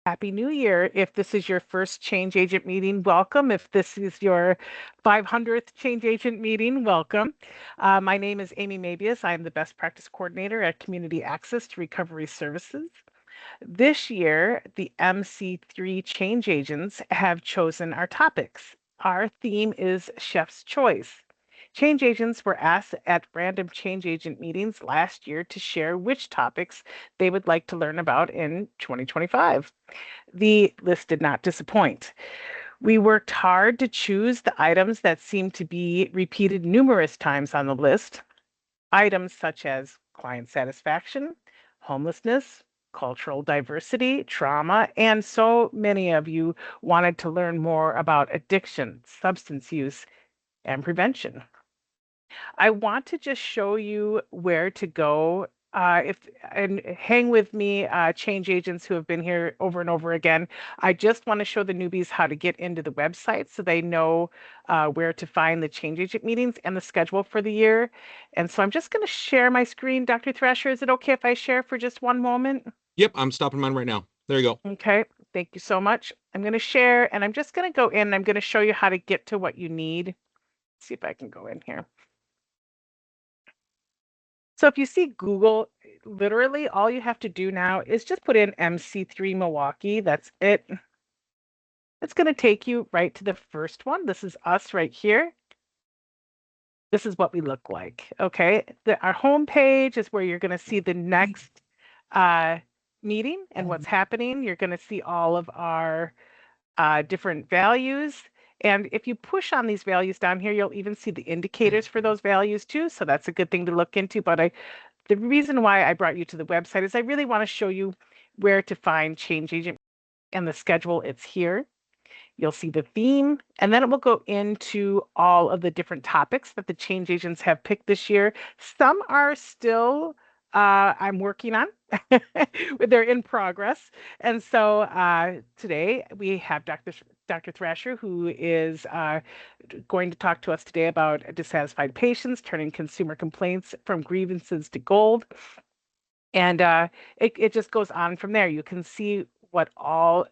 Happy New Year. If this is your first change agent meeting, welcome. If this is your 500th change agent meeting, welcome. My name is Amy Mabius. I am the best practice coordinator at Community Access to Recovery Services. This year, the MC3 change agents have chosen our topics. Our theme is Chef's Choice. Change agents were asked at random change agent meetings last year to share which topics they would like to learn about in 2025. The list did not disappoint. We worked hard to choose the items that seemed to be repeated numerous times on the list. Items such as client satisfaction, homelessness, cultural diversity, trauma, and so many of you wanted to learn more about addiction, substance use, and prevention. I want to just show you where to go. If and hang with me, change agents who have been here over and over again. I just want to show the newbies how to get into the website so they know where to find the change agent meetings and the schedule for the year. And so I'm just going to share my screen. Dr. Thrasher, is it okay if I share for just one moment? Yep, I'm stopping mine right now. There you go. Okay, thank you so much. I'm going to share and I'm just going to go in and I'm going to show you how to get to what you need. Let's see if I can go in here. So if you see Google, literally all you have to do now is just put in MC3 Milwaukee. That's it. It's going to take you right to the first one. This is us right here. This is what we look like. Okay. Our home page is where you're going to see the next uh, meeting and what's happening. You're going to see all of our different values. And if you push on these values down here, you'll even see the indicators for those values too. So that's a good thing to look into. But the reason why I brought you to the website is I really want to show you where to find change agent and the schedule. It's here. You'll see the theme, and then it will go into all of the different topics that the change agents have picked this year. Some are still I'm working on. They're in progress. And so today we have Dr. Thrasher, who is going to talk to us today about dissatisfied patients, turning consumer complaints from grievances to gold. And it just goes on from there. You can see what all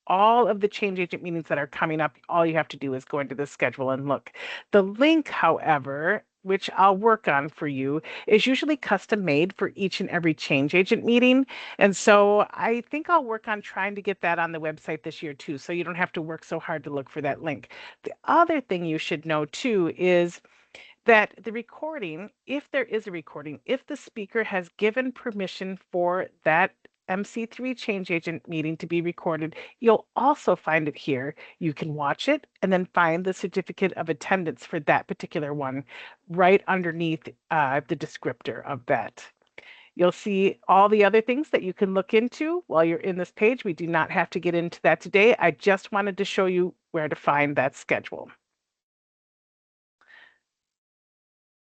of the change agent meetings that are coming up. All you have to do is go into the schedule and look. The link, however, which I'll work on for you, is usually custom made for each and every change agent meeting. And so I think I'll work on trying to get that on the website this year too, so you don't have to work so hard to look for that link. The other thing you should know too is that the recording, if there is a recording, if the speaker has given permission for that MC3 change agent meeting to be recorded, you'll also find it here. You can watch it and then find the certificate of attendance for that particular one right underneath the descriptor of that. You'll see all the other things that you can look into while you're in this page. We do not have to get into that today. I just wanted to show you where to find that schedule.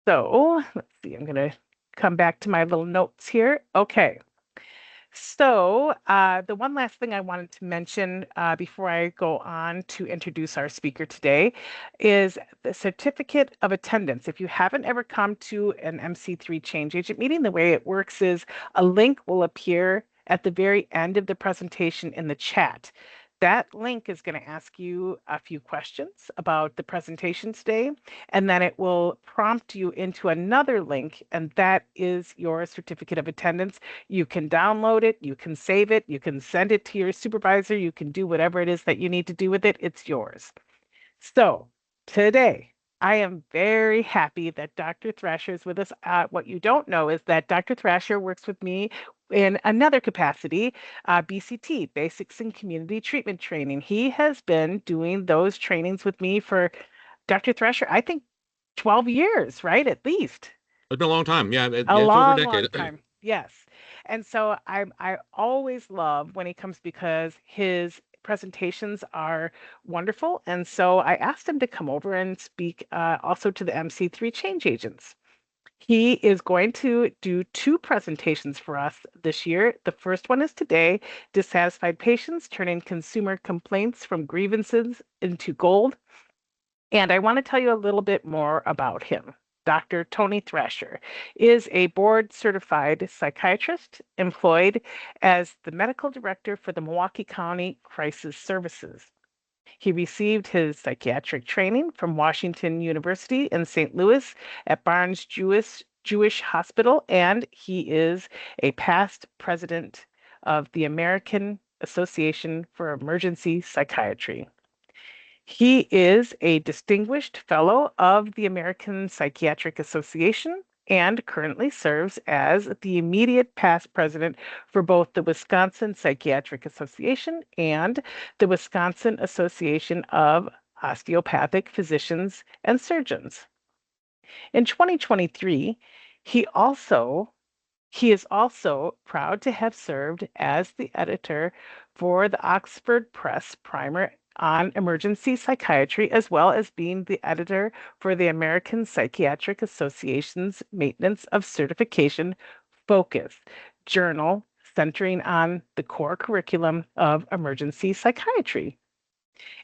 So let's see, I'm going to come back to my little notes here. Okay. So the one last thing I wanted to mention before I go on to introduce our speaker today is the certificate of attendance. If you haven't ever come to an MC3 change agent meeting, the way it works is a link will appear at the very end of the presentation in the chat. That link is going to ask you a few questions about the presentation today, and then it will prompt you into another link, and that is your certificate of attendance. You can download it, you can save it, you can send it to your supervisor, you can do whatever it is that you need to do with it. It's yours. So today, I am very happy that Dr. Thrasher is with us. What you don't know is that Dr. Thrasher works with me in another capacity, BCT, Basics in Community Treatment Training. He has been doing those trainings with me for Dr. Thrasher, I think 12 years, right? At least. It's been a long time. Yeah, A it's over a long, decade. long time. Yes. And so I always love when he comes because his presentations are wonderful. And so I asked him to come over and speak also to the MC3 change agents. He is going to do two presentations for us this year. The first one is today, Dissatisfied Patients, Turning Consumer Complaints from Grievances into Gold. And I want to tell you a little bit more about him. Dr. Tony Thrasher is a board-certified psychiatrist employed as the medical director for the Milwaukee County Crisis Services. He received his psychiatric training from Washington University in St. Louis at Barnes Jewish Hospital, and he is a past president of the American Association for Emergency Psychiatry. He is a distinguished fellow of the American Psychiatric Association and currently serves as the immediate past president for both the Wisconsin Psychiatric Association and the Wisconsin Association of Osteopathic Physicians and Surgeons. In 2023, he is also proud to have served as the editor for the Oxford Press primer on emergency psychiatry, as well as being the editor for the American Psychiatric Association's Maintenance of Certification Focus journal centering on the core curriculum of emergency psychiatry.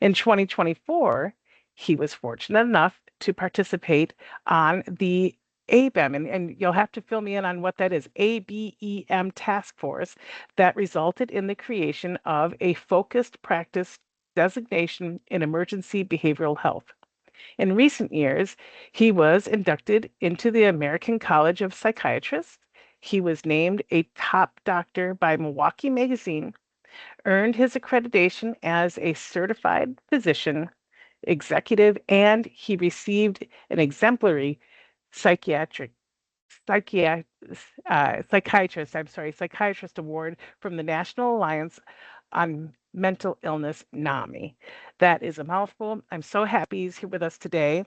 In 2024, he was fortunate enough to participate on the ABEM, and you'll have to fill me in on what that is, ABEM task force that resulted in the creation of a focused practice designation in emergency behavioral health. In recent years, he was inducted into the American College of Psychiatrists. He was named a top doctor by Milwaukee Magazine, earned his accreditation as a certified physician executive, and he received an exemplary psychiatric psychiatrist award from the National Alliance on Mental Illness, NAMI. That is a mouthful. I'm so happy he's here with us today,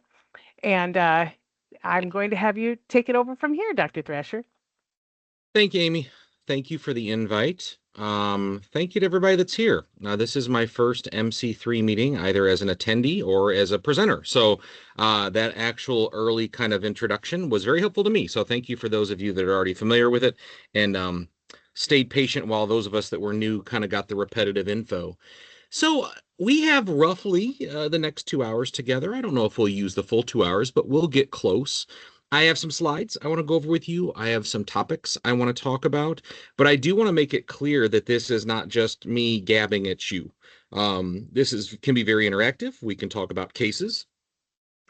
and I'm going to have you take it over from here, Dr. Thrasher. Thank you, Amy. Thank you for the invite. Thank you to everybody that's here. Now, this is my first MC3 meeting, either as an attendee or as a presenter. So that actual early kind of introduction was very helpful to me. So thank you for those of you that are already familiar with it and stayed patient while those of us that were new kind of got the repetitive info. So we have roughly the next 2 hours together. I don't know if we'll use the full 2 hours, but we'll get close. I have some slides I want to go over with you. I have some topics I want to talk about, but I do want to make it clear that this is not just me gabbing at you. This can be very interactive. We can talk about cases.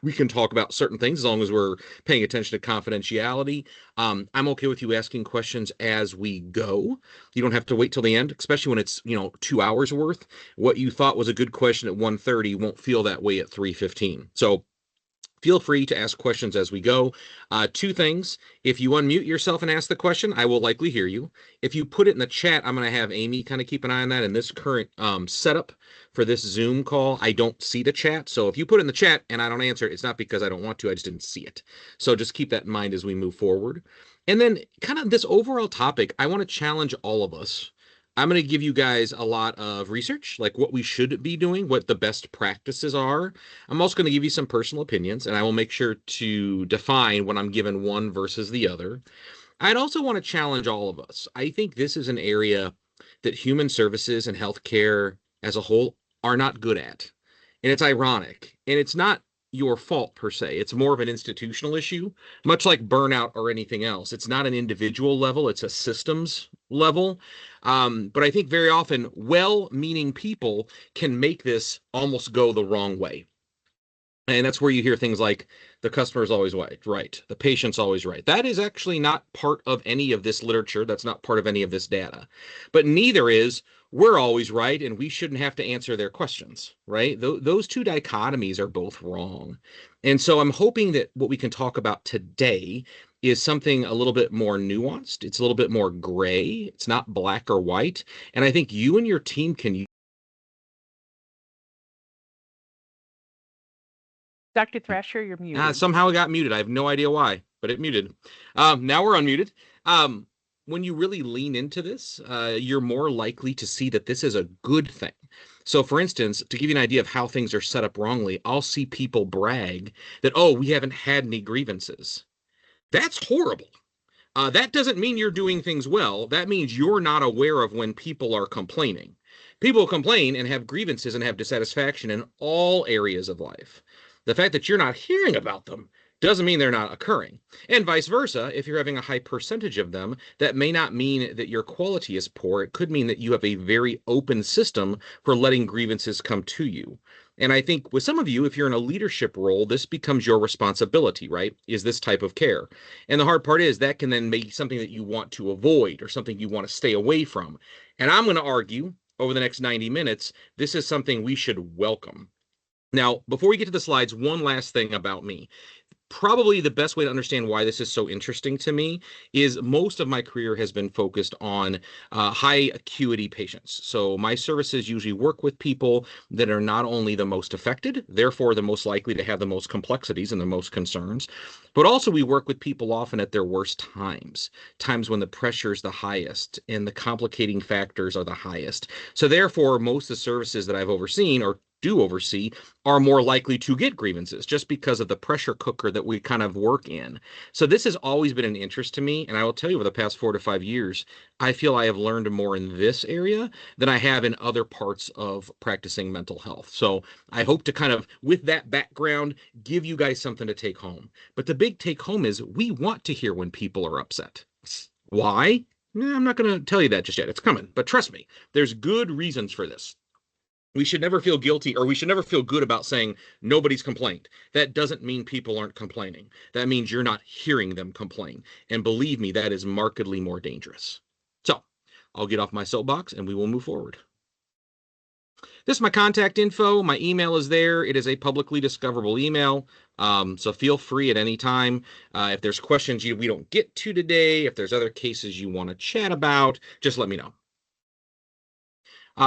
We can talk about certain things as long as we're paying attention to confidentiality. I'm okay with you asking questions as we go. You don't have to wait till the end, especially when it's 2 hours worth. What you thought was a good question at 1:30 won't feel that way at 3:15. So feel free to ask questions as we go. Two things. If you unmute yourself and ask the question, I will likely hear you. If you put it in the chat, I'm going to have Amy kind of keep an eye on that. In this current setup for this Zoom call, I don't see the chat. So if you put it in the chat and I don't answer it, it's not because I don't want to. I just didn't see it. So just keep that in mind as we move forward. And then kind of this overall topic, I want to challenge all of us. I'm going to give you guys a lot of research, like what we should be doing, what the best practices are. I'm also going to give you some personal opinions, and I will make sure to define when I'm given one versus the other. I'd also want to challenge all of us. I think this is an area that human services and healthcare as a whole are not good at. And it's ironic. And it's not your fault per se. It's more of an institutional issue, much like burnout or anything else. It's not an individual level, it's a systems level. But I think very often well-meaning people can make this almost go the wrong way. And that's where you hear things like the customer is always right. The patient's always right. That is actually not part of any of this literature. That's not part of any of this data. But neither is we're always right and we shouldn't have to answer their questions, right? Those two dichotomies are both wrong. And so I'm hoping that what we can talk about today is something a little bit more nuanced. It's a little bit more gray. It's not black or white. And I think you and your team can. Dr. Thrasher, you're muted. Somehow it got muted. I have no idea why, but it muted. Now we're unmuted. When you really lean into this, you're more likely to see that this is a good thing. So for instance, to give you an idea of how things are set up wrongly, I'll see people brag that, oh, we haven't had any grievances. That's horrible. That doesn't mean you're doing things well. That means you're not aware of when people are complaining. People complain and have grievances and have dissatisfaction in all areas of life. The fact that you're not hearing about them Doesn't mean they're not occurring. And vice versa, if you're having a high percentage of them, that may not mean that your quality is poor. It could mean that you have a very open system for letting grievances come to you. And I think with some of you, if you're in a leadership role, this becomes your responsibility, right? Is this type of care. And the hard part is that can then make something that you want to avoid or something you want to stay away from. And I'm going to argue over the next 90 minutes, this is something we should welcome. Now, before we get to the slides, one last thing about me. Probably the best way to understand why this is so interesting to me is most of my career has been focused on high acuity patients. So my services usually work with people that are not only the most affected, therefore the most likely to have the most complexities and the most concerns, but also we work with people often at their worst times, times when the pressure is the highest and the complicating factors are the highest. So therefore, most of the services that I've overseen or do oversee are more likely to get grievances just because of the pressure cooker that we kind of work in. So this has always been an interest to me. And I will tell you, over the past 4 to 5 years, I feel I have learned more in this area than I have in other parts of practicing mental health. So I hope to kind of, with that background, give you guys something to take home. But the big take home is we want to hear when people are upset. Why? I'm not going to tell you that just yet. It's coming. But trust me, there's good reasons for this. We should never feel guilty, or we should never feel good about saying nobody's complained. That doesn't mean people aren't complaining. That means you're not hearing them complain. And believe me, that is markedly more dangerous. So I'll get off my soapbox and we will move forward. This is my contact info. My email is there. It is a publicly discoverable email. So feel free at any time. If there's questions we don't get to today, if there's other cases you want to chat about, just let me know.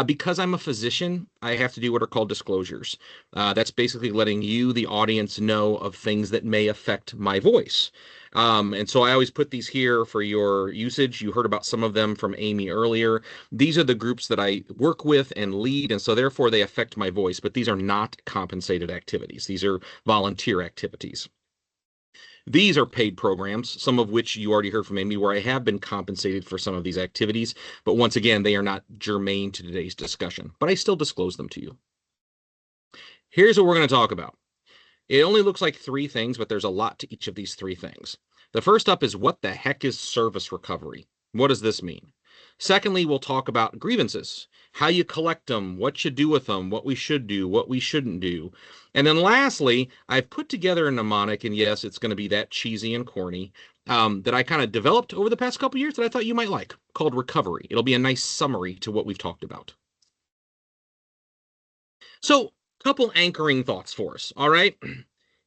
Because I'm a physician, I have to do what are called disclosures. That's basically letting you, the audience, know of things that may affect my voice. And so I always put these here for your usage. You heard about some of them from Amy earlier. These are the groups that I work with and lead, and so therefore they affect my voice, but these are not compensated activities. These are volunteer activities. These are paid programs, some of which you already heard from Amy, where I have been compensated for some of these activities. But once again, they are not germane to today's discussion, but I still disclose them to you. Here's what we're going to talk about. It only looks like 3 things, but there's a lot to each of these 3 things. The first up is what the heck is service recovery? What does this mean? Secondly, we'll talk about grievances, how you collect them, what you do with them, what we should do, what we shouldn't do. And then lastly, I've put together a mnemonic, and yes, it's going to be that cheesy and corny, that I kind of developed over the past couple years that I thought you might like, called recovery. It'll be a nice summary to what we've talked about. So, couple anchoring thoughts for us, all right?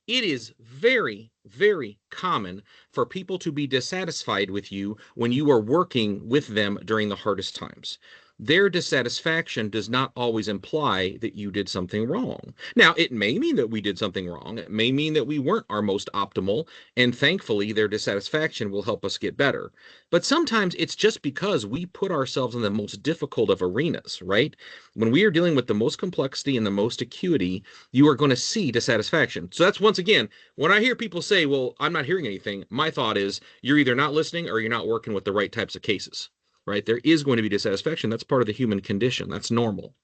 It is very, very common for people to be dissatisfied with you when you are working with them during the hardest times. Their dissatisfaction does not always imply that you did something wrong. Now, it may mean that we did something wrong. It may mean that we weren't our most optimal, and thankfully, their dissatisfaction will help us get better. But sometimes it's just because we put ourselves in the most difficult of arenas, right? When we are dealing with the most complexity and the most acuity, you are going to see dissatisfaction. So that's, once again, when I hear people say, well, I'm not hearing anything, my thought is you're either not listening or you're not working with the right types of cases. Right? There is going to be dissatisfaction. That's part of the human condition. That's normal.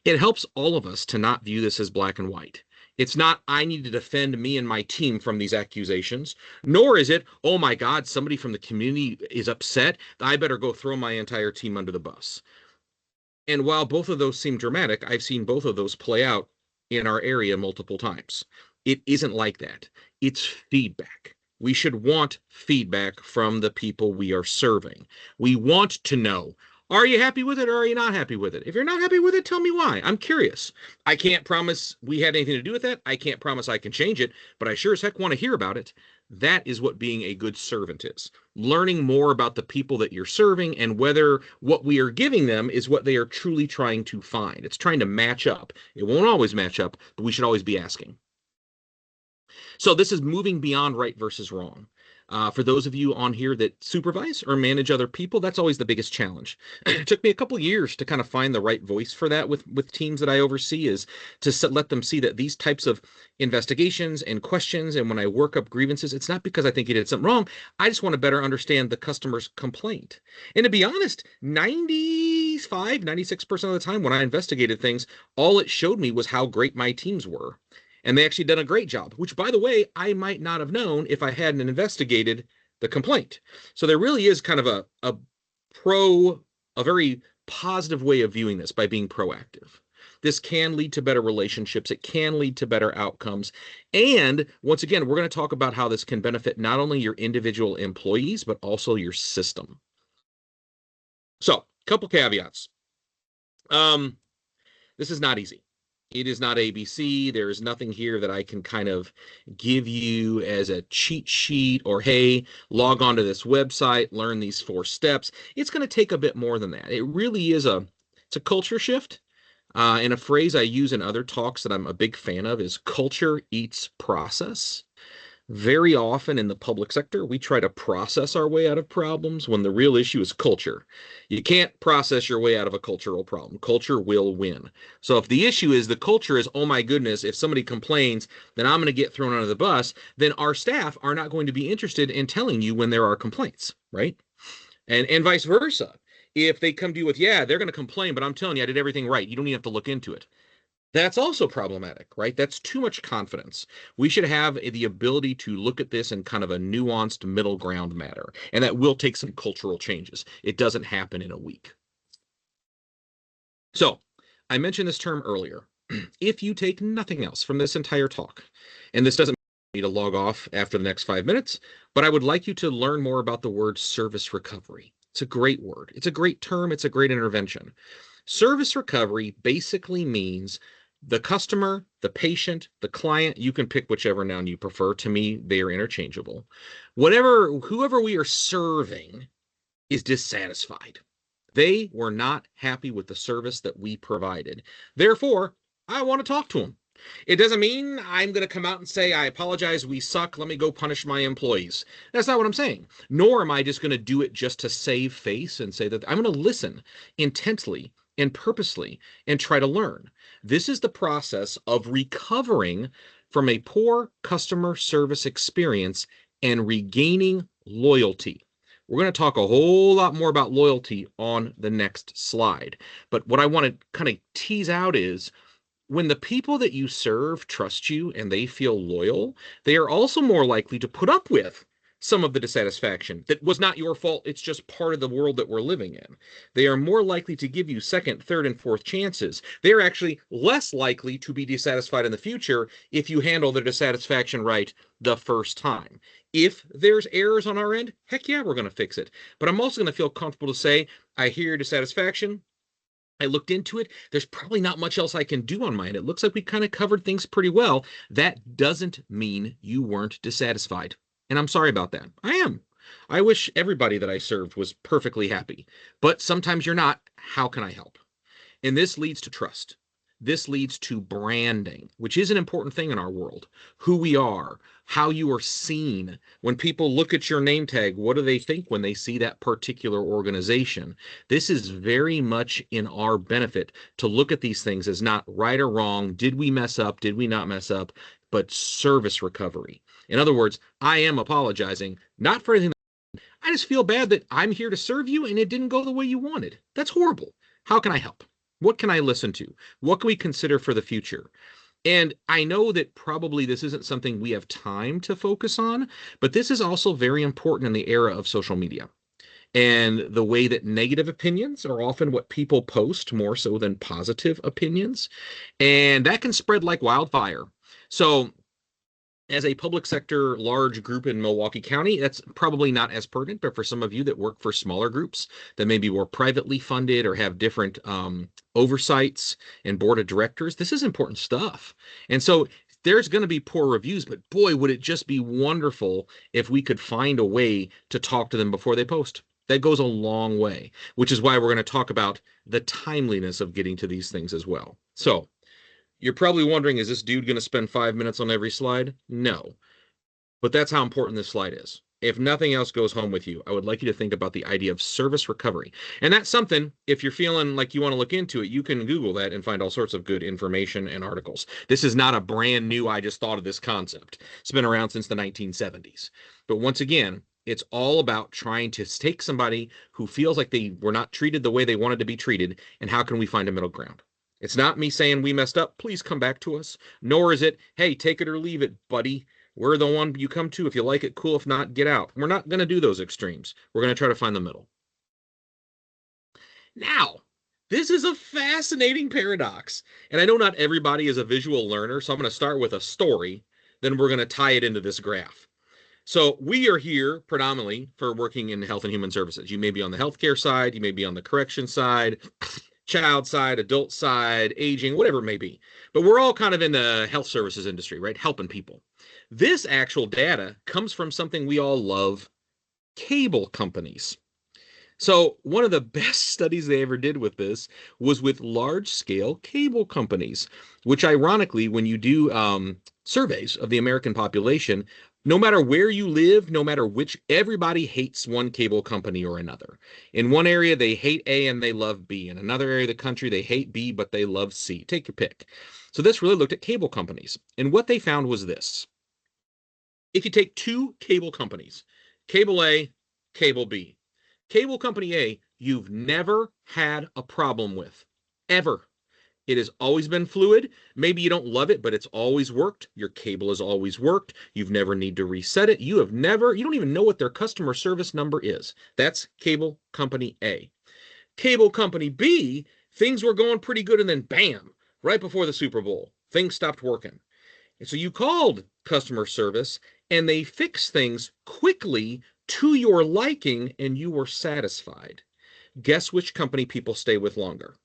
It helps all of us to not view this as black and white. It's not, I need to defend me and my team from these accusations, nor is it, oh my God, somebody from the community is upset. I better go throw my entire team under the bus. And while both of those seem dramatic, I've seen both of those play out in our area multiple times. It isn't like that. It's feedback. We should want feedback from the people we are serving. We want to know, are you happy with it or are you not happy with it? If you're not happy with it, tell me why. I'm curious. I can't promise we had anything to do with that. I can't promise I can change it, but I sure as heck want to hear about it. That is what being a good servant is. Learning more about the people that you're serving and whether what we are giving them is what they are truly trying to find. It's trying to match up. It won't always match up, but we should always be asking. So this is moving beyond right versus wrong. For those of you on here that supervise or manage other people, that's always the biggest challenge. It took me a couple years to kind of find the right voice for that with teams that I oversee, is to let them see that these types of investigations and questions, and when I work up grievances, it's not because I think you did something wrong. I just want to better understand the customer's complaint. And to be honest, 96% of the time when I investigated things, all it showed me was how great my teams were. And they actually done a great job, which, by the way, I might not have known if I hadn't investigated the complaint. So there really is kind of a very positive way of viewing this by being proactive. This can lead to better relationships. It can lead to better outcomes. And once again, we're going to talk about how this can benefit not only your individual employees, but also your system. So, a couple caveats. This is not easy. It is not ABC. There is nothing here that I can kind of give you as a cheat sheet or, hey, log on to this website, learn these 4 steps. It's going to take a bit more than that. It really is it's a culture shift. And a phrase I use in other talks that I'm a big fan of is culture eats process. Very often in the public sector, we try to process our way out of problems when the real issue is culture. You can't process your way out of a cultural problem. Culture will win. So if the issue is the culture is, oh my goodness, if somebody complains, then I'm going to get thrown under the bus, then our staff are not going to be interested in telling you when there are complaints, right? And vice versa. If they come to you with, yeah, they're going to complain, but I'm telling you, I did everything right. You don't even have to look into it. That's also problematic, right? That's too much confidence. We should have the ability to look at this in kind of a nuanced middle ground matter, and that will take some cultural changes. It doesn't happen in a week. So, I mentioned this term earlier. If you take nothing else from this entire talk, and this doesn't mean to log off after the next 5 minutes, but I would like you to learn more about the word service recovery. It's a great word. It's a great term. It's a great intervention. Service recovery basically means the customer, the patient, the client, you can pick whichever noun you prefer. To me, they are interchangeable. Whoever we are serving is dissatisfied. They were not happy with the service that we provided. Therefore, I want to talk to them. It doesn't mean I'm going to come out and say, I apologize, we suck, let me go punish my employees. That's not what I'm saying. Nor am I just going to do it just to save face and say that I'm going to listen intently and purposely and try to learn. This is the process of recovering from a poor customer service experience and regaining loyalty. We're going to talk a whole lot more about loyalty on the next slide. But what I want to kind of tease out is when the people that you serve trust you and they feel loyal, they are also more likely to put up with some of the dissatisfaction that was not your fault. It's just part of the world that we're living in. They are more likely to give you second, third, and fourth chances. They're actually less likely to be dissatisfied in the future if you handle their dissatisfaction right the first time. If there's errors on our end, heck yeah, we're going to fix it. But I'm also going to feel comfortable to say, I hear your dissatisfaction. I looked into it. There's probably not much else I can do on my end. It looks like we kind of covered things pretty well. That doesn't mean you weren't dissatisfied. And I'm sorry about that. I am. I wish everybody that I served was perfectly happy. But sometimes you're not. How can I help? And this leads to trust. This leads to branding, which is an important thing in our world. Who we are, how you are seen. When people look at your name tag, what do they think when they see that particular organization? This is very much in our benefit to look at these things as not right or wrong. Did we mess up? Did we not mess up? But service recovery. In other words, I am apologizing, not for anything. I just feel bad that I'm here to serve you and it didn't go the way you wanted. That's horrible. How can I help? What can I listen to? What can we consider for the future? And I know that probably this isn't something we have time to focus on, but this is also very important in the era of social media and the way that negative opinions are often what people post more so than positive opinions. And that can spread like wildfire. So as a public sector large group in Milwaukee County, that's probably not as pertinent, but for some of you that work for smaller groups that may be more privately funded or have different oversights and board of directors, this is important stuff. And so there's going to be poor reviews, but boy, would it just be wonderful if we could find a way to talk to them before they post. That goes a long way, which is why we're going to talk about the timeliness of getting to these things as well. So you're probably wondering, is this dude going to spend 5 minutes on every slide? No. But that's how important this slide is. If nothing else goes home with you, I would like you to think about the idea of service recovery. And that's something, if you're feeling like you want to look into it, you can Google that and find all sorts of good information and articles. This is not a brand new, I just thought of this concept. It's been around since the 1970s. But once again, it's all about trying to take somebody who feels like they were not treated the way they wanted to be treated, and how can we find a middle ground? It's not me saying we messed up, please come back to us. Nor is it, hey, take it or leave it, buddy. We're the one you come to. If you like it, cool. If not, get out. We're not going to do those extremes. We're going to try to find the middle. Now, this is a fascinating paradox. And I know not everybody is a visual learner, so I'm going to start with a story. Then we're going to tie it into this graph. So we are here predominantly for working in health and human services. You may be on the healthcare side, you may be on the correction side, child side, adult side, aging, whatever it may be. But we're all kind of in the health services industry, right? Helping people. This actual data comes from something we all love, cable companies. So one of the best studies they ever did with this was with large-scale cable companies, which ironically, when you do surveys of the American population, no matter where you live, no matter which, everybody hates one cable company or another. In one area, they hate A and they love B. In another area of the country, they hate B, but they love C. Take your pick. So this really looked at cable companies. And what they found was this. If you take two cable companies, cable A, cable B, cable company A, you've never had a problem with, ever. It has always been fluid. Maybe you don't love it, but it's always worked. Your cable has always worked. You've never need to reset it. You don't even know what their customer service number is. That's cable company A. Cable company B, things were going pretty good, and then bam, right before the Super Bowl, things stopped working. And so you called customer service and they fixed things quickly to your liking and you were satisfied. Guess which company people stay with longer?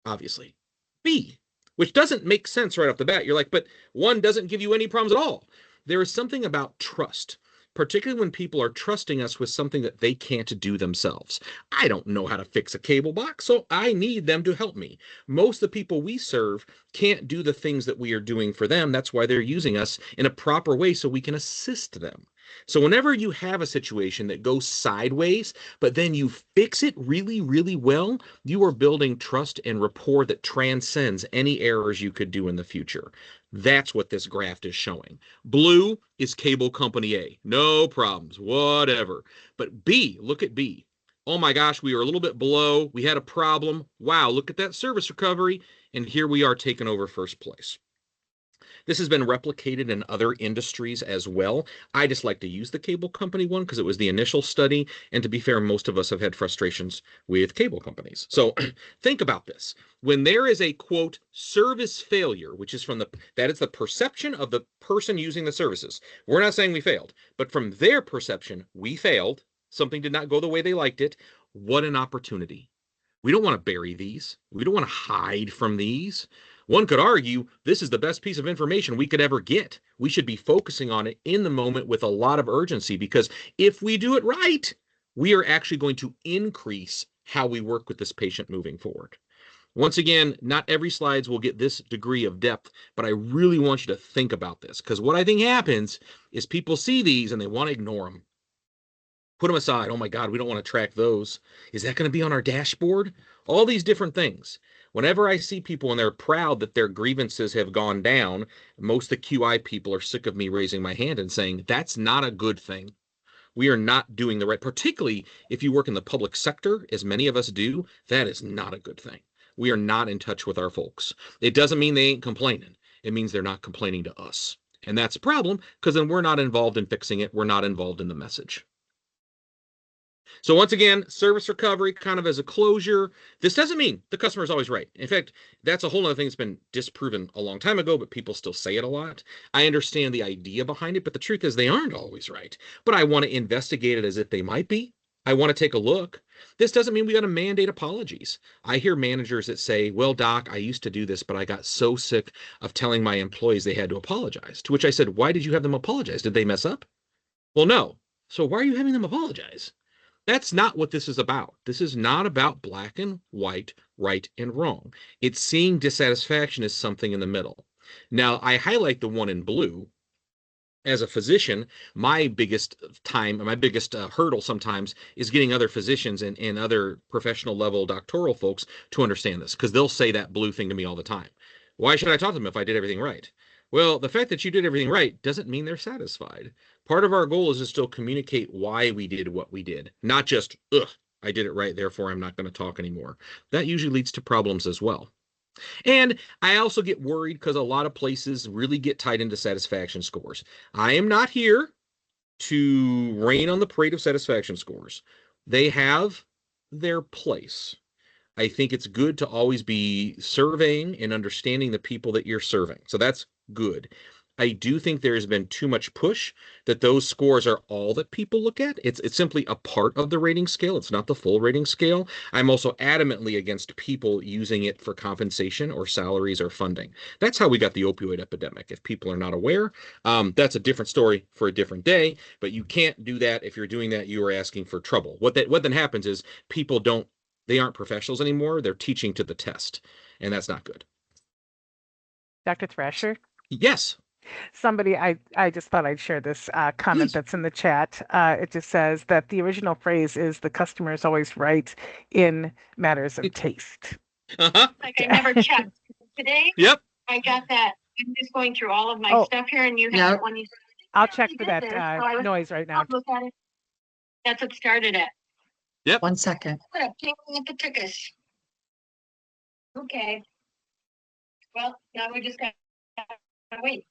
Obviously, B, which doesn't make sense right off the bat. You're like, but one doesn't give you any problems at all. There is something about trust, particularly when people are trusting us with something that they can't do themselves. I don't know how to fix a cable box, so I need them to help me. Most of the people we serve can't do the things that we are doing for them. That's why they're using us in a proper way so we can assist them. So whenever you have a situation that goes sideways, but then you fix it really, really well, you are building trust and rapport that transcends any errors you could do in the future. That's what this graph is showing. Blue is cable company A. No problems, whatever. But B, look at B. Oh my gosh, we were a little bit below. We had a problem. Wow, look at that service recovery. And here we are taking over first place. This has been replicated in other industries as well. I just like to use the cable company one because it was the initial study. And to be fair, most of us have had frustrations with cable companies. So think about this. When there is a quote service failure, which is that is the perception of the person using the services. We're not saying we failed, but from their perception, we failed. Something did not go the way they liked it. What an opportunity. We don't want to bury these. We don't want to hide from these. One could argue this is the best piece of information we could ever get. We should be focusing on it in the moment with a lot of urgency because if we do it right, we are actually going to increase how we work with this patient moving forward. Once again, not every slides will get this degree of depth, but I really want you to think about this because what I think happens is people see these and they want to ignore them. Put them aside. Oh my God, we don't want to track those. Is that going to be on our dashboard? All these different things. Whenever I see people and they're proud that their grievances have gone down, most of the QI people are sick of me raising my hand and saying, that's not a good thing. We are not doing the right, particularly if you work in the public sector, as many of us do, that is not a good thing. We are not in touch with our folks. It doesn't mean they ain't complaining. It means they're not complaining to us. And that's a problem because then we're not involved in fixing it. We're not involved in the message. So once again, service recovery kind of as a closure. This doesn't mean the customer is always right. In fact, that's a whole other thing that's been disproven a long time ago, but people still say it a lot. I understand the idea behind it, but the truth is they aren't always right. But I want to investigate it as if they might be. I want to take a look. This doesn't mean we got to mandate apologies. I hear managers that say, well, doc, I used to do this, but I got so sick of telling my employees they had to apologize. To which I said, why did you have them apologize? Did they mess up? Well, no. So why are you having them apologize? That's not what this is about. This is not about black and white, right and wrong. It's seeing dissatisfaction as something in the middle. Now, I highlight the one in blue. As a physician, my biggest hurdle sometimes is getting other physicians and other professional level doctoral folks to understand this because they'll say that blue thing to me all the time. Why should I talk to them if I did everything right? Well, the fact that you did everything right doesn't mean they're satisfied. Part of our goal is to still communicate why we did what we did, not just, ugh, I did it right, therefore I'm not going to talk anymore. That usually leads to problems as well. And I also get worried because a lot of places really get tied into satisfaction scores. I am not here to rain on the parade of satisfaction scores. They have their place. I think it's good to always be surveying and understanding the people that you're serving. So that's good. I do think there's been too much push that those scores are all that people look at. It's simply a part of the rating scale. It's not the full rating scale. I'm also adamantly against people using it for compensation or salaries or funding. That's how we got the opioid epidemic. If people are not aware, that's a different story for a different day. But you can't do that. If you're doing that, you are asking for trouble. What then happens is people don't they aren't professionals anymore. They're teaching to the test, and that's not good. Dr. Thrasher? Yes, Somebody, I just thought I'd share this comment please. that's in the chat. It just says that the original phrase is the customer is always right in matters of taste. Uh-huh. Like I never checked. Today, Yep. I got that. I'm just going through all of my stuff here, and you have one. I'll check for that noise right now. Look at it. That's what started it. Yep. 1 second. What a pain in the tuchus. Okay. Well, now we just got to wait.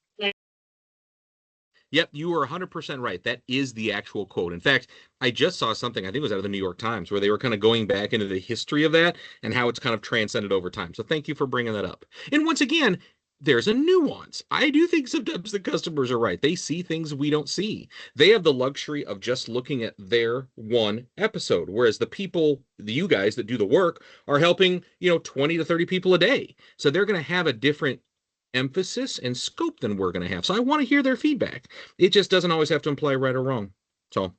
Yep, you were 100% right. That is the actual quote. In fact, I just saw something, I think it was out of the New York Times, where they were kind of going back into the history of that and how it's kind of transcended over time. So thank you for bringing that up. And once again, there's a nuance. I do think sometimes the customers are right. They see things we don't see. They have the luxury of just looking at their one episode, whereas the people, you guys that do the work, are helping, 20 to 30 people a day. So they're going to have a different emphasis and scope than we're going to have. So I want to hear their feedback. It just doesn't always have to imply right or wrong. So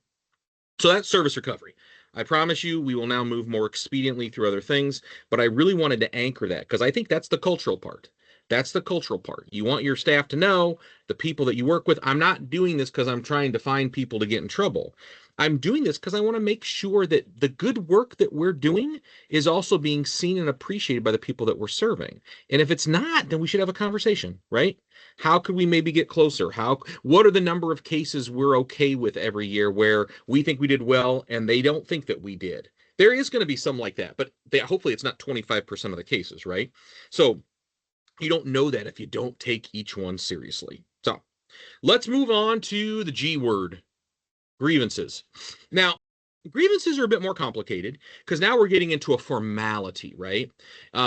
that's service recovery. I promise you we will now move more expediently through other things, but I really wanted to anchor that because I think that's the cultural part. That's the cultural part. You want your staff to know, the people that you work with, I'm not doing this because I'm trying to find people to get in trouble. I'm doing this because I want to make sure that the good work that we're doing is also being seen and appreciated by the people that we're serving. And if it's not, then we should have a conversation, right? How could we maybe get closer? What are the number of cases we're okay with every year where we think we did well and they don't think that we did? There is going to be some like that, but hopefully it's not 25% of the cases, right? So you don't know that if you don't take each one seriously. So let's move on to the G word, grievances. Now, grievances are a bit more complicated because now we're getting into a formality, right?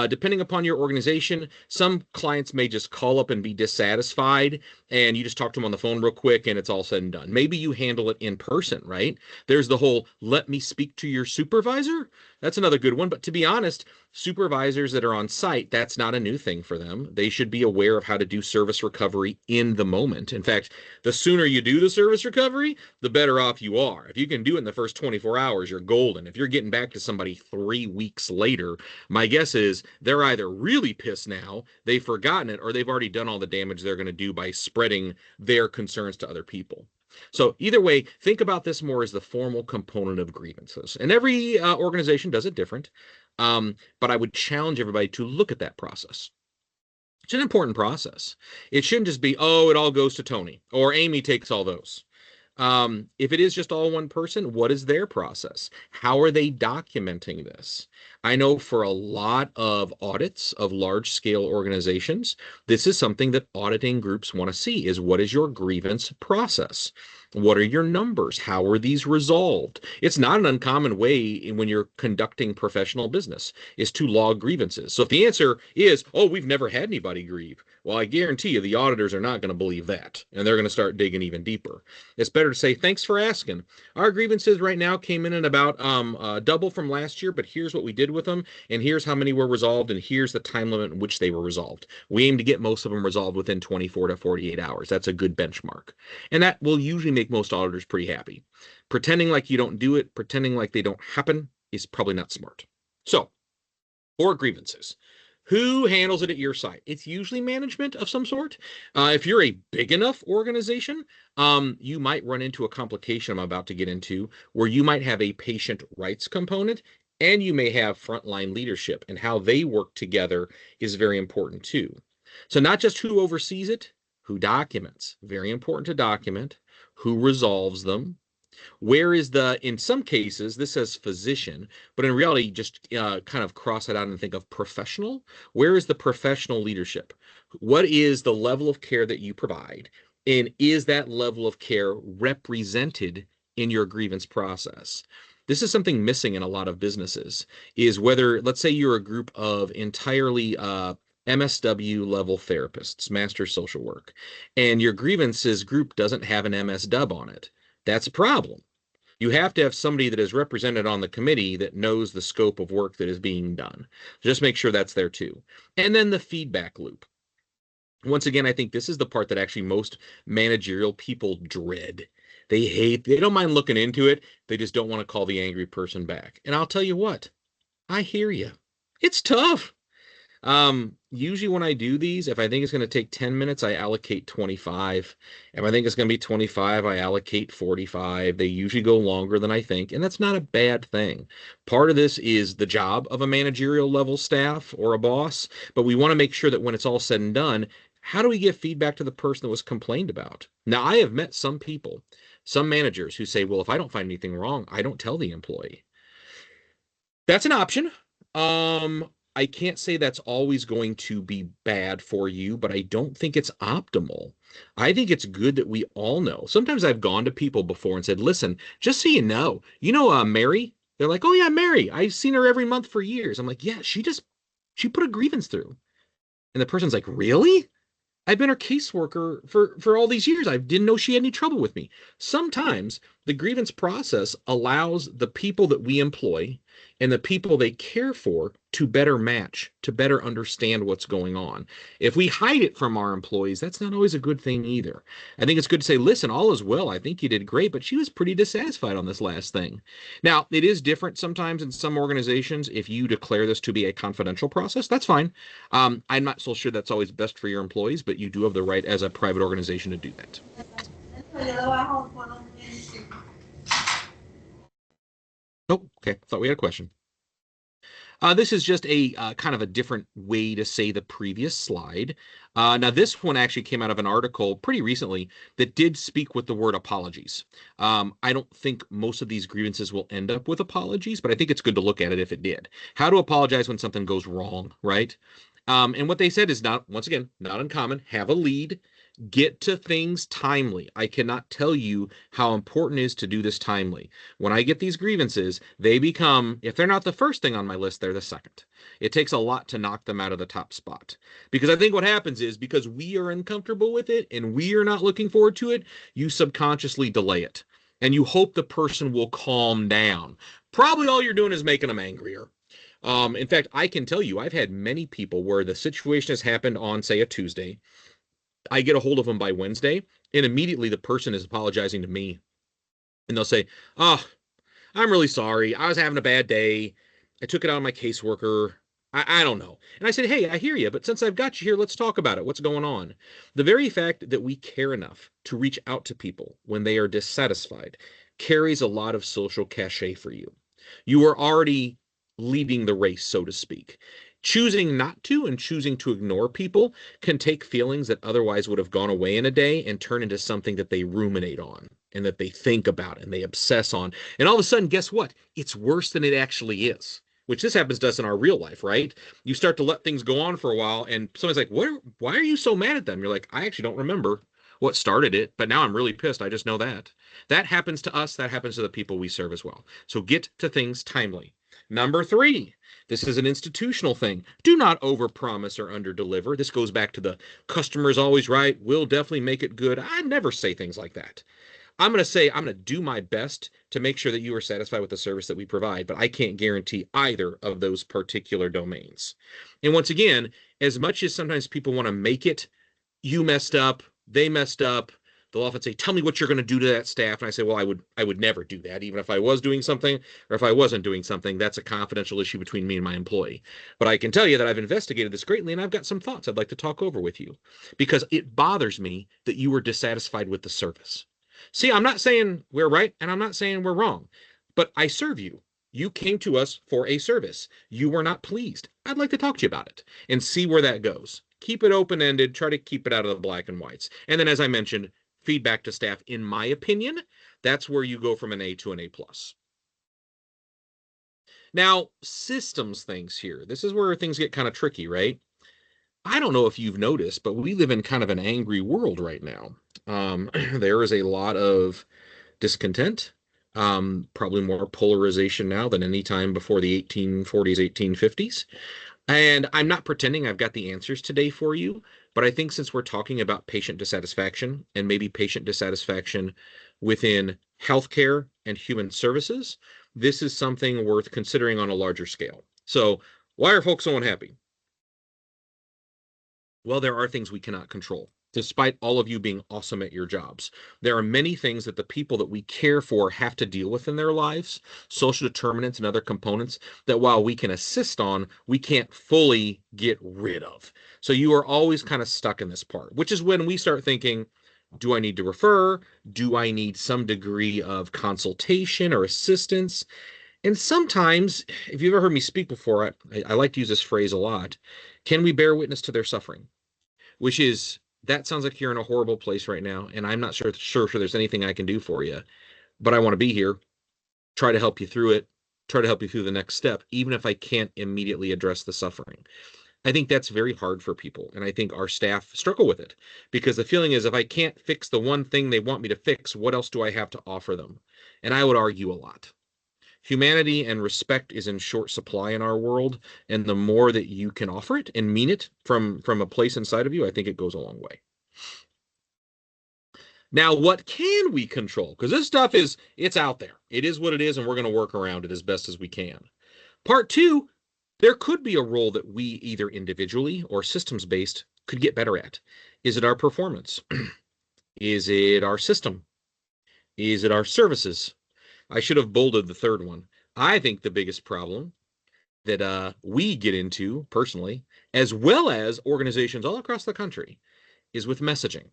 Depending upon your organization, some clients may just call up and be dissatisfied and you just talk to them on the phone real quick and it's all said and done. Maybe you handle it in person, right? There's the whole let me speak to your supervisor. That's another good one. But to be honest, supervisors that are on site, that's not a new thing for them. They should be aware of how to do service recovery in the moment. In fact, the sooner you do the service recovery, the better off you are. If you can do it in the first 24 hours, you're golden. If you're getting back to somebody 3 weeks later, my guess is they're either really pissed now, they've forgotten it, or they've already done all the damage they're going to do by spreading their concerns to other people. So either way, think about this more as the formal component of grievances. And every organization does it different. But I would challenge everybody to look at that process. It's an important process. It shouldn't just be, oh, it all goes to Tony or Amy takes all those. If it is just all one person, what is their process? How are they documenting this? I know for a lot of audits of large scale organizations, this is something that auditing groups want to see is what is your grievance process? What are your numbers? How are these resolved? It's not an uncommon way when you're conducting professional business is to log grievances. So if the answer is, oh, we've never had anybody grieve, well, I guarantee you the auditors are not going to believe that, and they're going to start digging even deeper. It's better to say, thanks for asking. Our grievances right now came in at about double from last year, but here's what we did with them, and here's how many were resolved, and here's the time limit in which they were resolved. We aim to get most of them resolved within 24 to 48 hours. That's a good benchmark. And that will usually make most auditors pretty happy. Pretending like you don't do it, pretending like they don't happen is probably not smart. So, for grievances, who handles it at your site? It's usually management of some sort. If you're a big enough organization, you might run into a complication I'm about to get into where you might have a patient rights component and you may have frontline leadership, and how they work together is very important too. So not just who oversees it, who documents. Very important to document. Who resolves them. Where is in some cases, this says physician, but in reality, just kind of cross it out and think of professional. Where is the professional leadership? What is the level of care that you provide? And is that level of care represented in your grievance process? This is something missing in a lot of businesses, is whether, let's say you're a group of entirely MSW level therapists, master social work, and your grievances group doesn't have an MS dub on it. That's a problem. You have to have somebody that is represented on the committee that knows the scope of work that is being done. Just make sure that's there too. And then the feedback loop. Once again, I think this is the part that actually most managerial people dread. They don't mind looking into it. They just don't want to call the angry person back. And I'll tell you what, I hear you. It's tough. Usually when I do these, if I think it's going to take 10 minutes, I allocate 25. If I think it's going to be 25, I allocate 45. They usually go longer than I think, and that's not a bad thing. Part of this is the job of a managerial level staff or a boss, but we want to make sure that when it's all said and done, how do we give feedback to the person that was complained about? Now, I have met some people, some managers who say, well, if I don't find anything wrong, I don't tell the employee. That's an option. I can't say that's always going to be bad for you, but I don't think it's optimal. I think it's good that we all know. Sometimes I've gone to people before and said, listen, just so you know, Mary? They're like, oh yeah, Mary. I've seen her every month for years. I'm like, yeah, she put a grievance through. And the person's like, really? I've been her caseworker for all these years. I didn't know she had any trouble with me. Sometimes the grievance process allows the people that we employ and the people they care for to better match, to better understand what's going on. If we hide it from our employees, that's not always a good thing either. I think it's good to say, listen, all is well. I think you did great, but she was pretty dissatisfied on this last thing. Now, it is different sometimes in some organizations. If you declare this to be a confidential process, that's fine. I'm not so sure that's always best for your employees, but you do have the right as a private organization to do that. Oh, okay. Thought we had a question. This is just a kind of a different way to say the previous slide. Now, this one actually came out of an article pretty recently that did speak with the word apologies. I don't think most of these grievances will end up with apologies, but I think it's good to look at it if it did. How to apologize when something goes wrong, right? And what they said is not, once again, not uncommon. Have a lead. Get to things timely. I cannot tell you how important it is to do this timely. When I get these grievances, they become, if they're not the first thing on my list, they're the second. It takes a lot to knock them out of the top spot. Because I think what happens is because we are uncomfortable with it and we are not looking forward to it, you subconsciously delay it. And you hope the person will calm down. Probably all you're doing is making them angrier. In fact, I can tell you, I've had many people where the situation has happened on, say, a Tuesday. I get a hold of them by Wednesday, and immediately the person is apologizing to me. And they'll say, oh, I'm really sorry. I was having a bad day. I took it out on my caseworker. I don't know. And I said, hey, I hear you, but since I've got you here, let's talk about it. What's going on? The very fact that we care enough to reach out to people when they are dissatisfied carries a lot of social cachet for you. You are already leading the race, so to speak. Choosing not to and choosing to ignore people can take feelings that otherwise would have gone away in a day and turn into something that they ruminate on and that they think about and they obsess on. And all of a sudden, guess what? It's worse than it actually is, which this happens to us in our real life, right? You start to let things go on for a while and somebody's like, why are you so mad at them? You're like, I actually don't remember what started it, but now I'm really pissed. I just know that. That happens to us. That happens to the people we serve as well. So get to things timely. Number 3, this is an institutional thing. Do not overpromise or underdeliver. This goes back to the customer's always right. We'll definitely make it good. I never say things like that. I'm going to say I'm going to do my best to make sure that you are satisfied with the service that we provide, but I can't guarantee either of those particular domains. And once again, as much as sometimes people want to make it, you messed up, they messed up, they'll often say, tell me what you're going to do to that staff. And I say, well, I would never do that. Even if I was doing something or if I wasn't doing something, that's a confidential issue between me and my employee. But I can tell you that I've investigated this greatly and I've got some thoughts I'd like to talk over with you because it bothers me that you were dissatisfied with the service. See, I'm not saying we're right and I'm not saying we're wrong, but I serve you. You came to us for a service. You were not pleased. I'd like to talk to you about it and see where that goes. Keep it open-ended. Try to keep it out of the black and whites. And then, as I mentioned, feedback to staff, in my opinion, that's where you go from an A to an A+. Now, systems things here. This is where things get kind of tricky, right? I don't know if you've noticed, but we live in kind of an angry world right now. There is a lot of discontent, probably more polarization now than any time before the 1840s, 1850s. And I'm not pretending I've got the answers today for you, but I think since we're talking about patient dissatisfaction and maybe patient dissatisfaction within healthcare and human services, this is something worth considering on a larger scale. So why are folks so unhappy? Well, there are things we cannot control. Despite all of you being awesome at your jobs, there are many things that the people that we care for have to deal with in their lives, social determinants and other components that while we can assist on, we can't fully get rid of. So you are always kind of stuck in this part, which is when we start thinking, do I need to refer? Do I need some degree of consultation or assistance? And sometimes, if you've ever heard me speak before, I like to use this phrase a lot. Can we bear witness to their suffering? Which is, that sounds like you're in a horrible place right now, and I'm not sure there's anything I can do for you, but I want to be here, try to help you through it, try to help you through the next step, even if I can't immediately address the suffering. I think that's very hard for people, and I think our staff struggle with it, because the feeling is if I can't fix the one thing they want me to fix, what else do I have to offer them? And I would argue a lot. Humanity and respect is in short supply in our world, and the more that you can offer it and mean it from a place inside of you, I think it goes a long way. Now, what can we control? Because this stuff it's out there. It is what it is, and we're going to work around it as best as we can. Part two, there could be a role that we either individually or systems-based could get better at. Is it our performance? Is it our system? Is it our services? I should have bolded the third one. I think the biggest problem that we get into personally, as well as organizations all across the country, is with messaging.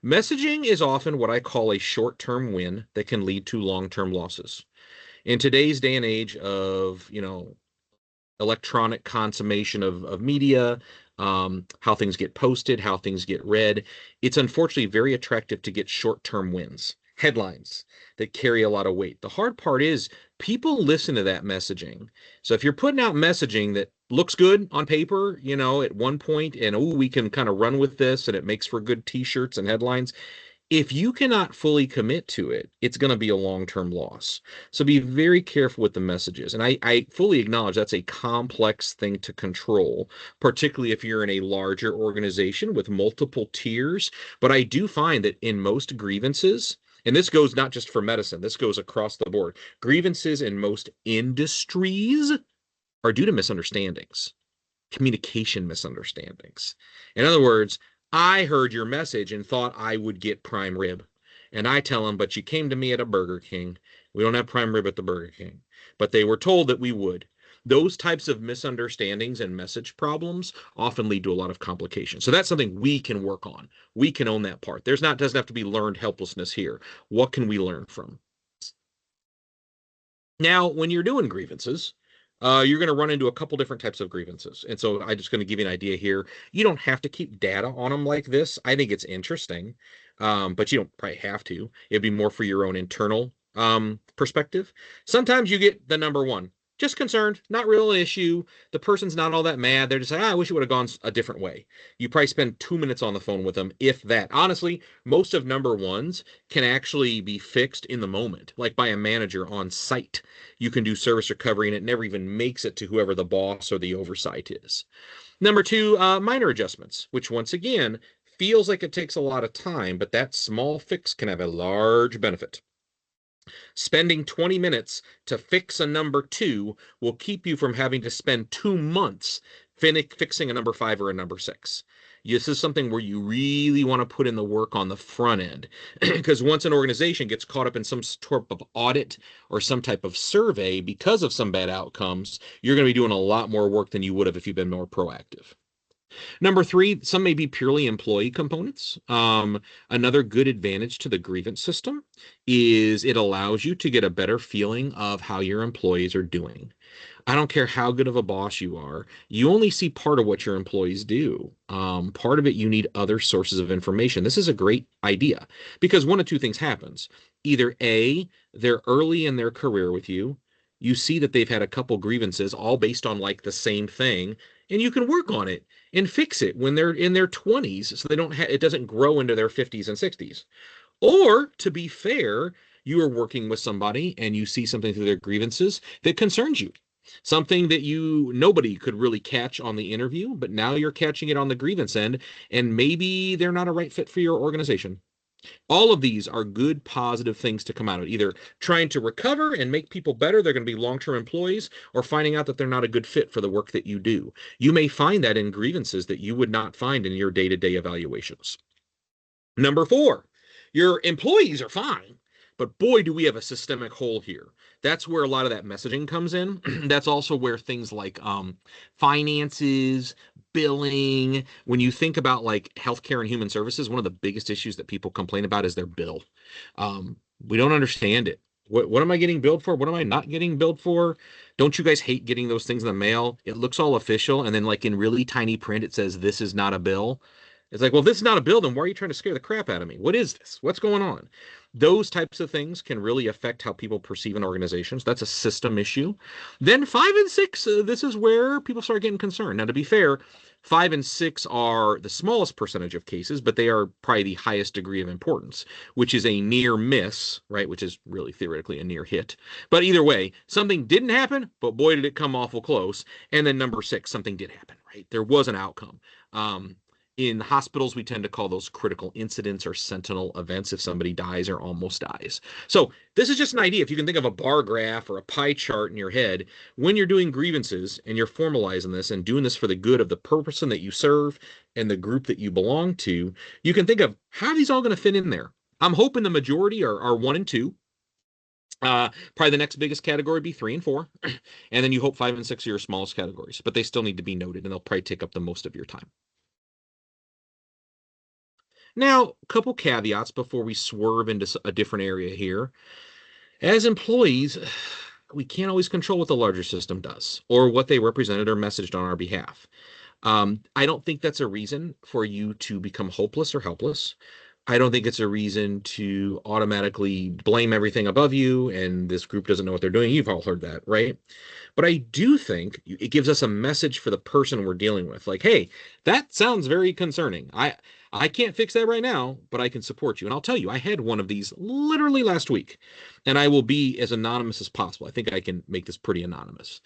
Messaging is often what I call a short-term win that can lead to long-term losses. In today's day and age of, electronic consummation of media, how things get posted, how things get read, it's unfortunately very attractive to get short-term wins, headlines that carry a lot of weight. The hard part is people listen to that messaging. So if you're putting out messaging that looks good on paper, at one point, and we can kind of run with this and it makes for good t-shirts and headlines, if you cannot fully commit to it, it's going to be a long-term loss. So be very careful with the messages. And I fully acknowledge that's a complex thing to control, particularly if you're in a larger organization with multiple tiers. But I do find that in most grievances, and this goes not just for medicine, this goes across the board, grievances in most industries are due to misunderstandings, communication misunderstandings. In other words, I heard your message and thought I would get prime rib. And I tell them, but you came to me at a Burger King. We don't have prime rib at the Burger King. But they were told that we would. Those types of misunderstandings and message problems often lead to a lot of complications. So that's something we can work on. We can own that part. Doesn't have to be learned helplessness here. What can we learn from? Now, when you're doing grievances, you're going to run into a couple different types of grievances. And so I'm just going to give you an idea here. You don't have to keep data on them like this. I think it's interesting, but you don't probably have to. It'd be more for your own internal perspective. Sometimes you get the number one. Just concerned, not real an issue. The person's not all that mad. They're just like, I wish it would have gone a different way. You probably spend 2 minutes on the phone with them, if that. Honestly, most of number ones can actually be fixed in the moment, like by a manager on site. You can do service recovery, and it never even makes it to whoever the boss or the oversight is. Number two, minor adjustments, which once again feels like it takes a lot of time, but that small fix can have a large benefit. Spending 20 minutes to fix a number 2 will keep you from having to spend 2 months fixing a number 5 or a number 6. This is something where you really want to put in the work on the front end, because once an organization gets caught up in some sort of audit or some type of survey because of some bad outcomes, you're going to be doing a lot more work than you would have if you've been more proactive. Number 3, some may be purely employee components. Another good advantage to the grievance system is it allows you to get a better feeling of how your employees are doing. I don't care how good of a boss you are. You only see part of what your employees do. Part of it, you need other sources of information. This is a great idea because one of two things happens. Either A, they're early in their career with you. You see that they've had a couple grievances all based on like the same thing, and you can work on it and fix it when they're in their 20s so they don't it doesn't grow into their 50s and 60s. Or to be fair, you are working with somebody and you see something through their grievances that concerns you. Something that nobody could really catch on the interview, but now you're catching it on the grievance end, and maybe they're not a right fit for your organization. All of these are good, positive things to come out of it. Either trying to recover and make people better, they're going to be long-term employees, or finding out that they're not a good fit for the work that you do. You may find that in grievances that you would not find in your day-to-day evaluations. Number 4, your employees are fine, but boy, do we have a systemic hole here. That's where a lot of that messaging comes in. That's also where things like finances, billing, when you think about like healthcare and human services, one of the biggest issues that people complain about is their bill. We don't understand it. What am I getting billed for? What am I not getting billed for? Don't you guys hate getting those things in the mail? It looks all official, and then like in really tiny print, it says, "This is not a bill." It's like, well, this is not a bill, then why are you trying to scare the crap out of me? What is this? What's going on? Those types of things can really affect how people perceive an organization. So that's a system issue. Then 5 and 6, this is where people start getting concerned. Now, to be fair, 5 and 6 are the smallest percentage of cases, but they are probably the highest degree of importance, which is a near miss, right? Which is really theoretically a near hit. But either way, something didn't happen, but boy, did it come awful close. And then number 6, something did happen, right? There was an outcome. In hospitals, we tend to call those critical incidents or sentinel events if somebody dies or almost dies. So this is just an idea. If you can think of a bar graph or a pie chart in your head, when you're doing grievances and you're formalizing this and doing this for the good of the person that you serve and the group that you belong to, you can think of how are these all going to fit in there. I'm hoping the majority are 1 and 2. Probably the next biggest category would be 3 and 4. And then you hope 5 and 6 are your smallest categories, but they still need to be noted and they'll probably take up the most of your time. Now, a couple caveats before we swerve into a different area here. As employees, we can't always control what the larger system does or what they represented or messaged on our behalf. I don't think that's a reason for you to become hopeless or helpless. I don't think it's a reason to automatically blame everything above you and this group doesn't know what they're doing. You've all heard that, right? But I do think it gives us a message for the person we're dealing with. Like, hey, that sounds very concerning. I can't fix that right now, but I can support you. And I'll tell you, I had one of these literally last week, and I will be as anonymous as possible. I think I can make this pretty anonymous.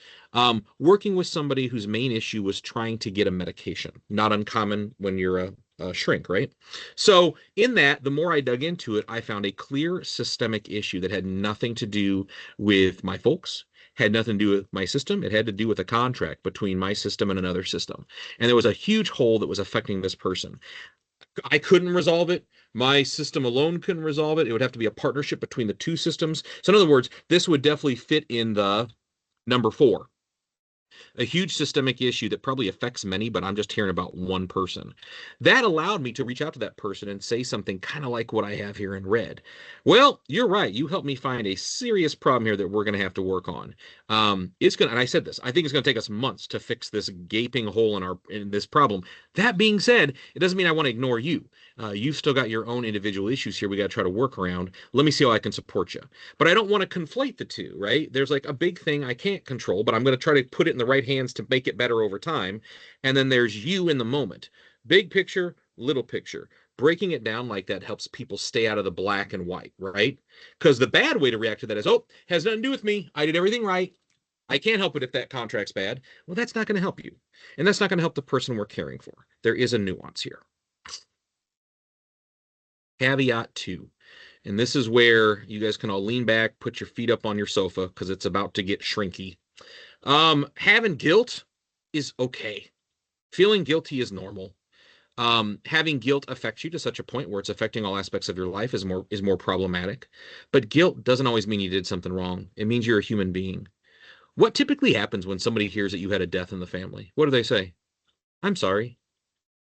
Working with somebody whose main issue was trying to get a medication, not uncommon when you're a shrink, right? So in that, the more I dug into it, I found a clear systemic issue that had nothing to do with my folks, had nothing to do with my system. It had to do with a contract between my system and another system. And there was a huge hole that was affecting this person. I couldn't resolve it. My system alone couldn't resolve it. It would have to be a partnership between the two systems. So in other words, this would definitely fit in the number 4. A huge systemic issue that probably affects many, but I'm just hearing about one person. That allowed me to reach out to that person and say something kind of like what I have here in red. Well, you're right. You helped me find a serious problem here that we're going to have to work on. It's going to, and I said this, I think it's going to take us months to fix this gaping hole in this problem. That being said, it doesn't mean I want to ignore you. You've still got your own individual issues here we got to try to work around. Let me see how I can support you. But I don't want to conflate the two, right? There's like a big thing I can't control, but I'm going to try to put it in the right hands to make it better over time. And then there's you in the moment. Big picture, little picture. Breaking it down like that helps people stay out of the black and white, right? Because the bad way to react to that is, oh, has nothing to do with me. I did everything right. I can't help it if that contract's bad. Well, that's not going to help you. And that's not going to help the person we're caring for. There is a nuance here. Caveat 2. And this is where you guys can all lean back, put your feet up on your sofa because it's about to get shrinky. Having guilt is okay. Feeling guilty is normal. Having guilt affects you to such a point where it's affecting all aspects of your life is more problematic. But guilt doesn't always mean you did something wrong. It means you're a human being. What typically happens when somebody hears that you had a death in the family? What do they say? I'm sorry.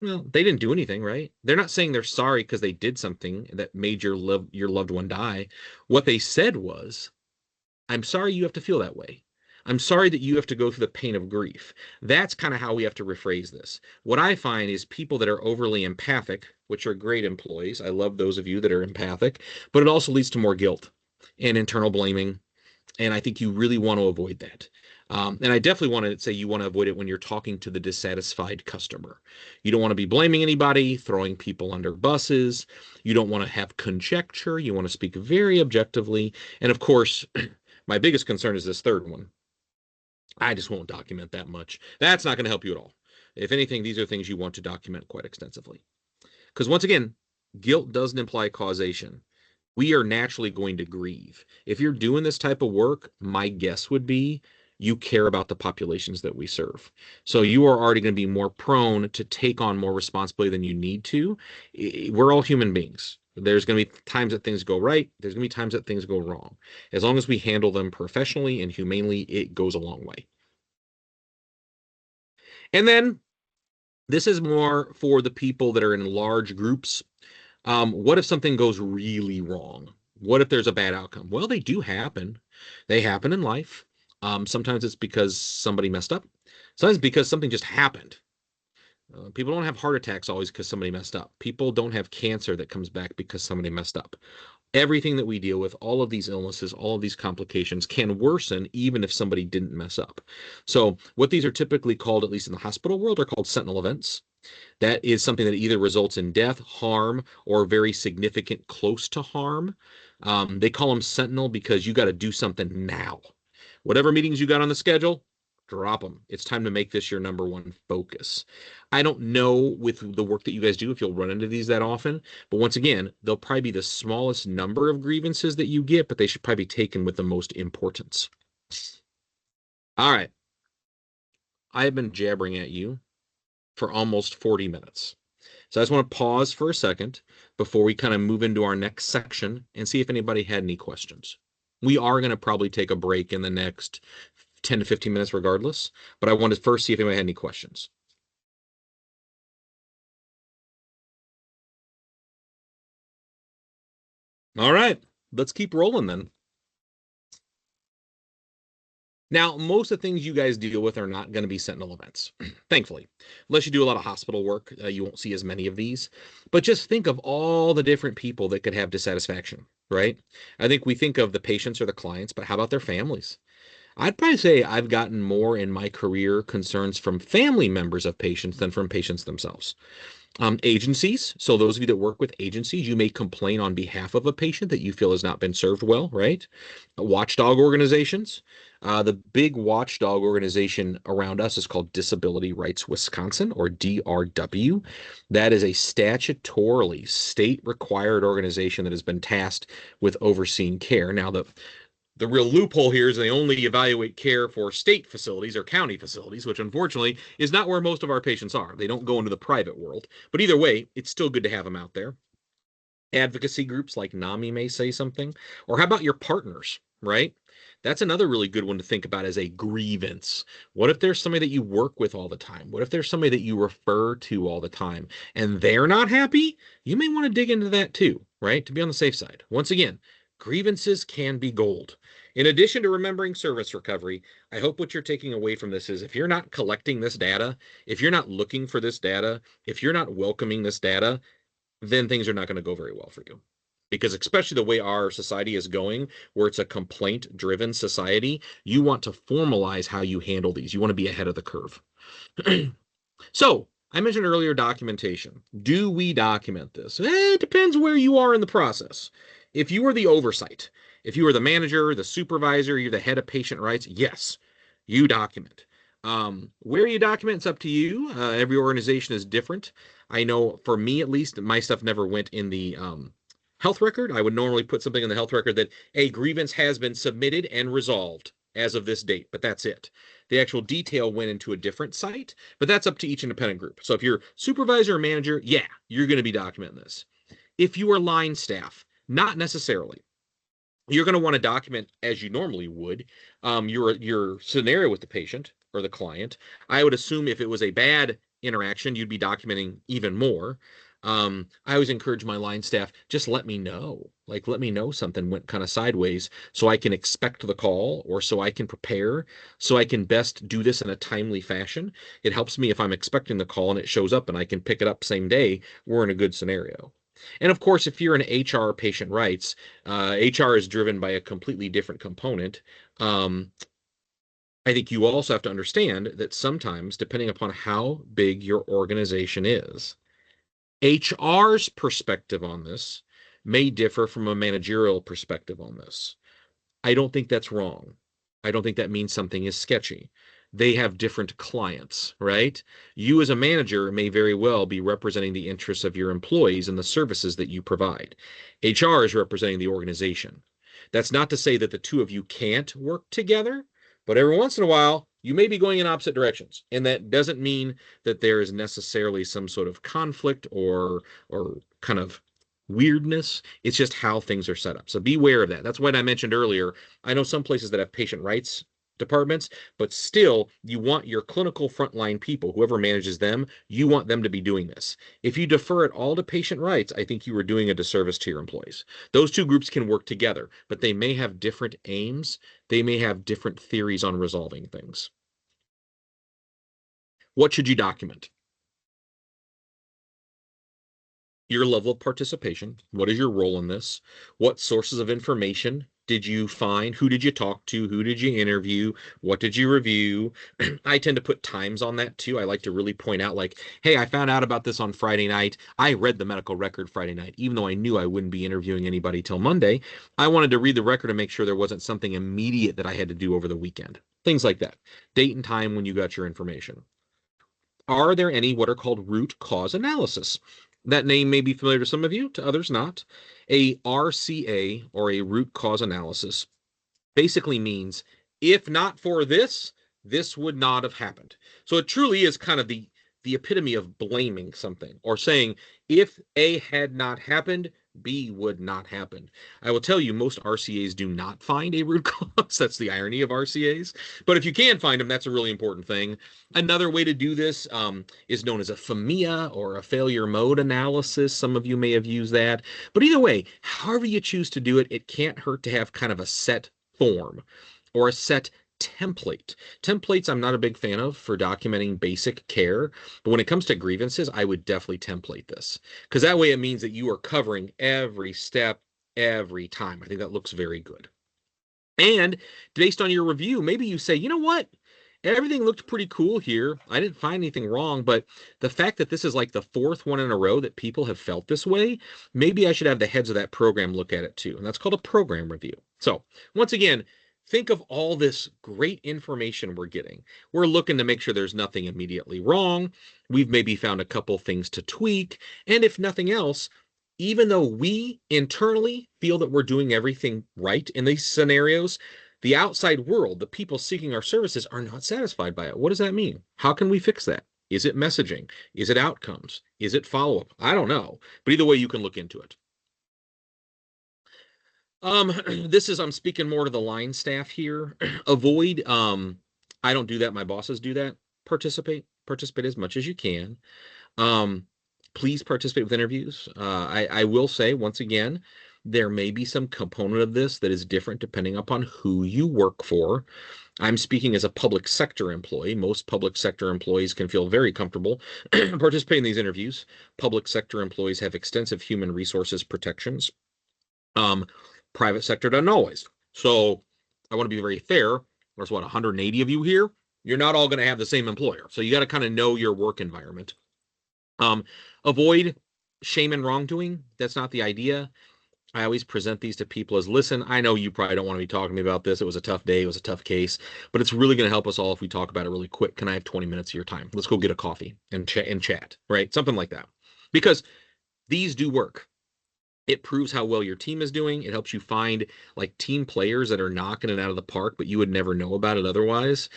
Well, they didn't do anything, right? They're not saying they're sorry because they did something that made your loved one die. What they said was, I'm sorry you have to feel that way. I'm sorry that you have to go through the pain of grief. That's kind of how we have to rephrase this. What I find is people that are overly empathic, which are great employees. I love those of you that are empathic, but it also leads to more guilt and internal blaming. And I think you really want to avoid that. And I definitely want to say you want to avoid it when you're talking to the dissatisfied customer. You don't want to be blaming anybody, throwing people under buses. You don't want to have conjecture. You want to speak very objectively. And of course, my biggest concern is this third one. I just won't document that much. That's not going to help you at all. If anything, these are things you want to document quite extensively. Because once again, guilt doesn't imply causation. We are naturally going to grieve. If you're doing this type of work, my guess would be you care about the populations that we serve. So you are already going to be more prone to take on more responsibility than you need to. We're all human beings. There's going to be times that things go right. There's going to be times that things go wrong. As long as we handle them professionally and humanely, it goes a long way. And then this is more for the people that are in large groups. What if something goes really wrong? What if there's a bad outcome? Well, they do happen. They happen in life. Sometimes it's because somebody messed up. Sometimes because something just happened. People don't have heart attacks always because somebody messed up. People don't have cancer that comes back because somebody messed up. Everything that we deal with, all of these illnesses, all of these complications can worsen even if somebody didn't mess up. So what these are typically called, at least in the hospital world, are called sentinel events. That is something that either results in death, harm, or very significant close to harm. They call them sentinel because you got to do something now. Whatever meetings you got on the schedule, drop them. It's time to make this your number one focus. I don't know with the work that you guys do if you'll run into these that often, but once again, they'll probably be the smallest number of grievances that you get, but they should probably be taken with the most importance. All right. I have been jabbering at you for almost 40 minutes. So I just want to pause for a second before we kind of move into our next section and see if anybody had any questions. We are going to probably take a break in the next 10 to 15 minutes regardless, but I wanted to first see if anybody had any questions. All right, let's keep rolling then. Now, most of the things you guys deal with are not going to be sentinel events, thankfully. Unless you do a lot of hospital work, you won't see as many of these. But just think of all the different people that could have dissatisfaction, right? I think we think of the patients or the clients, but how about their families? I'd probably say I've gotten more in my career concerns from family members of patients than from patients themselves. Agencies. So those of you that work with agencies, you may complain on behalf of a patient that you feel has not been served well, right? Watchdog organizations. The big watchdog organization around us is called Disability Rights Wisconsin, or DRW. That is a statutorily state-required organization that has been tasked with overseeing care. Now, the real loophole here is they only evaluate care for state facilities or county facilities, which unfortunately is not where most of our patients are. They don't go into the private world. But either way, it's still good to have them out there. Advocacy groups like NAMI may say something. Or how about your partners, right? That's another really good one to think about as a grievance. What if there's somebody that you work with all the time? What if there's somebody that you refer to all the time and they're not happy? You may want to dig into that too, right? To be on the safe side. Once again, grievances can be gold. In addition to remembering service recovery, I hope what you're taking away from this is if you're not collecting this data, if you're not looking for this data, if you're not welcoming this data, then things are not going to go very well for you. Because especially the way our society is going, where it's a complaint-driven society, you want to formalize how you handle these. You want to be ahead of the curve. So, I mentioned earlier documentation. Do we document this? It depends where you are in the process. If you are the oversight, if you are the manager, the supervisor, you're the head of patient rights, yes, you document. Where you document, it's up to you. Every organization is different. I know for me, at least, my stuff never went in the health record. I would normally put something in the health record that a grievance has been submitted and resolved as of this date, but that's it. The actual detail went into a different site, but that's up to each independent group. So if you're supervisor or manager, yeah, you're going to be documenting this. If you are line staff, not necessarily. You're going to want to document as you normally would your scenario with the patient or the client. I would assume if it was a bad interaction, you'd be documenting even more. I always encourage my line staff, just let me know. Like, let me know something went kind of sideways so I can expect the call or so I can prepare, so I can best do this in a timely fashion. It helps me if I'm expecting the call and it shows up and I can pick it up same day. We're in a good scenario. And of course, if you're an HR patient rights, HR is driven by a completely different component. I think you also have to understand that sometimes, depending upon how big your organization is, HR's perspective on this may differ from a managerial perspective on this. I don't think that's wrong. I don't think that means something is sketchy. They have different clients, right? You as a manager may very well be representing the interests of your employees and the services that you provide. HR is representing the organization. That's not to say that the two of you can't work together, but every once in a while, you may be going in opposite directions. And that doesn't mean that there is necessarily some sort of conflict or kind of weirdness. It's just how things are set up. So be aware of that. That's what I mentioned earlier. I know some places that have patient rights departments, but still you want your clinical frontline people, whoever manages them, you want them to be doing this. If you defer it all to patient rights, I think you are doing a disservice to your employees. Those two groups can work together, but they may have different aims. They may have different theories on resolving things. What should you document? Your level of participation. What is your role in this? What sources of information did you find? Who did you talk to? Who did you interview? What did you review? I tend to put times on that too. I like to really point out, like, hey, I found out about this on Friday night. I read the medical record Friday night, even though I knew I wouldn't be interviewing anybody till Monday. I wanted to read the record and make sure there wasn't something immediate that I had to do over the weekend. Things like that. Date and time when you got your information. Are there any what are called root cause analysis? That name may be familiar to some of you, to others not. A RCA, or a root cause analysis, basically means if not for this, this would not have happened. So it truly is kind of the epitome of blaming something or saying if A had not happened, B would not happen. I will tell you, most RCAs do not find a root cause. That's the irony of RCAs. But if you can find them, that's a really important thing. Another way to do this is known as a FMEA or a failure mode analysis. Some of you may have used that. But either way, however you choose to do it, it can't hurt to have kind of a set form or a set template. Templates I'm not a big fan of for documenting basic care, but when it comes to grievances, I would definitely template this because that way it means that you are covering every step every time. I think that looks very good. And based on your review, maybe you say, you know what? Everything looked pretty cool here. I didn't find anything wrong, but the fact that this is like the fourth one in a row that people have felt this way, maybe I should have the heads of that program look at it too. And that's called a program review. So once again, think of all this great information we're getting. We're looking to make sure there's nothing immediately wrong. We've maybe found a couple things to tweak. And if nothing else, even though we internally feel that we're doing everything right in these scenarios, the outside world, the people seeking our services, are not satisfied by it. What does that mean? How can we fix that? Is it messaging? Is it outcomes? Is it follow-up? I don't know. But either way, you can look into it. I'm speaking more to the line staff here. Avoid, I don't do that. My bosses do that. Participate as much as you can. Please participate with interviews. I will say once again, there may be some component of this that is different depending upon who you work for. I'm speaking as a public sector employee. Most public sector employees can feel very comfortable participating in these interviews. Public sector employees have extensive human resources protections. Private sector doesn't always. So I want to be very fair. There's 180 of you here. You're not all going to have the same employer. So you got to kind of know your work environment. Avoid shame and wrongdoing. That's not the idea. I always present these to people as, listen, I know you probably don't want to be talking to me about this. It was a tough day. It was a tough case, but it's really going to help us all if we talk about it really quick. Can I have 20 minutes of your time? Let's go get a coffee and chat, right? Something like that. Because these do work. It proves how well your team is doing. It helps you find like team players that are knocking it out of the park, but you would never know about it otherwise.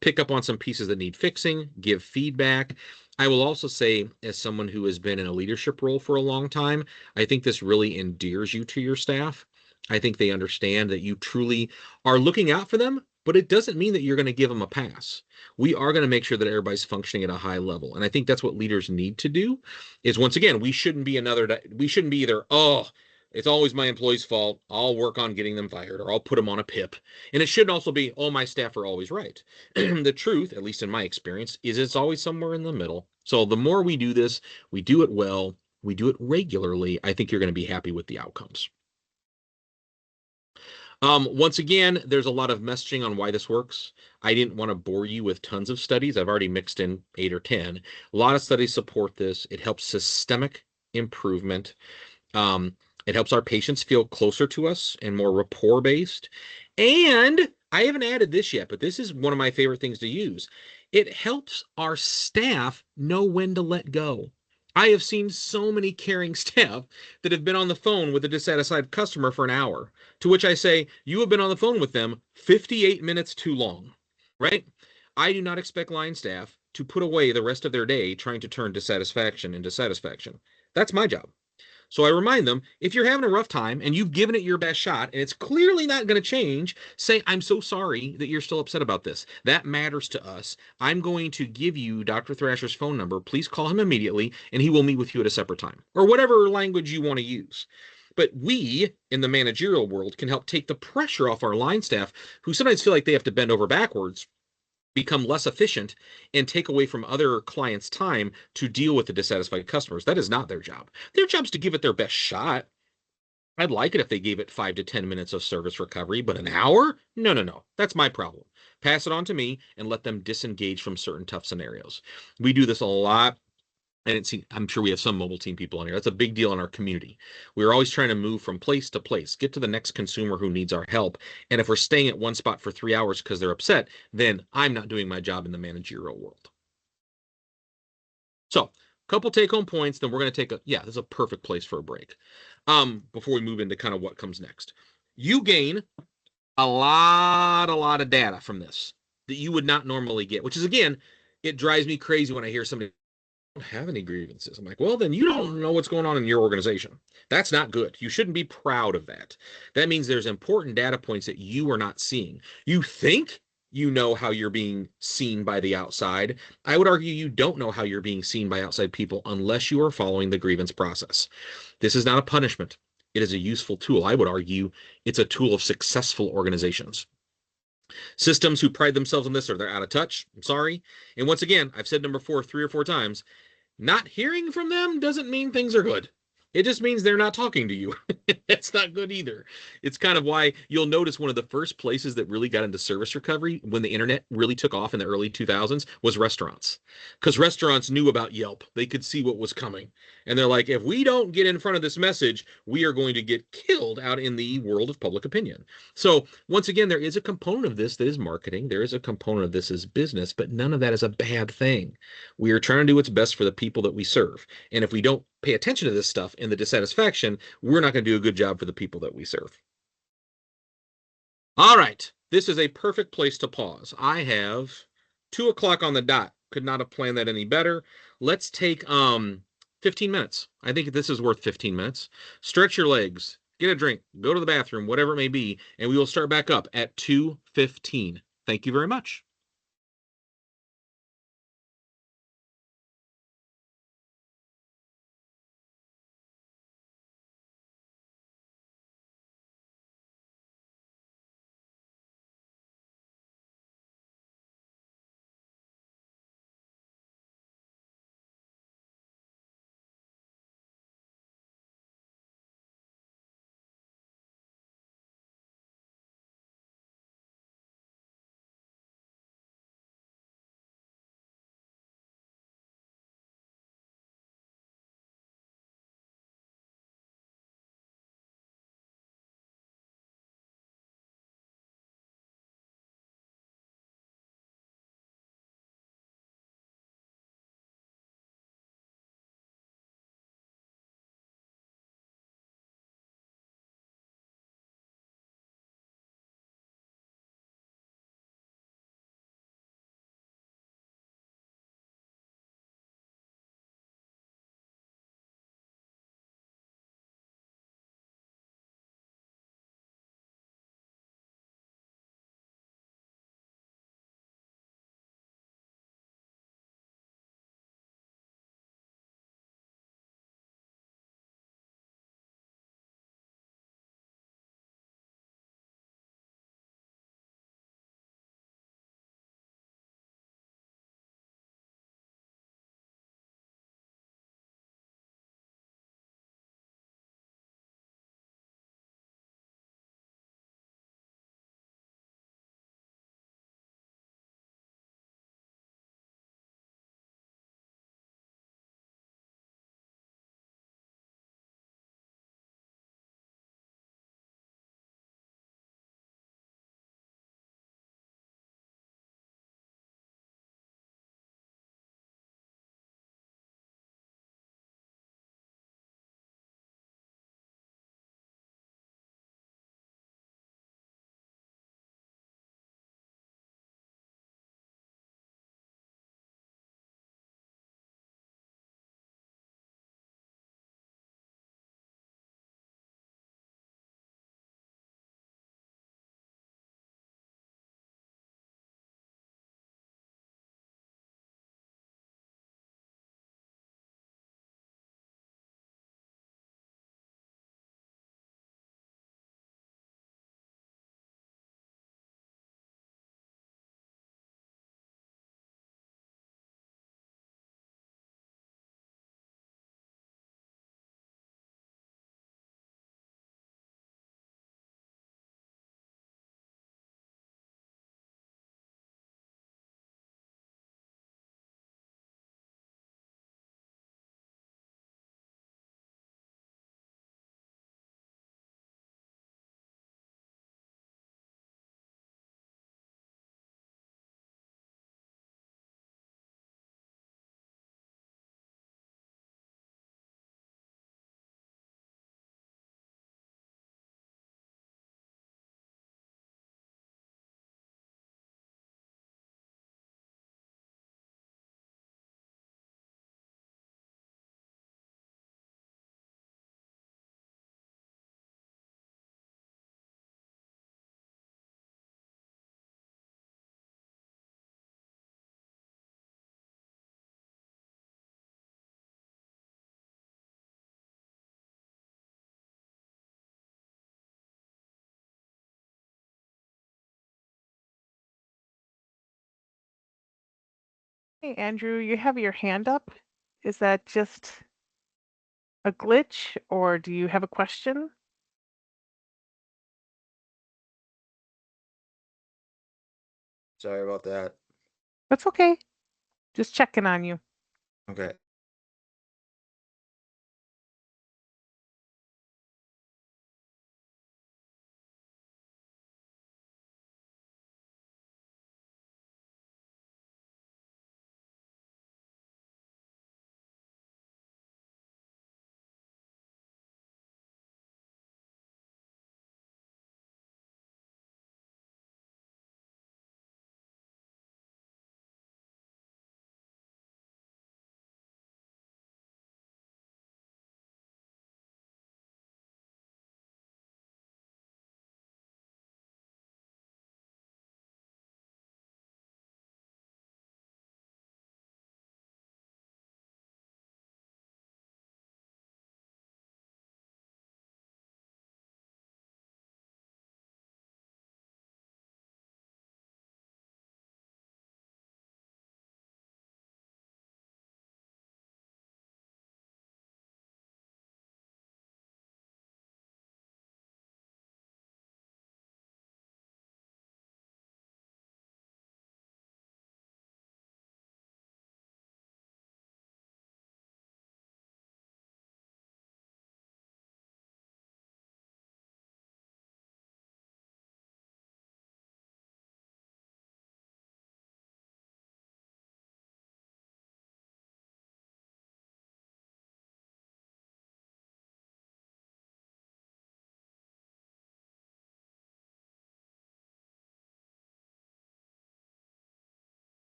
Pick up on some pieces that need fixing, give feedback. I will also say, as someone who has been in a leadership role for a long time, I think this really endears you to your staff. I think they understand that you truly are looking out for them, but it doesn't mean that you're going to give them a pass. We are going to make sure that everybody's functioning at a high level. And I think that's what leaders need to do is, once again, we shouldn't be either, oh, it's always my employee's fault, I'll work on getting them fired, or I'll put them on a PIP. And it shouldn't also be, oh, my staff are always right. The truth, at least in my experience, is it's always somewhere in the middle. So the more we do this, we do it well, we do it regularly, I think you're going to be happy with the outcomes. Once again, there's a lot of messaging on why this works. I didn't want to bore you with tons of studies. I've already mixed in 8 or 10. A lot of studies support this. It helps systemic improvement. It helps our patients feel closer to us and more rapport based. And I haven't added this yet, but this is one of my favorite things to use. It helps our staff know when to let go. I have seen so many caring staff that have been on the phone with a dissatisfied customer for an hour, to which I say, you have been on the phone with them 58 minutes too long, right? I do not expect line staff to put away the rest of their day trying to turn dissatisfaction into satisfaction. That's my job. So I remind them, if you're having a rough time and you've given it your best shot and it's clearly not going to change, say, I'm so sorry that you're still upset about this. That matters to us. I'm going to give you Dr. Thrasher's phone number. Please call him immediately and he will meet with you at a separate time, or whatever language you want to use. But we, in the managerial world, can help take the pressure off our line staff, who sometimes feel like they have to bend over backwards, become less efficient, and take away from other clients' time to deal with the dissatisfied customers. That is not their job. Their job is to give it their best shot. I'd like it if they gave it 5 to 10 minutes of service recovery, but an hour? No, no, no. That's my problem. Pass it on to me and let them disengage from certain tough scenarios. We do this a lot. I'm sure we have some mobile team people on here. That's a big deal in our community. We're always trying to move from place to place, get to the next consumer who needs our help. And if we're staying at one spot for 3 hours because they're upset, then I'm not doing my job in the managerial world. So, a couple take-home points, then we're going to take this is a perfect place for a break. Before we move into kind of what comes next. You gain a lot of data from this that you would not normally get, which is, again, it drives me crazy when I hear somebody don't have any grievances. I'm like, well, then you don't know what's going on in your organization. That's not good. You shouldn't be proud of that. That means there's important data points that you are not seeing. You think you know how you're being seen by the outside. I would argue you don't know how you're being seen by outside people unless you are following the grievance process. This is not a punishment. It is a useful tool. I would argue it's a tool of successful organizations. Systems who pride themselves on this, or they're out of touch. I'm sorry. And once again, I've said number 4 3 or 4 times. Not hearing from them doesn't mean things are good. It just means they're not talking to you. That's not good either. It's kind of why you'll notice one of the first places that really got into service recovery when the internet really took off in the early 2000s was restaurants. Because restaurants knew about Yelp. They could see what was coming. And they're like, if we don't get in front of this message, we are going to get killed out in the world of public opinion. So once again, there is a component of this that is marketing. There is a component of this as business, but none of that is a bad thing. We are trying to do what's best for the people that we serve. And if we don't pay attention to this stuff in the dissatisfaction, we're not going to do a good job for the people that we serve. All right. This is a perfect place to pause. I have 2 o'clock on the dot. Could not have planned that any better. Let's take 15 minutes. I think this is worth 15 minutes. Stretch your legs, get a drink, go to the bathroom, whatever it may be, and we will start back up at 2:15. Thank you very much. Hey, Andrew, you have your hand up. Is that just a glitch or do you have a question? Sorry about that. That's okay. Just checking on you. Okay.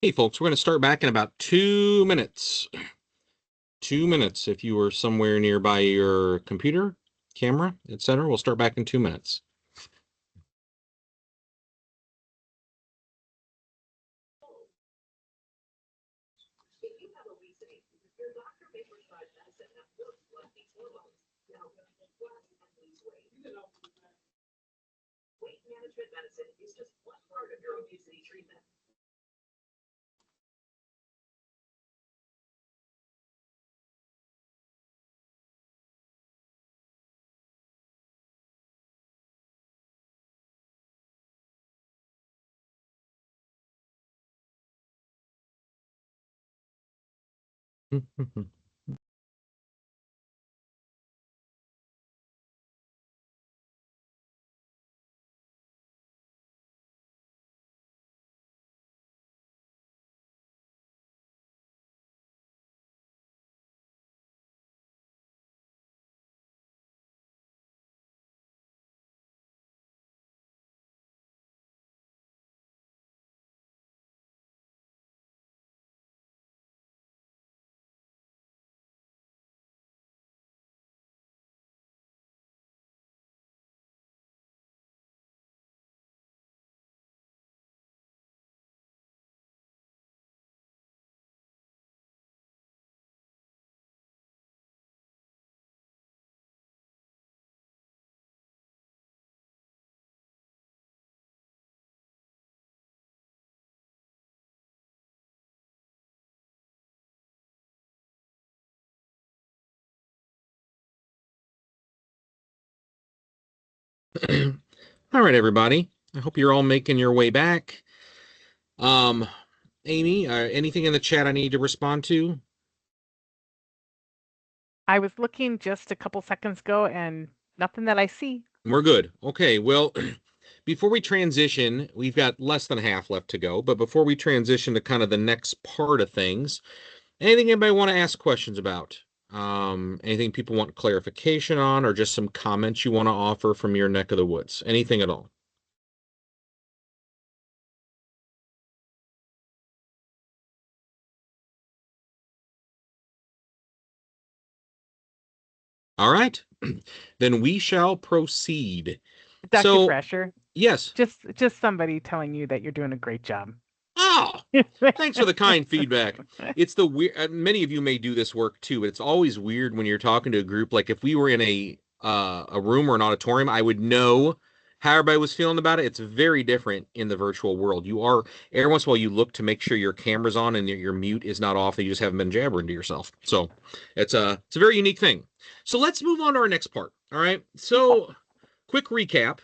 Hey, folks, we're going to start back in about 2 minutes. 2 minutes. If you were somewhere nearby your computer, camera, etc., we'll start back in 2 minutes. All right, everybody. I hope you're all making your way back. Amy, anything in the chat I need to respond to? I was looking just a couple seconds ago and nothing that I see. We're good. Okay, well, before we transition, we've got less than half left to go, but before we transition to kind of the next part of things, anything anybody want to ask questions about? Anything people want clarification on, or just some comments you want to offer from your neck of the woods? Anything at all? All right, then we shall proceed. Dr. So, Thrasher, yes. just somebody telling you that you're doing a great job. Oh, thanks for the kind feedback. It's the weird. Many of you may do this work too, but it's always weird when you're talking to a group. Like if we were in a room or an auditorium, I would know how everybody was feeling about it. It's very different in the virtual world. You are every once in a while you look to make sure your camera's on and your mute is not off. That you just haven't been jabbering to yourself. So it's a very unique thing. So let's move on to our next part. All right. So quick recap.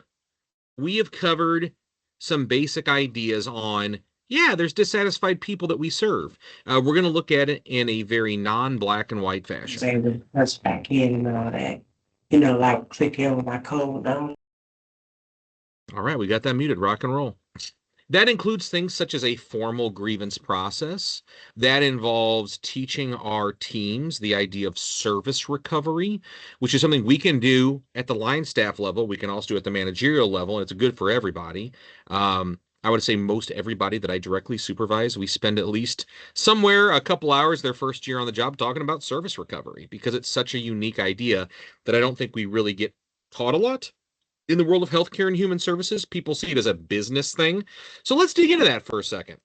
We have covered some basic ideas on, yeah, there's dissatisfied people that we serve. We're going to look at it in a very non-black and white fashion. Say the press back in and all that. Like click here when I code down. All right, we got that muted. Rock and roll. That includes things such as a formal grievance process. That involves teaching our teams the idea of service recovery, which is something we can do at the line staff level. We can also do at the managerial level, and it's good for everybody. I would say most everybody that I directly supervise, we spend at least somewhere a couple hours their first year on the job talking about service recovery because it's such a unique idea that I don't think we really get taught a lot. In the world of healthcare and human services, people see it as a business thing. So let's dig into that for a second.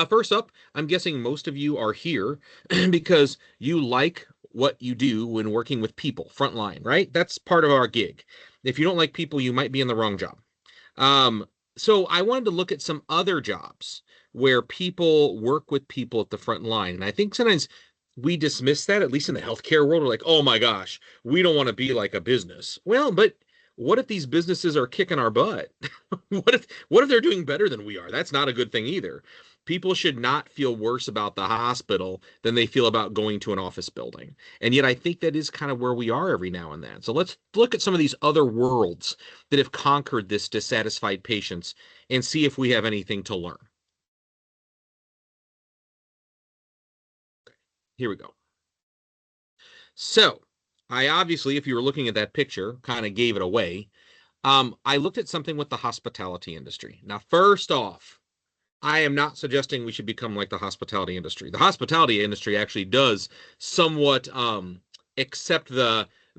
First up, I'm guessing most of you are here because you like what you do when working with people, frontline, right? That's part of our gig. If you don't like people, you might be in the wrong job. So I wanted to look at some other jobs where people work with people at the front line. And I think sometimes we dismiss that, at least in the healthcare world. We're like, oh my gosh, we don't want to be like a business. Well, but what if these businesses are kicking our butt? what if they're doing better than we are? That's not a good thing either. People should not feel worse about the hospital than they feel about going to an office building. And yet I think that is kind of where we are every now and then. So let's look at some of these other worlds that have conquered this dissatisfied patients and see if we have anything to learn. Here we go. So I obviously, if you were looking at that picture, kind of gave it away. I looked at something with the hospitality industry. Now, first off, I am not suggesting we should become like the hospitality industry. The hospitality industry actually does somewhat accept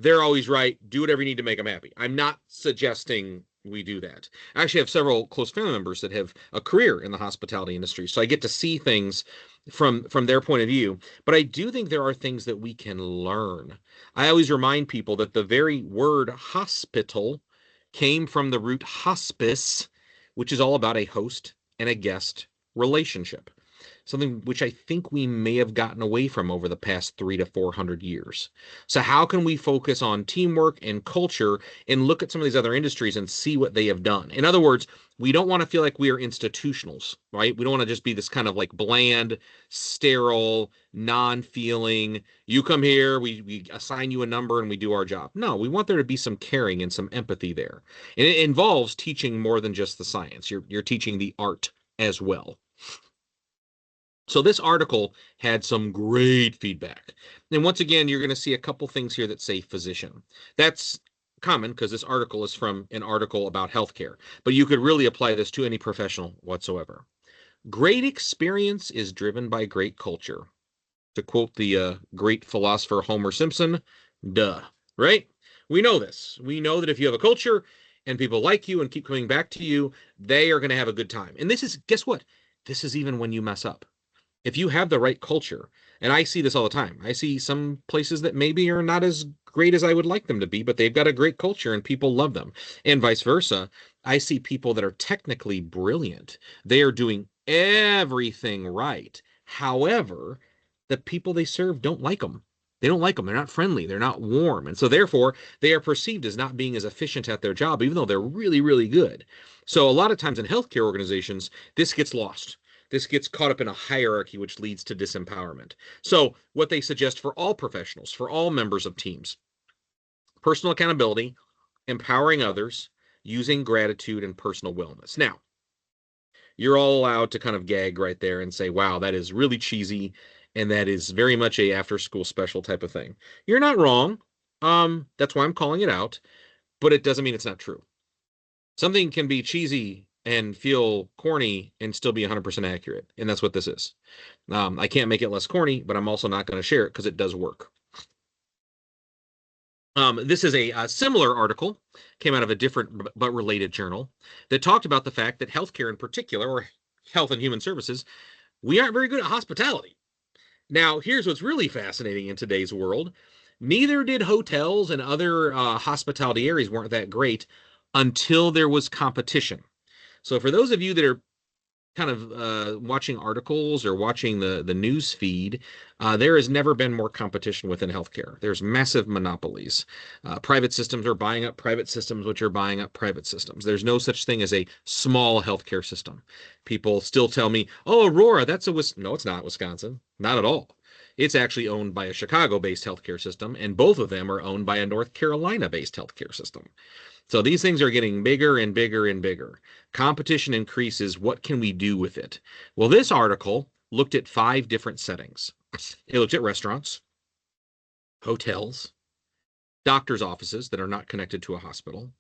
they're always right, do whatever you need to make them happy. I'm not suggesting we do that. I actually have several close family members that have a career in the hospitality industry, so I get to see things from their point of view. But I do think there are things that we can learn. I always remind people that the very word hospital came from the root hospice, which is all about a host and a guest relationship, something which I think we may have gotten away from over the past 300 to 400 years. So how can we focus on teamwork and culture and look at some of these other industries and see what they have done? In other words, we don't want to feel like we are institutionals, right? We don't want to just be this kind of like bland, sterile, non-feeling, you come here, we assign you a number and we do our job. No, we want there to be some caring and some empathy there. And it involves teaching more than just the science. You're teaching the art as well. So this article had some great feedback. And once again, you're going to see a couple things here that say physician. That's common because this article is from an article about healthcare, but you could really apply this to any professional whatsoever. Great experience is driven by great culture. To quote the great philosopher Homer Simpson, duh, right? We know this. We know that if you have a culture and people like you and keep coming back to you, they are going to have a good time. And this is, guess what? This is even when you mess up. If you have the right culture, and I see this all the time, I see some places that maybe are not as great as I would like them to be, but they've got a great culture and people love them. And vice versa. I see people that are technically brilliant. They are doing everything right. However, the people they serve don't like them. They don't like them. They're not friendly. They're not warm. And so therefore, they are perceived as not being as efficient at their job, even though they're really, really good. So a lot of times in healthcare organizations, this gets lost. This gets caught up in a hierarchy, which leads to disempowerment. So what they suggest for all professionals, for all members of teams, personal accountability, empowering others, using gratitude and personal wellness. Now, you're all allowed to kind of gag right there and say, wow, that is really cheesy. And that is very much a after school special type of thing. You're not wrong. That's why I'm calling it out, but it doesn't mean it's not true. Something can be cheesy and feel corny and still be 100% accurate. And that's what this is. I can't make it less corny, but I'm also not going to share it because it does work. This is a similar article, came out of a different but related journal, that talked about the fact that healthcare in particular, or health and human services, we aren't very good at hospitality. Now, here's what's really fascinating in today's world. Neither did hotels and other hospitality areas weren't that great until there was competition. So for those of you that are kind of watching articles or watching the news feed, there has never been more competition within healthcare. There's massive monopolies. Private systems are buying up private systems, which are buying up private systems. There's no such thing as a small healthcare system. People still tell me, oh, Aurora, that's a no, it's not Wisconsin. Not at all. It's actually owned by a Chicago-based healthcare system, and both of them are owned by a North Carolina-based healthcare system. So these things are getting bigger and bigger and bigger. Competition increases. What can we do with it? Well, this article looked at 5 different settings. It looked at restaurants, hotels, doctor's offices that are not connected to a hospital.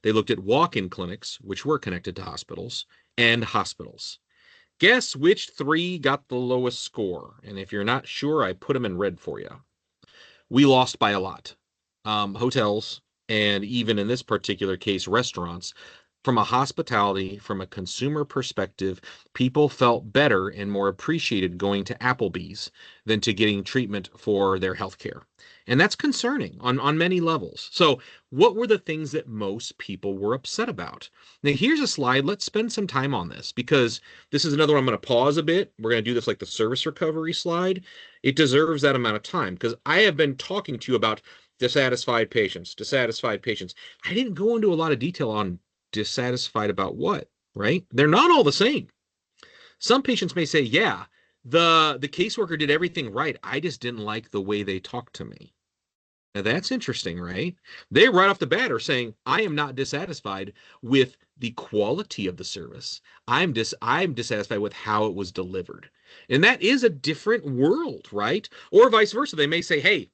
They looked at walk-in clinics, which were connected to hospitals, and hospitals. Guess which 3 got the lowest score? And if you're not sure, I put them in red for you. We lost by a lot. Hotels, and even in this particular case, restaurants. From a hospitality, from a consumer perspective, people felt better and more appreciated going to Applebee's than to getting treatment for their health care. And that's concerning on many levels. So what were the things that most people were upset about? Now, here's a slide. Let's spend some time on this because this is another one I'm going to pause a bit. We're going to do this like the service recovery slide. It deserves that amount of time because I have been talking to you about dissatisfied patients. I didn't go into a lot of detail on dissatisfied about what, right? They're not all the same. Some patients may say, yeah, the caseworker did everything right. I just didn't like the way they talked to me. Now that's interesting, right? They right off the bat are saying, I am not dissatisfied with the quality of the service. I'm dissatisfied with how it was delivered. And that is a different world, right? Or vice versa. They may say, hey,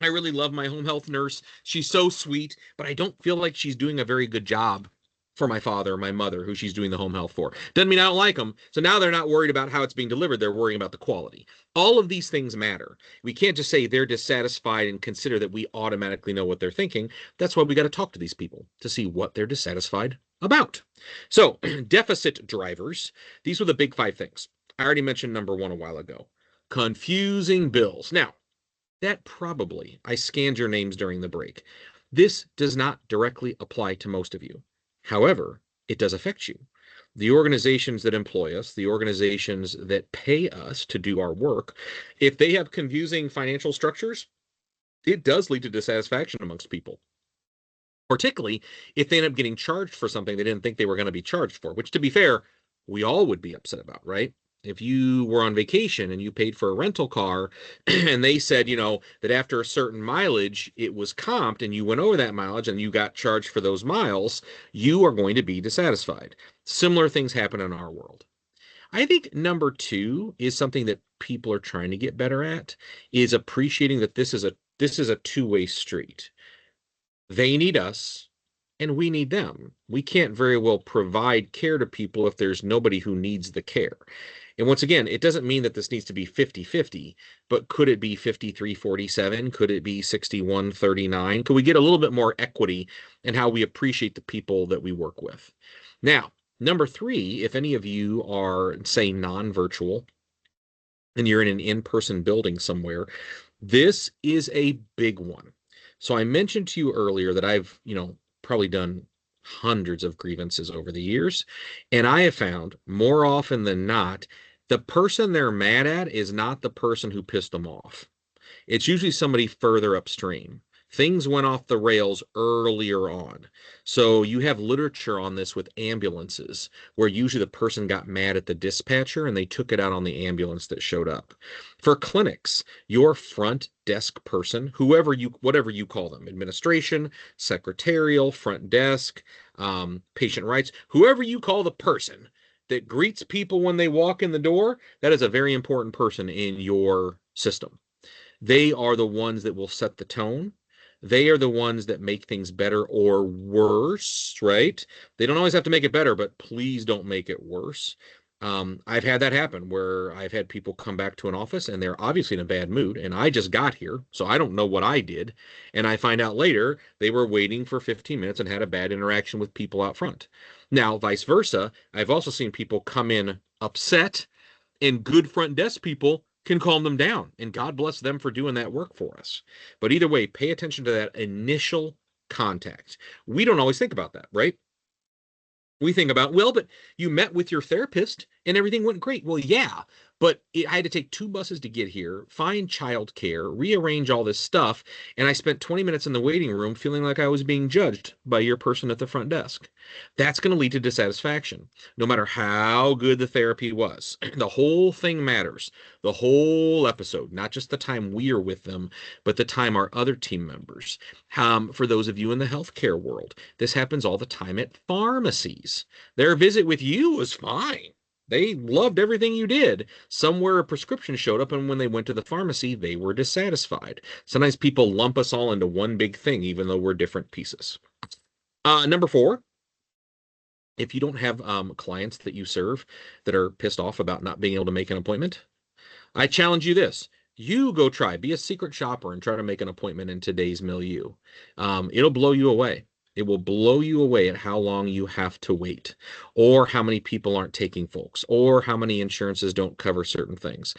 I really love my home health nurse. She's so sweet, but I don't feel like she's doing a very good job. for my father or my mother who she's doing the home health for. Doesn't mean I don't like them. So now they're not worried about how it's being delivered. They're worrying about the quality. All of these things matter. We can't just say they're dissatisfied and consider that we automatically know what they're thinking. That's why we got to talk to these people to see what they're dissatisfied about. So deficit drivers, these were the big 5 things. I already mentioned number 1 a while ago. Confusing bills. Now, that probably, I scanned your names during the break. This does not directly apply to most of you. However, it does affect you. The organizations that employ us, the organizations that pay us to do our work, if they have confusing financial structures, it does lead to dissatisfaction amongst people. Particularly if they end up getting charged for something they didn't think they were going to be charged for, which, to be fair, we all would be upset about, right? If you were on vacation and you paid for a rental car and they said, that after a certain mileage, it was comped and you went over that mileage and you got charged for those miles, you are going to be dissatisfied. Similar things happen in our world. I think number 2 is something that people are trying to get better at, is appreciating that this is a two-way street. They need us and we need them. We can't very well provide care to people if there's nobody who needs the care. And once again, it doesn't mean that this needs to be 50-50, but could it be 53-47? Could it be 61-39? Could we get a little bit more equity in how we appreciate the people that we work with? Now, number 3, if any of you are, say, non-virtual, and you're in an in-person building somewhere, this is a big one. So I mentioned to you earlier that I've, probably done hundreds of grievances over the years, and I have found more often than not, the person they're mad at is not the person who pissed them off. It's usually somebody further upstream. Things went off the rails earlier on. So you have literature on this with ambulances, where usually the person got mad at the dispatcher and they took it out on the ambulance that showed up. For clinics, your front desk person, whatever you call them, administration, secretarial, front desk, patient rights, whoever you call the person that greets people when they walk in the door, that is a very important person in your system. They are the ones that will set the tone. They are the ones that make things better or worse, right? They don't always have to make it better, but please don't make it worse. I've had that happen where I've had people come back to an office and they're obviously in a bad mood, and I just got here, so I don't know what I did. And I find out later they were waiting for 15 minutes and had a bad interaction with people out front. Now, vice versa, I've also seen people come in upset, and good front desk people can calm them down, and God bless them for doing that work for us. But either way, pay attention to that initial contact. We don't always think about that, right? We think about, well, but you met with your therapist and everything went great. Well, yeah, but I had to take 2 buses to get here, find childcare, rearrange all this stuff, and I spent 20 minutes in the waiting room feeling like I was being judged by your person at the front desk. That's going to lead to dissatisfaction, no matter how good the therapy was. The whole thing matters. The whole episode, not just the time we are with them, but the time our other team members. For those of you in the healthcare world, this happens all the time at pharmacies. Their visit with you was fine. They loved everything you did. Somewhere a prescription showed up, and when they went to the pharmacy, they were dissatisfied. Sometimes people lump us all into one big thing, even though we're different pieces. Number 4, if you don't have clients that you serve that are pissed off about not being able to make an appointment, I challenge you this. You go be a secret shopper and try to make an appointment in today's milieu. It'll blow you away. It will blow you away at how long you have to wait, or how many people aren't taking folks, or how many insurances don't cover certain things.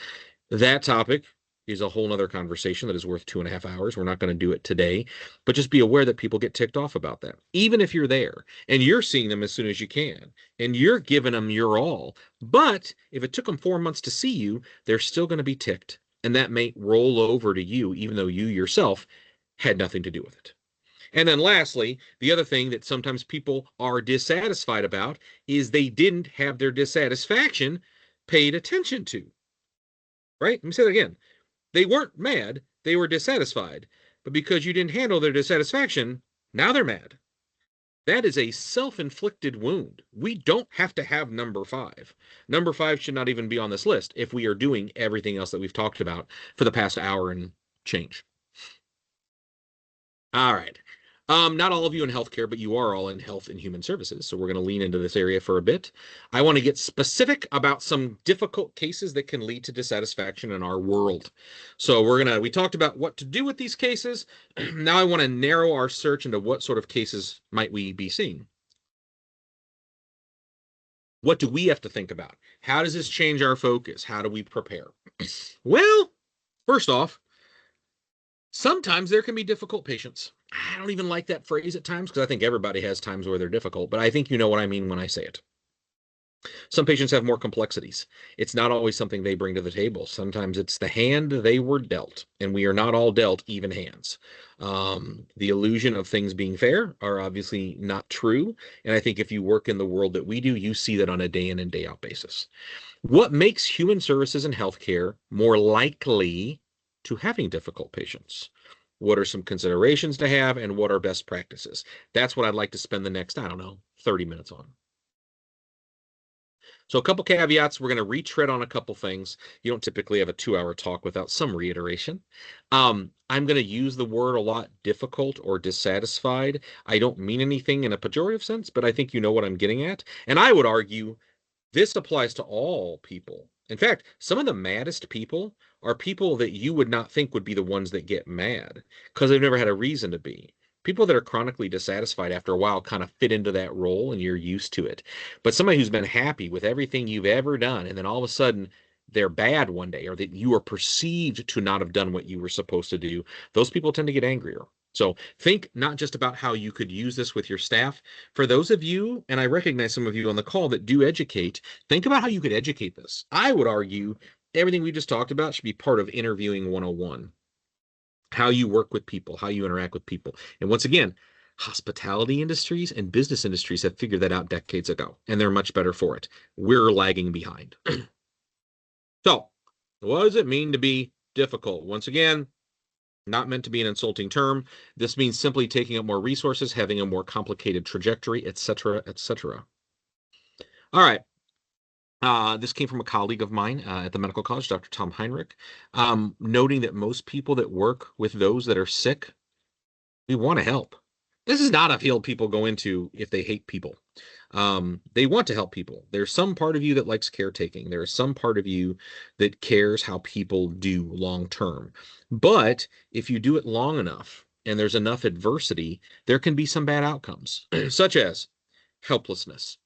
That topic is a whole nother conversation that is worth 2.5 hours. We're not going to do it today, but just be aware that people get ticked off about that. Even if you're there and you're seeing them as soon as you can and you're giving them your all, but if it took them 4 months to see you, they're still going to be ticked, and that may roll over to you, even though you yourself had nothing to do with it. And then lastly, the other thing that sometimes people are dissatisfied about is they didn't have their dissatisfaction paid attention to. Right? Let me say that again. They weren't mad, they were dissatisfied. But because you didn't handle their dissatisfaction, now they're mad. That is a self-inflicted wound. We don't have to have number 5. Number 5 should not even be on this list if we are doing everything else that we've talked about for the past hour and change. All right. Not all of you in healthcare, but you are all in health and human services. So we're going to lean into this area for a bit. I want to get specific about some difficult cases that can lead to dissatisfaction in our world. So we talked about what to do with these cases. Now I want to narrow our search into what sort of cases might we be seeing. What do we have to think about? How does this change our focus? How do we prepare? Well, first off, sometimes there can be difficult patients. I don't even like that phrase at times because I think everybody has times where they're difficult, but I think you know what I mean when I say it. Some patients have more complexities. It's not always something they bring to the table. Sometimes it's the hand they were dealt, and we are not all dealt even hands. The illusion of things being fair are obviously not true, and I think if you work in the world that we do, you see that on a day in and day out basis. What makes human services and healthcare more likely to having difficult patients? What are some considerations to have, and what are best practices? That's what I'd like to spend the next, 30 minutes on. So a couple caveats. We're going to retread on a couple things. You don't typically have a 2-hour talk without some reiteration. I'm going to use the word a lot, difficult or dissatisfied. I don't mean anything in a pejorative sense, but I think you know what I'm getting at. And I would argue this applies to all people. In fact, some of the maddest people are people that you would not think would be the ones that get mad because they've never had a reason to be. People that are chronically dissatisfied after a while kind of fit into that role and you're used to it. But somebody who's been happy with everything you've ever done and then all of a sudden they're bad one day or that you are perceived to not have done what you were supposed to do, those people tend to get angrier. So think not just about how you could use this with your staff. For those of you, and I recognize some of you on the call that do educate, think about how you could educate this. I would argue everything we just talked about should be part of interviewing 101. How you work with people, how you interact with people. And once again, hospitality industries and business industries have figured that out decades ago, and they're much better for it. We're lagging behind. So, what does it mean to be difficult? Once again, not meant to be an insulting term. This means simply taking up more resources, having a more complicated trajectory, etc., etc. All right. This came from a colleague of mine at the medical college, Dr. Tom Heinrich, noting that most people that work with those that are sick, we want to help. This is not a field people go into if they hate people. They want to help people. There's some part of you that likes caretaking. There is some part of you that cares how people do long term. But if you do it long enough and there's enough adversity, there can be some bad outcomes, such as helplessness,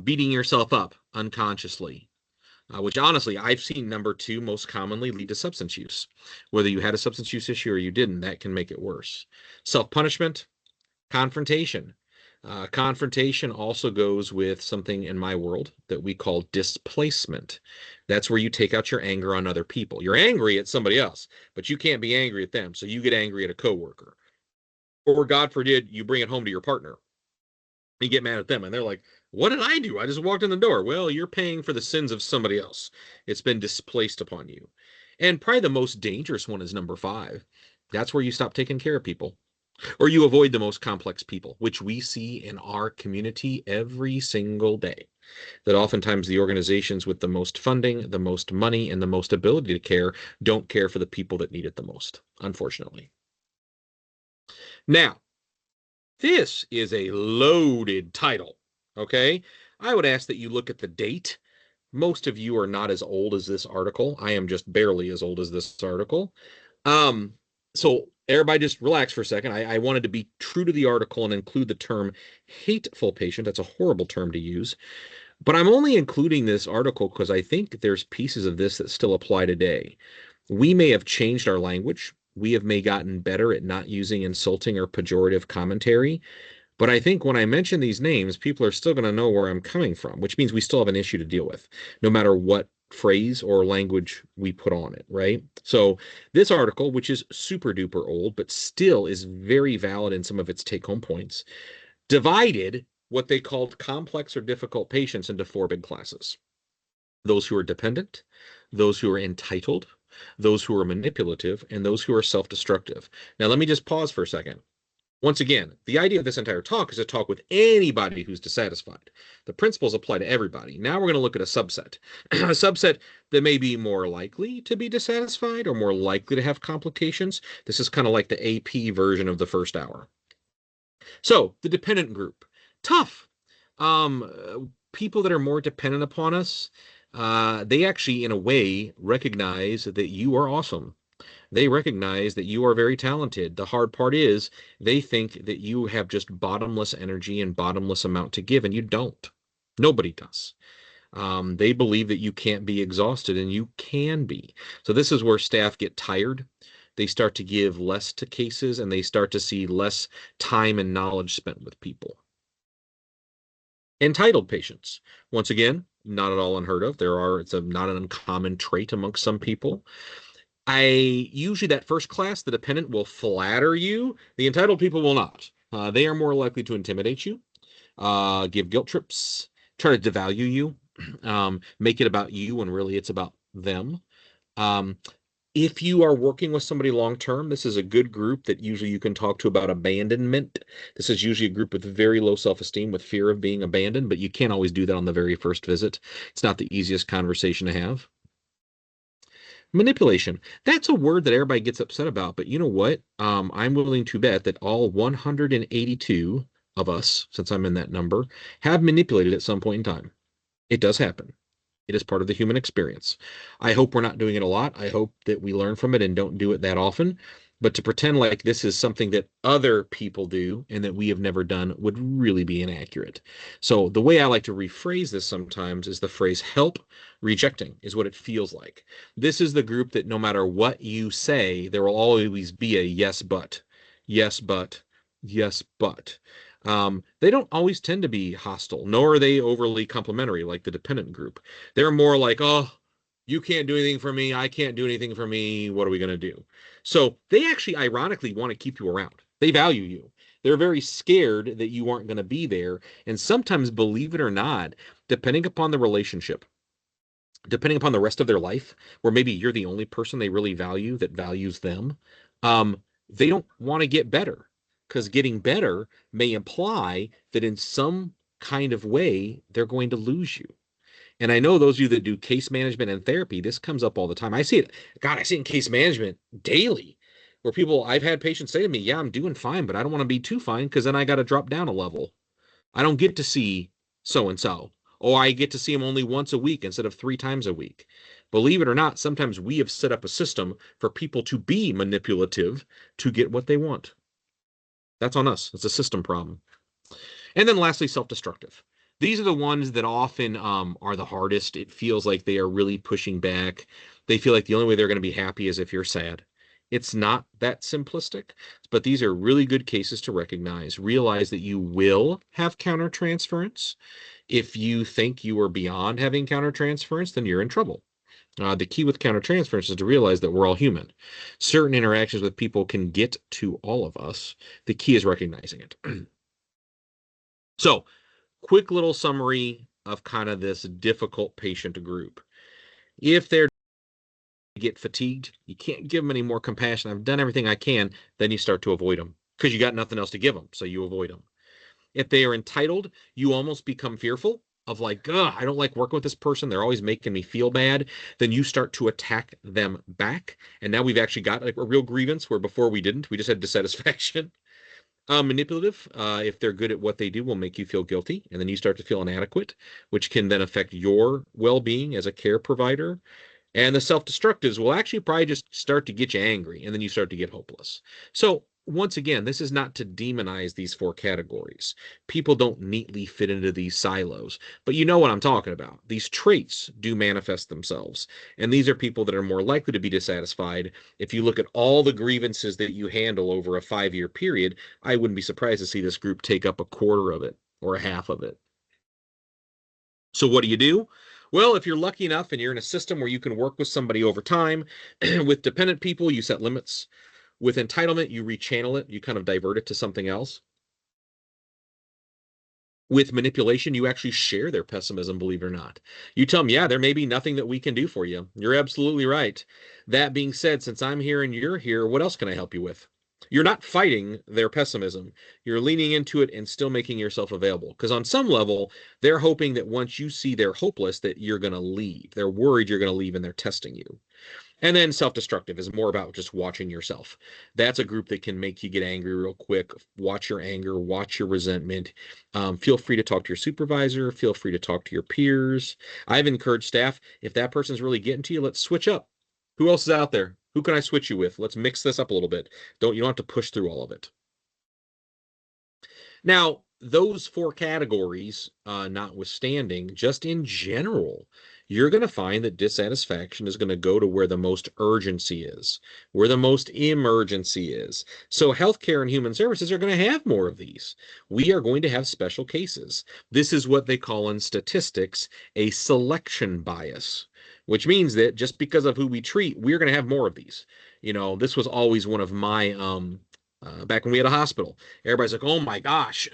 beating yourself up unconsciously, which honestly, I've seen number 2 most commonly lead to substance use. Whether you had a substance use issue or you didn't, that can make it worse. Self-punishment, confrontation. Confrontation also goes with something in my world that we call displacement. That's where you take out your anger on other people. You're angry at somebody else, but you can't be angry at them. So you get angry at a coworker. Or God forbid, you bring it home to your partner. You get mad at them and they're like, what did I do? I just walked in the door. Well, you're paying for the sins of somebody else. It's been displaced upon you. And probably the most dangerous one is number 5. That's where you stop taking care of people. Or you avoid the most complex people, which we see in our community every single day. That oftentimes the organizations with the most funding, the most money, and the most ability to care don't care for the people that need it the most, unfortunately. Now, this is a loaded title, okay? I would ask that you look at the date. Most of you are not as old as this article. I am just barely as old as this article. So everybody just relax for a second. I wanted to be true to the article and include the term hateful patient. That's a horrible term to use. But I'm only including this article because I think there's pieces of this that still apply today. We may have changed our language. We may have gotten better at not using insulting or pejorative commentary. But I think when I mention these names, people are still going to know where I'm coming from, which means we still have an issue to deal with, no matter what phrase or language we put on it, right? So this article, which is super duper old, but still is very valid in some of its take-home points, divided what they called complex or difficult patients into 4 big classes. Those who are dependent, those who are entitled, those who are manipulative, and those who are self-destructive. Now, let me just pause for a second. Once again, the idea of this entire talk is to talk with anybody who's dissatisfied. The principles apply to everybody. Now we're going to look at a subset, a subset that may be more likely to be dissatisfied or more likely to have complications. This is kind of like the AP version of the first hour. So the dependent group, tough. People that are more dependent upon us, they actually, in a way, recognize that you are awesome. They recognize that you are very talented. The hard part is they think that you have just bottomless energy and bottomless amount to give, and you don't. Nobody does. They believe that you can't be exhausted, and you can be. So this is where staff get tired. They start to give less to cases, and they start to see less time and knowledge spent with people. Entitled patients. Once again, not at all unheard of. It's not an uncommon trait amongst some people. Usually that first class, the dependent will flatter you. The entitled people will not. They are more likely to intimidate you, give guilt trips, try to devalue you, make it about you when really it's about them. If you are working with somebody long-term, this is a good group that usually you can talk to about abandonment. This is usually a group with very low self-esteem, with fear of being abandoned, but you can't always do that on the very first visit. It's not the easiest conversation to have. Manipulation. That's a word that everybody gets upset about, but you know what? I'm willing to bet that all 182 of us, since I'm in that number, have manipulated at some point in time. It does happen. It is part of the human experience. I hope we're not doing it a lot. I hope that we learn from it and don't do it that often. But to pretend like this is something that other people do and that we have never done would really be inaccurate. So the way I like to rephrase this sometimes is the phrase help rejecting is what it feels like. This is the group that no matter what you say, there will always be a yes, but, yes, but, yes, but. They don't always tend to be hostile, nor are they overly complimentary like the dependent group. They're more like, oh, you can't do anything for me. I can't do anything for me. What are we going to do? So they actually ironically want to keep you around. They value you. They're very scared that you aren't going to be there. And sometimes, believe it or not, depending upon the relationship, depending upon the rest of their life, where maybe you're the only person they really value that values them, they don't want to get better, because getting better may imply that in some kind of way they're going to lose you. And I know those of you that do case management and therapy, this comes up all the time. I see it. God, I see it in case management daily, where I've had patients say to me, yeah, I'm doing fine, but I don't want to be too fine because then I got to drop down a level. I don't get to see so-and-so. Or I get to see them only once a week instead of 3 times a week. Believe it or not, sometimes we have set up a system for people to be manipulative to get what they want. That's on us. It's a system problem. And then lastly, self-destructive. These are the ones that often are the hardest. It feels like they are really pushing back. They feel like the only way they're going to be happy is if you're sad. It's not that simplistic, but these are really good cases to recognize. Realize that you will have countertransference. If you think you are beyond having countertransference, then you're in trouble. The key with countertransference is to realize that we're all human. Certain interactions with people can get to all of us. The key is recognizing it. So, quick little summary of kind of this difficult patient group. If they're get fatigued, you can't give them any more compassion. I've done everything I can. Then you start to avoid them because you got nothing else to give them. So you avoid them. If they are entitled, you almost become fearful of like, I don't like working with this person. They're always making me feel bad. Then you start to attack them back. And now we've actually got like a real grievance where before we didn't. We just had dissatisfaction. Manipulative, if they're good at what they do, will make you feel guilty. And then you start to feel inadequate, which can then affect your well-being as a care provider. And the self-destructives will actually probably just start to get you angry, and then you start to get hopeless. So once again, this is not to demonize these 4 categories. People don't neatly fit into these silos, but you know what I'm talking about. These traits do manifest themselves, and these are people that are more likely to be dissatisfied. If you look at all the grievances that you handle over a 5-year period, I wouldn't be surprised to see this group take up a quarter of it or a half of it. So what do? Well, if you're lucky enough and you're in a system where you can work with somebody over time, with dependent people, you set limits. With entitlement, you rechannel it. You kind of divert it to something else. With manipulation, you actually share their pessimism, believe it or not. You tell them, yeah, there may be nothing that we can do for you. You're absolutely right. That being said, since I'm here and you're here, what else can I help you with? You're not fighting their pessimism. You're leaning into it and still making yourself available. Because on some level, they're hoping that once you see they're hopeless, that you're going to leave. They're worried you're going to leave and they're testing you. And then self-destructive is more about just watching yourself. That's a group that can make you get angry real quick. Watch your anger, watch your resentment. Feel free to talk to your supervisor. Feel free to talk to your peers. I've encouraged staff, if that person's really getting to you, let's switch up. Who else is out there? Who can I switch you with? Let's mix this up a little bit. You don't have to push through all of it. Now, those four categories notwithstanding, just in general, you're going to find that dissatisfaction is going to go to where the most urgency is, where the most emergency is. So healthcare and human services are going to have more of these. We are going to have special cases. This is what they call in statistics a selection bias, which means that just because of who we treat, we're going to have more of these. This was always one of my back when we had a hospital. Everybody's like, oh my gosh,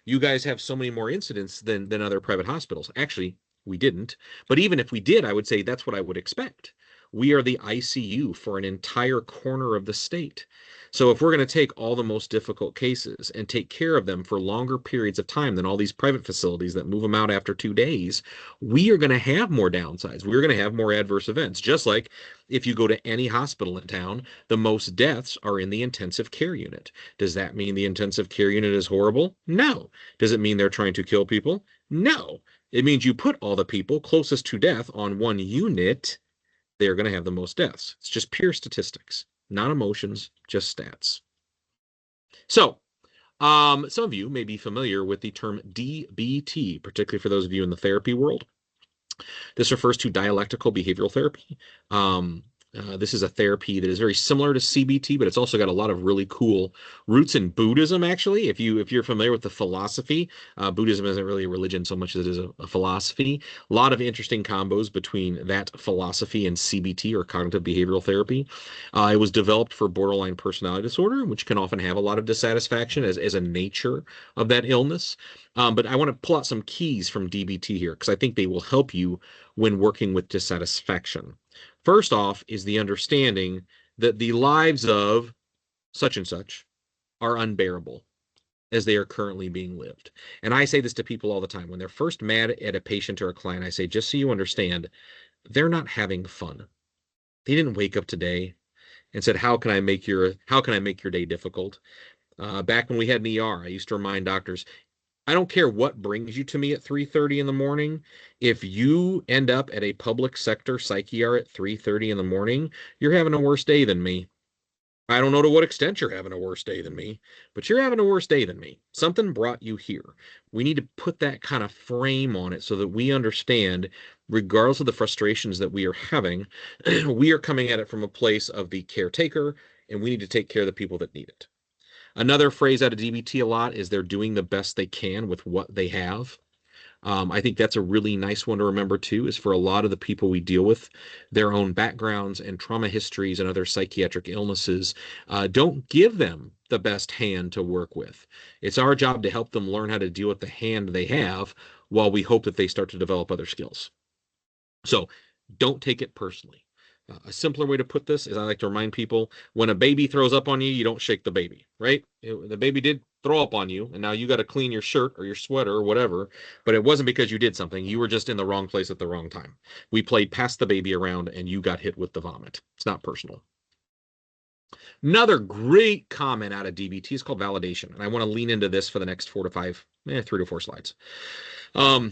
you guys have so many more incidents than other private hospitals. Actually, we didn't. But even if we did, I would say that's what I would expect. We are the ICU for an entire corner of the state. So if we're going to take all the most difficult cases and take care of them for longer periods of time than all these private facilities that move them out after 2 days, we are going to have more downsides. We're going to have more adverse events. Just like if you go to any hospital in town, the most deaths are in the intensive care unit. Does that mean the intensive care unit is horrible? No. Does it mean they're trying to kill people? No. It means you put all the people closest to death on one unit, they're going to have the most deaths. It's just pure statistics, not emotions, just stats. So, some of you may be familiar with the term DBT, particularly for those of you in the therapy world. This refers to dialectical behavioral therapy. This is a therapy that is very similar to CBT, but it's also got a lot of really cool roots in Buddhism, actually. If you're familiar with the philosophy, Buddhism isn't really a religion so much as it is a philosophy. A lot of interesting combos between that philosophy and CBT, or cognitive behavioral therapy. It was developed for borderline personality disorder, which can often have a lot of dissatisfaction as a nature of that illness. But I want to pull out some keys from DBT here, because I think they will help you when working with dissatisfaction. First off is the understanding that the lives of such and such are unbearable as they are currently being lived. And I say this to people all the time. When they're first mad at a patient or a client, I say, just so you understand, they're not having fun. They didn't wake up today and said, how can I make your day difficult? Back when we had an ER, I used to remind doctors, I don't care what brings you to me at 3:30 in the morning. If you end up at a public sector psych ER at 3:30 in the morning, you're having a worse day than me. I don't know to what extent you're having a worse day than me, but you're having a worse day than me. Something brought you here. We need to put that kind of frame on it so that we understand, regardless of the frustrations that we are having, we are coming at it from a place of the caretaker, and we need to take care of the people that need it. Another phrase out of DBT a lot is they're doing the best they can with what they have. I think that's a really nice one to remember too, is for a lot of the people we deal with, their own backgrounds and trauma histories and other psychiatric illnesses don't give them the best hand to work with. It's our job to help them learn how to deal with the hand they have while we hope that they start to develop other skills. So don't take it personally. A simpler way to put this is I like to remind people, when a baby throws up on you, you don't shake the baby, right? The baby did throw up on you, and now you got to clean your shirt or your sweater or whatever, but it wasn't because you did something. You were just in the wrong place at the wrong time. We played pass the baby around, and you got hit with the vomit. It's not personal. Another great comment out of DBT is called validation, and I want to lean into this for the next 3 to 4 slides.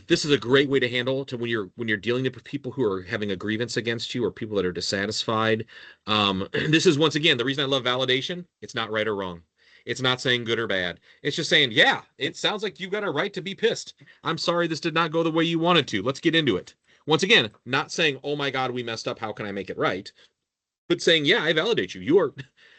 This is a great way to handle to when you're dealing with people who are having a grievance against you or people that are dissatisfied. This is, once again, the reason I love validation. It's not right or wrong. It's not saying good or bad. It's just saying, yeah, it sounds like you've got a right to be pissed. I'm sorry this did not go the way you wanted to. Let's get into it. Once again, not saying, oh my God, we messed up. How can I make it right? But saying, yeah, I validate you.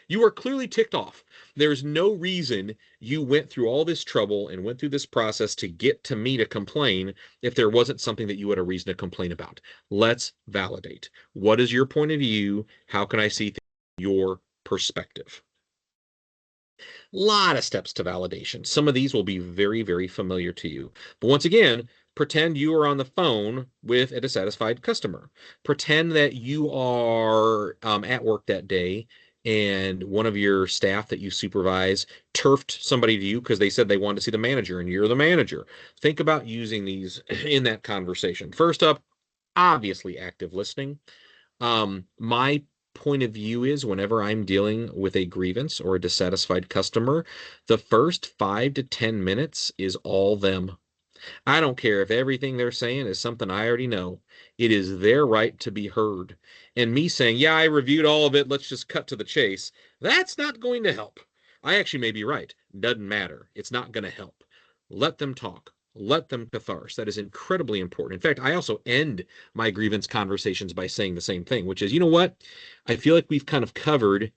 You are clearly ticked off. There's no reason you went through all this trouble and went through this process to get to me to complain if there wasn't something that you had a reason to complain about. Let's validate. What is your point of view? How can I see things from your perspective? A lot of steps to validation. Some of these will be very, very familiar to you. But once again, pretend you are on the phone with a dissatisfied customer. Pretend that you are at work that day and one of your staff that you supervise turfed somebody to you because they said they wanted to see the manager and you're the manager. Think about using these in that conversation. First up, obviously active listening. My point of view is whenever I'm dealing with a grievance or a dissatisfied customer, the first 5 to 10 minutes is all them. I don't care if everything they're saying is something I already know. It is their right to be heard. And me saying, yeah, I reviewed all of it, let's just cut to the chase, that's not going to help. I actually may be right. Doesn't matter. It's not going to help. Let them talk. Let them catharsis. That is incredibly important. In fact, I also end my grievance conversations by saying the same thing, which is, you know what? I feel like we've kind of covered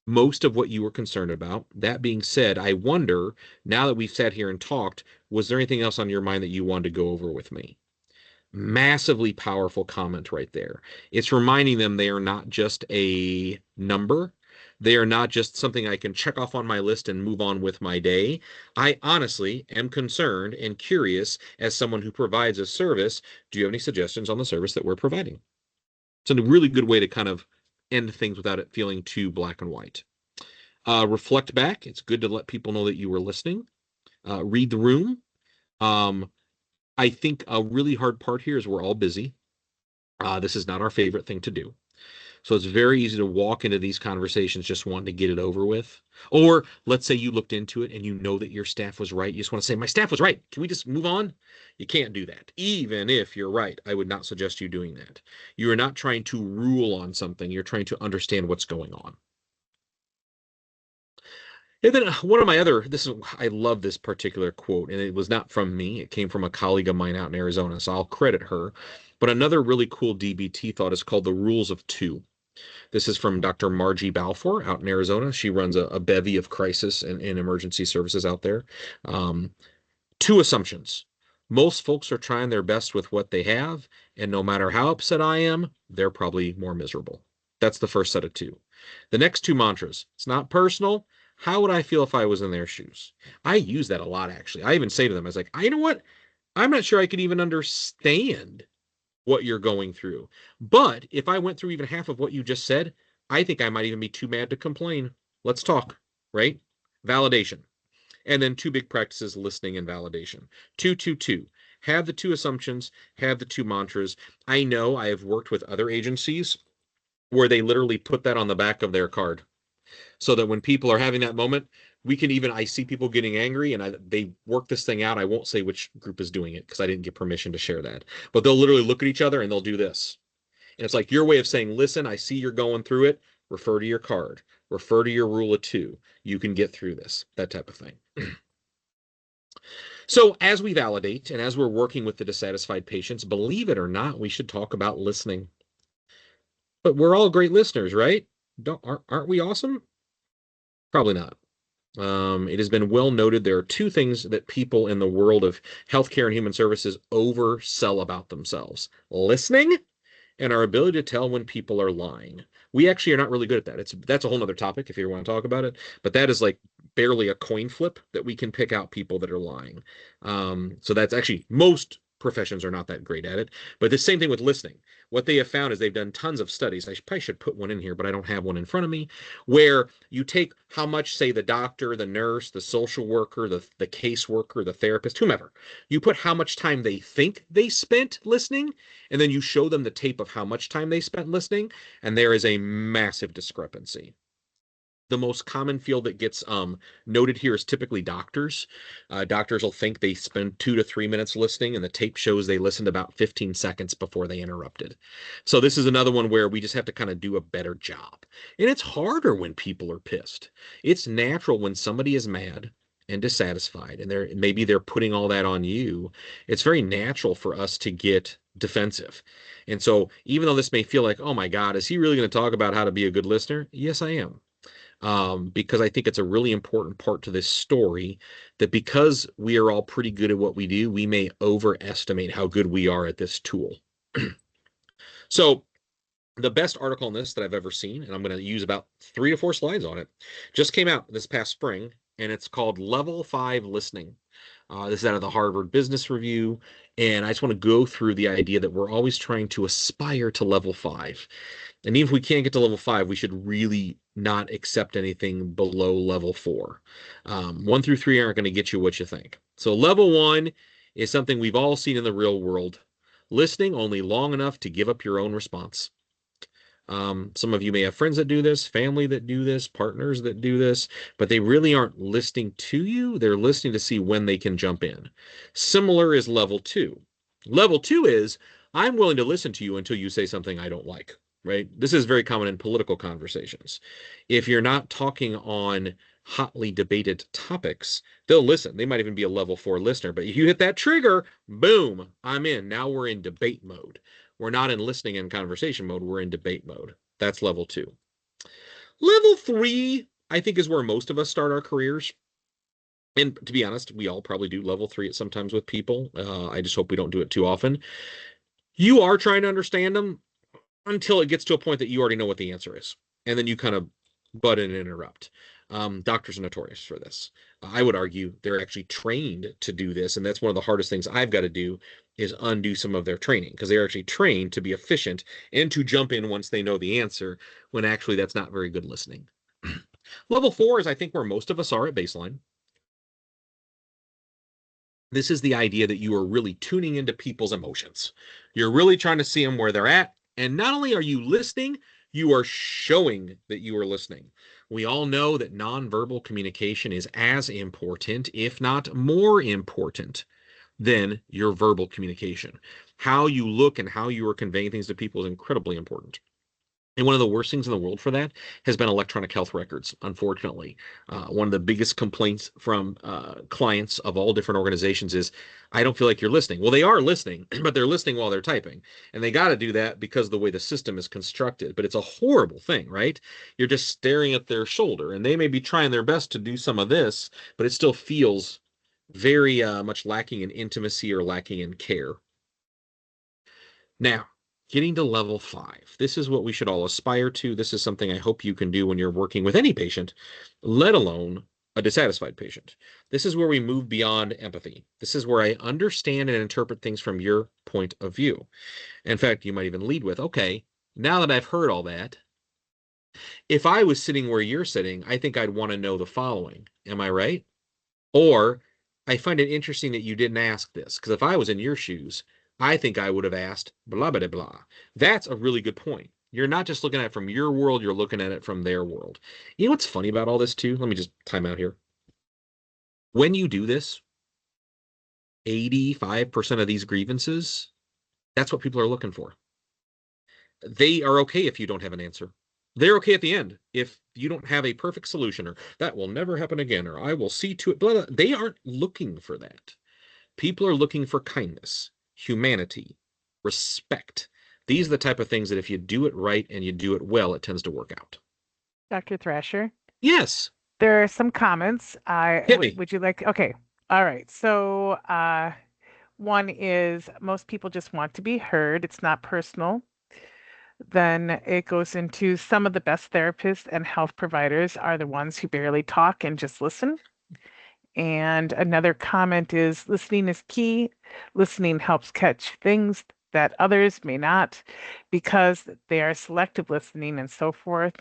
most of what you were concerned about. That being said, I wonder, now that we've sat here and talked, was there anything else on your mind that you wanted to go over with me? Massively powerful comment right there. It's reminding them they are not just a number. They are not just something I can check off on my list and move on with my day. I honestly am concerned and curious as someone who provides a service. Do you have any suggestions on the service that we're providing? It's a really good way to kind of end things without it feeling too black and white. Reflect back. It's good to let people know that you were listening. Read the room. I think a really hard part here is we're all busy. This is not our favorite thing to do. So it's very easy to walk into these conversations just wanting to get it over with. Or let's say you looked into it and you know that your staff was right. You just want to say, my staff was right. Can we just move on? You can't do that. Even if you're right, I would not suggest you doing that. You are not trying to rule on something. You're trying to understand what's going on. And then one of my other, I love this particular quote, and it was not from me. It came from a colleague of mine out in Arizona, so I'll credit her. But another really cool DBT thought is called the rules of two. This is from Dr. Margie Balfour out in Arizona. She runs a bevy of crisis and emergency services out there. Two assumptions. Most folks are trying their best with what they have, and no matter how upset I am, they're probably more miserable. That's the first set of two. The next two mantras. It's not personal. How would I feel if I was in their shoes? I use that a lot, actually. I even say to them, I was like, you know what? I'm not sure I could even understand what you're going through. But if I went through even half of what you just said, I think I might even be too mad to complain. Let's talk, right? Validation. And then two big practices, listening and validation. Two. Have the two assumptions, have the two mantras. I know I have worked with other agencies where they literally put that on the back of their card so that when people are having that moment, I see people getting angry and they work this thing out. I won't say which group is doing it because I didn't get permission to share that, but they'll literally look at each other and they'll do this. And it's like your way of saying, listen, I see you're going through it. Refer to your card, refer to your rule of two. You can get through this, that type of thing. So as we validate and as we're working with the dissatisfied patients, believe it or not, we should talk about listening. But we're all great listeners, right? Aren't we awesome? Probably not. It has been well noted there are two things that people in the world of healthcare and human services oversell about themselves: listening and our ability to tell when people are lying. We actually are not really good at that. That's a whole nother topic if you want to talk about it, but that is like barely a coin flip that we can pick out people that are lying. So that's actually, most professions are not that great at it, but the same thing with listening. What they have found is they've done tons of studies. I probably should put one in here, but I don't have one in front of me, where you take how much, say, the doctor, the nurse, the social worker, the caseworker, the therapist, whomever, you put how much time they think they spent listening, and then you show them the tape of how much time they spent listening, and there is a massive discrepancy. The most common field that gets noted here is typically doctors. Doctors will think they spend 2 to 3 minutes listening, and the tape shows they listened about 15 seconds before they interrupted. So this is another one where we just have to kind of do a better job. And it's harder when people are pissed. It's natural when somebody is mad and dissatisfied, and maybe they're putting all that on you. It's very natural for us to get defensive. And so even though this may feel like, oh my God, is he really going to talk about how to be a good listener? Yes, I am. Because I think it's a really important part to this story, that because we are all pretty good at what we do, we may overestimate how good we are at this tool. So the best article on this that I've ever seen, and I'm going to use about 3 to 4 slides on it, just came out this past spring, and it's called Level 5 Listening. This is out of the Harvard Business Review, and I just want to go through the idea that we're always trying to aspire to level 5. And even if we can't get to level 5, we should really not accept anything below level 4. 1 through 3 aren't going to get you what you think. So level 1 is something we've all seen in the real world. Listening only long enough to give up your own response. Some of you may have friends that do this, family that do this, partners that do this, but they really aren't listening to you. They're listening to see when they can jump in. Similar is level 2. Level 2 is, I'm willing to listen to you until you say something I don't like, right? This is very common in political conversations. If you're not talking on hotly debated topics, they'll listen. They might even be a level 4 listener, but if you hit that trigger, boom, I'm in. Now we're in debate mode. We're not in listening and conversation mode. We're in debate mode. That's level 2. Level 3, I think, is where most of us start our careers. And to be honest, we all probably do level 3 at sometimes with people. I just hope we don't do it too often. You are trying to understand them until it gets to a point that you already know what the answer is. And then you kind of butt in and interrupt. Doctors are notorious for this. I would argue they're actually trained to do this. And that's one of the hardest things I've got to do is undo some of their training, because they're actually trained to be efficient and to jump in once they know the answer, when actually that's not very good listening. Level 4 is, I think, where most of us are at baseline. This is the idea that you are really tuning into people's emotions. You're really trying to see them where they're at. And not only are you listening, you are showing that you are listening. We all know that nonverbal communication is as important, if not more important, than your verbal communication. How you look and how you are conveying things to people is incredibly important. And one of the worst things in the world for that has been electronic health records, unfortunately. One of the biggest complaints from clients of all different organizations is, I don't feel like you're listening. Well, they are listening, but they're listening while they're typing. And they got to do that because of the way the system is constructed. But it's a horrible thing, right? You're just staring at their shoulder, and they may be trying their best to do some of this, but it still feels very much lacking in intimacy or lacking in care. Now, getting to level 5. This is what we should all aspire to. This is something I hope you can do when you're working with any patient, let alone a dissatisfied patient. This is where we move beyond empathy. This is where I understand and interpret things from your point of view. In fact, you might even lead with, okay, now that I've heard all that, if I was sitting where you're sitting, I think I'd want to know the following. Am I right? Or, I find it interesting that you didn't ask this, because if I was in your shoes, I think I would have asked blah, blah, blah. That's a really good point. You're not just looking at it from your world, you're looking at it from their world. You know what's funny about all this too? Let me just time out here. When you do this, 85% of these grievances, that's what people are looking for. They are okay if you don't have an answer. They're okay at the end if you don't have a perfect solution, or that will never happen again, or I will see to it. Blah, blah. They aren't looking for that. People are looking for kindness, humanity, respect. These are the type of things that if you do it right and you do it well, it tends to work out. Dr. Thrasher, Yes. there are some comments. Hit me. Would you like? Okay. All right. So one is, most people just want to be heard. It's not personal. Then it goes into, some of the best therapists and health providers are the ones who barely talk and just listen. And another comment is, listening is key. Listening helps catch things that others may not, because they are selective listening and so forth.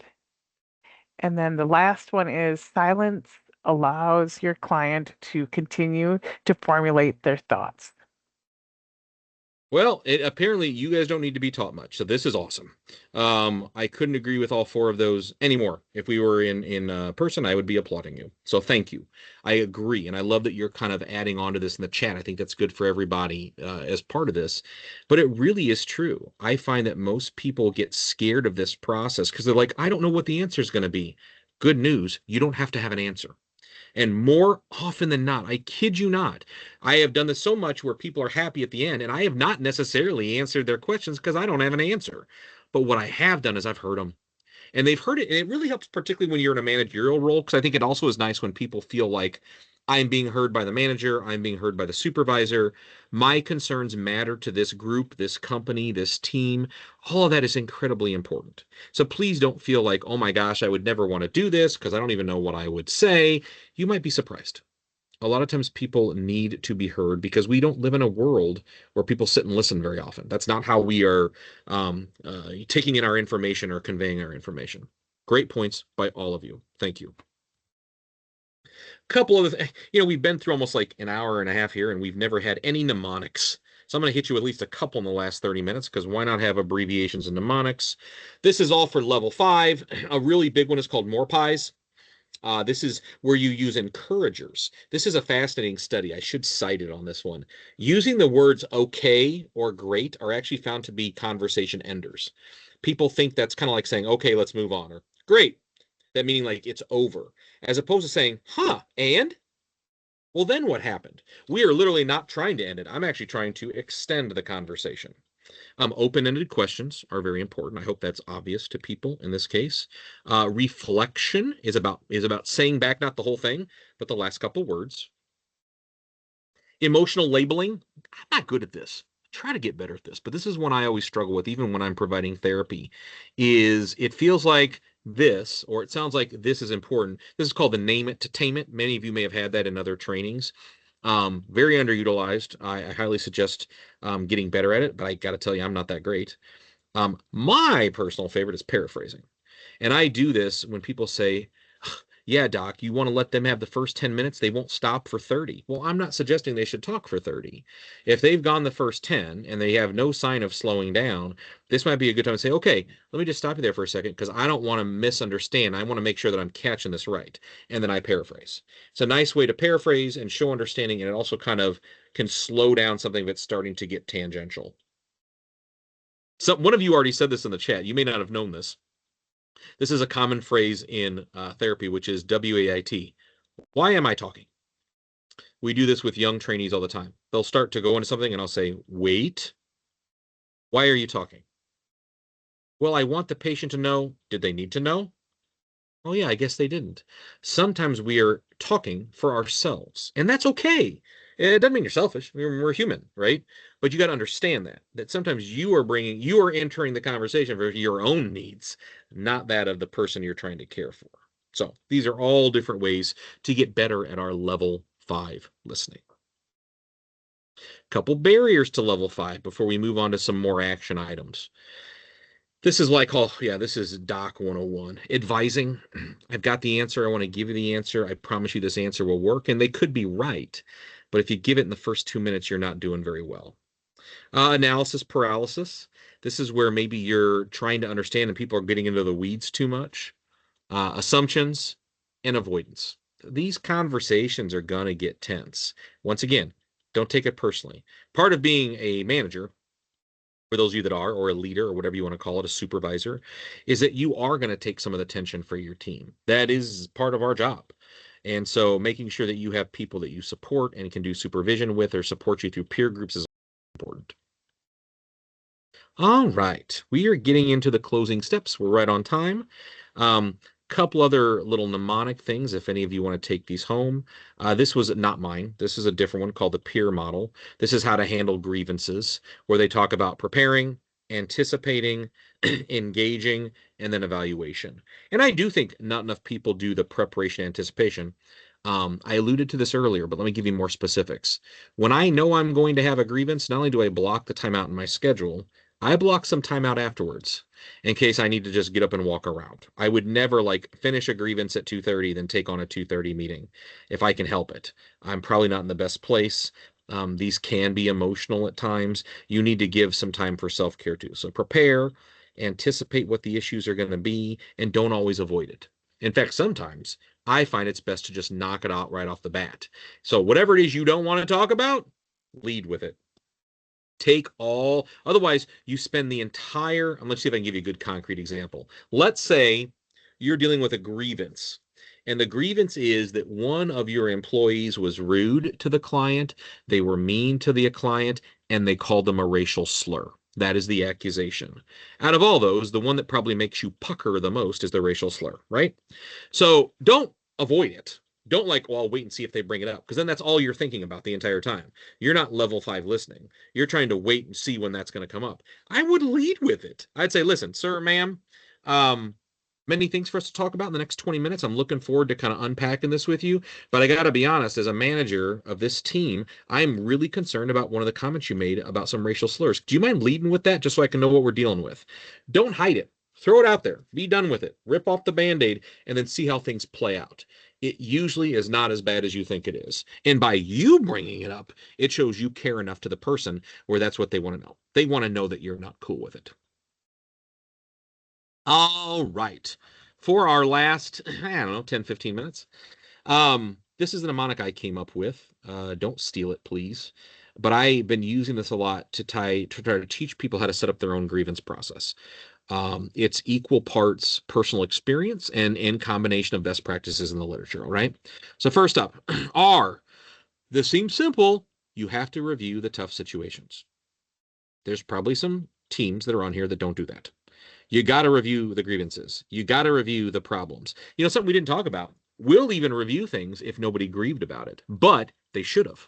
And then the last one is, silence allows your client to continue to formulate their thoughts. Well, apparently you guys don't need to be taught much, so this is awesome. I couldn't agree with all 4 of those anymore. If we were in person, I would be applauding you. So thank you. I agree, and I love that you're kind of adding on to this in the chat. I think that's good for everybody as part of this. But it really is true. I find that most people get scared of this process because they're like, I don't know what the answer is going to be. Good news, you don't have to have an answer. And more often than not, I kid you not, I have done this so much where people are happy at the end, and I have not necessarily answered their questions because I don't have an answer. But what I have done is I've heard them. And they've heard it, and it really helps, particularly when you're in a managerial role, because I think it also is nice when people feel like I'm being heard by the manager, I'm being heard by the supervisor. My concerns matter to this group, this company, this team. All of that is incredibly important. So please don't feel like, oh my gosh, I would never want to do this because I don't even know what I would say. You might be surprised. A lot of times people need to be heard because we don't live in a world where people sit and listen very often. That's not how we are taking in our information or conveying our information. Great points by all of you. Thank you. Couple of, we've been through almost like an hour and a half here, and we've never had any mnemonics. So I'm going to hit you at least a couple in the last 30 minutes, because why not have abbreviations and mnemonics? This is all for level 5. A really big one is called Morpie's. This is where you use encouragers. This is a fascinating study. I should cite it on this one. Using the words okay or great are actually found to be conversation enders. People think that's kind of like saying, okay, let's move on, or great. That meaning like it's over, as opposed to saying, huh, and? Well, then what happened? We are literally not trying to end it. I'm actually trying to extend the conversation. Open-ended questions are very important. I hope that's obvious to people in this case. Reflection is about saying back not the whole thing, but the last couple words. Emotional labeling, I'm not good at this. Try to get better at this, but this is one I always struggle with, even when I'm providing therapy, is it feels like this, or it sounds like this is important. This is called the name it to tame it. Many of you may have had that in other trainings. Very underutilized. I highly suggest getting better at it, but I got to tell you, I'm not that great. My personal favorite is paraphrasing. And I do this when people say, yeah, doc, you want to let them have the first 10 minutes, they won't stop for 30. Well, I'm not suggesting they should talk for 30. If they've gone the first 10 and they have no sign of slowing down, this might be a good time to say, okay, let me just stop you there for a second, because I don't want to misunderstand. I want to make sure that I'm catching this right. And then I paraphrase. It's a nice way to paraphrase and show understanding, and it also kind of can slow down something that's starting to get tangential. So one of you already said this in the chat. You may not have known this. This is a common phrase in therapy, which is WAIT. Why am I talking? We do this with young trainees all the time. They'll start to go into something and I'll say, wait, why are you talking? Well, I want the patient to know. Did they need to know? Oh yeah, I guess they didn't. Sometimes we are talking for ourselves, and that's okay. It doesn't mean you're selfish. We're human, right? But you got to understand that sometimes you are entering the conversation for your own needs, not that of the person you're trying to care for. So these are all different ways to get better at our level 5 listening. Couple barriers to level 5 before we move on to some more action items. This is what I call, this is Doc 101. Advising. I've got the answer. I want to give you the answer. I promise you this answer will work. And they could be right. But if you give it in the first 2 minutes, you're not doing very well. Analysis paralysis. This is where maybe you're trying to understand and people are getting into the weeds too much. Assumptions and avoidance. These conversations are going to get tense. Once again, don't take it personally. Part of being a manager, for those of you that are, or a leader, or whatever you want to call it, a supervisor, is that you are going to take some of the tension for your team. That is part of our job. And so making sure that you have people that you support and can do supervision with or support you through peer groups is important. All right, we are getting into the closing steps. We're right on time. Couple other little mnemonic things, if any of you want to take these home. This was not mine. This is a different one called the peer model. This is how to handle grievances, where they talk about preparing, anticipating, engaging, and then evaluation. And I do think not enough people do the preparation anticipation. I alluded to this earlier, but let me give you more specifics. When I know I'm going to have a grievance, not only do I block the time out in my schedule, I block some time out afterwards in case I need to just get up and walk around. I would never finish a grievance at 2:30, then take on a 2:30 meeting if I can help it. I'm probably not in the best place. These can be emotional at times. You need to give some time for self-care too. So prepare, anticipate what the issues are going to be, and don't always avoid it. In fact, sometimes I find it's best to just knock it out right off the bat. So whatever it is you don't want to talk about, lead with it. Otherwise you spend the entire, let's see if I can give you a good concrete example. Let's say you're dealing with a grievance, and the grievance is that one of your employees was rude to the client, they were mean to the client, and they called them a racial slur. That is the accusation. Out of all those, the one that probably makes you pucker the most is the racial slur, right? So don't avoid it. Don't I'll wait and see if they bring it up, because then that's all you're thinking about the entire time. You're not level 5 listening. You're trying to wait and see when that's going to come up. I would lead with it. I'd say, listen, sir, ma'am, many things for us to talk about in the next 20 minutes. I'm looking forward to kind of unpacking this with you. But I got to be honest, as a manager of this team, I'm really concerned about one of the comments you made about some racial slurs. Do you mind leading with that just so I can know what we're dealing with? Don't hide it. Throw it out there. Be done with it. Rip off the Band-Aid and then see how things play out. It usually is not as bad as you think it is. And by you bringing it up, it shows you care enough to the person where that's what they want to know. They want to know that you're not cool with it. All right. For our last, I don't know, 10, 15 minutes. This is a mnemonic I came up with. Don't steal it, please. But I've been using this a lot to try to teach people how to set up their own grievance process. It's equal parts personal experience and in combination of best practices in the literature. All right. So first up, R. This seems simple. You have to review the tough situations. There's probably some teams that are on here that don't do that. You got to review the grievances. You got to review the problems. You know, something we didn't talk about. We'll even review things if nobody grieved about it, but they should have.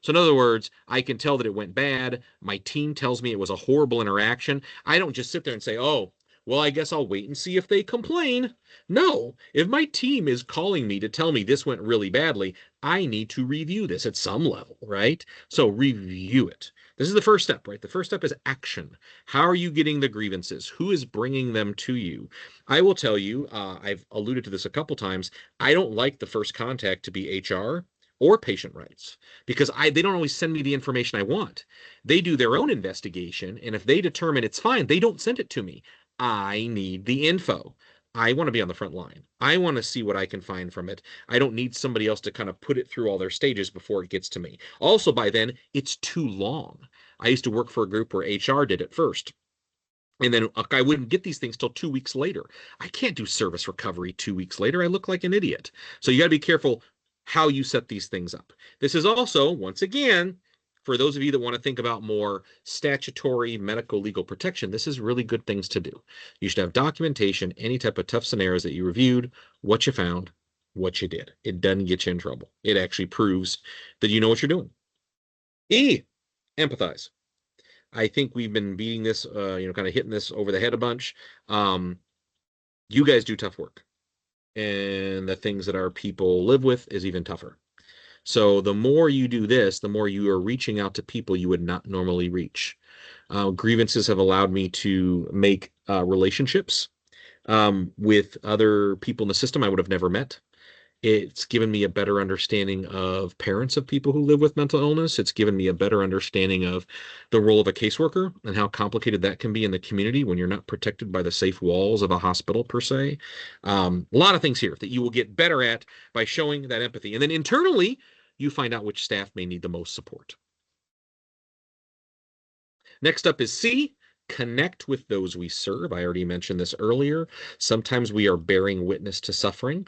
So in other words, I can tell that it went bad. My team tells me it was a horrible interaction. I don't just sit there and say, oh, well, I guess I'll wait and see if they complain. No, if my team is calling me to tell me this went really badly, I need to review this at some level, right? So review it. This is the first step, right? The first step is action. How are you getting the grievances? Who is bringing them to you? I will tell you, I've alluded to this a couple times. I don't like the first contact to be HR or patient rights because they don't always send me the information I want. They do their own investigation, and if they determine it's fine, they don't send it to me. I need the info. I want to be on the front line. I want to see what I can find from it. I don't need somebody else to kind of put it through all their stages before it gets to me. Also, by then, it's too long. I used to work for a group where HR did it first. And then I wouldn't get these things till 2 weeks later. I can't do service recovery 2 weeks later. I look like an idiot. So you got to be careful how you set these things up. This is also, once again, for those of you that want to think about more statutory, medical, legal protection, this is really good things to do. You should have documentation, any type of tough scenarios that you reviewed, what you found, what you did. It doesn't get you in trouble. It actually proves that you know what you're doing. E, empathize. I think we've been beating this, kind of hitting this over the head a bunch. You guys do tough work. And the things that our people live with is even tougher. So the more you do this, the more you are reaching out to people you would not normally reach. Grievances have allowed me to make relationships with other people in the system I would have never met. It's given me a better understanding of parents of people who live with mental illness. It's given me a better understanding of the role of a caseworker and how complicated that can be in the community when you're not protected by the safe walls of a hospital per se. A lot of things here that you will get better at by showing that empathy. And then internally, you find out which staff may need the most support. Next up is C, connect with those we serve. I already mentioned this earlier. Sometimes we are bearing witness to suffering.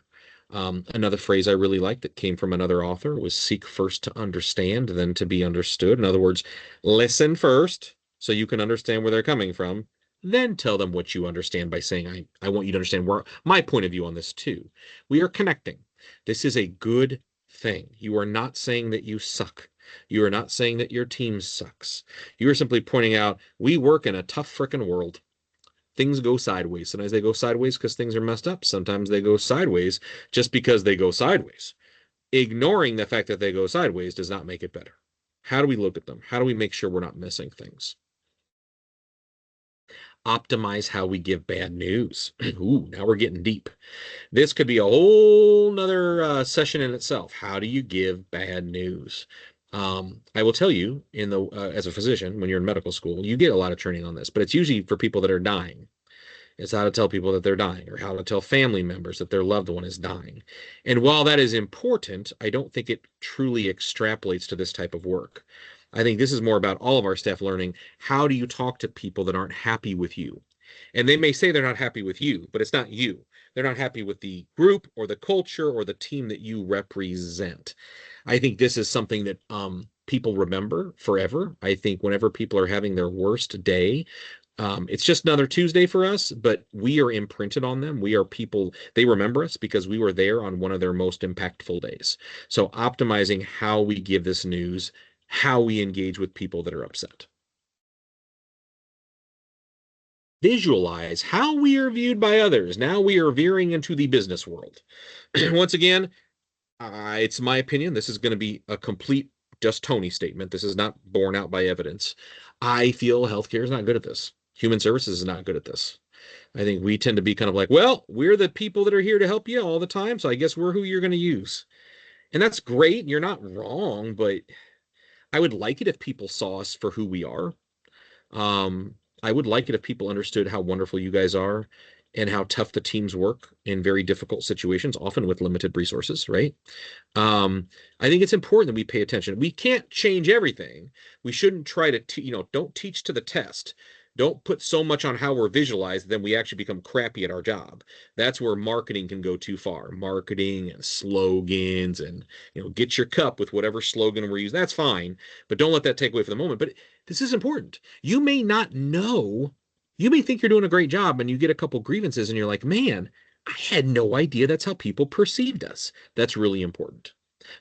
Another phrase I really liked that came from another author was seek first to understand, then to be understood. In other words, listen first so you can understand where they're coming from, then tell them what you understand by saying, I want you to understand where my point of view on this too. We are connecting. This is a good thing. You are not saying that you suck. You are not saying that your team sucks. You are simply pointing out, we work in a tough frickin' world. Things go sideways. Sometimes they go sideways because things are messed up. Sometimes they go sideways just because they go sideways. Ignoring the fact that they go sideways does not make it better. How do we look at them? How do we make sure we're not missing things? Optimize how we give bad news. Ooh, now we're getting deep. This could be a whole nother session in itself. How do you give bad news? I will tell you, as a physician, when you're in medical school, you get a lot of training on this, but it's usually for people that are dying. It's how to tell people that they're dying, or how to tell family members that their loved one is dying. And while that is important, I don't think it truly extrapolates to this type of work. I think this is more about all of our staff learning, how do you talk to people that aren't happy with you? And they may say they're not happy with you, but it's not you. They're not happy with the group or the culture or the team that you represent. I think this is something that people remember forever. I think whenever people are having their worst day, it's just another Tuesday for us, but we are imprinted on them. We are people, they remember us because we were there on one of their most impactful days. So optimizing how we give this news, how we engage with people that are upset. Visualize how we are viewed by others. Now we are veering into the business world. Once again, it's my opinion. This is going to be a complete just Tony statement. This is not borne out by evidence. I feel healthcare is not good at this. Human services is not good at this. I think we tend to be kind of like, well, we're the people that are here to help you all the time, so I guess we're who you're going to use. And that's great. You're not wrong, but I would like it if people saw us for who we are. Um, I would like it if people understood how wonderful you guys are and how tough the teams work in very difficult situations, often with limited resources, right? I think it's important that we pay attention. We can't change everything. We shouldn't try to, don't teach to the test. Don't put so much on how we're visualized, then we actually become crappy at our job. That's where marketing can go too far. Marketing and slogans and, get your cup with whatever slogan we're using. That's fine, but don't let that take away from the moment. But this is important. You may not know, you may think you're doing a great job and you get a couple grievances and you're like, man, I had no idea that's how people perceived us. That's really important.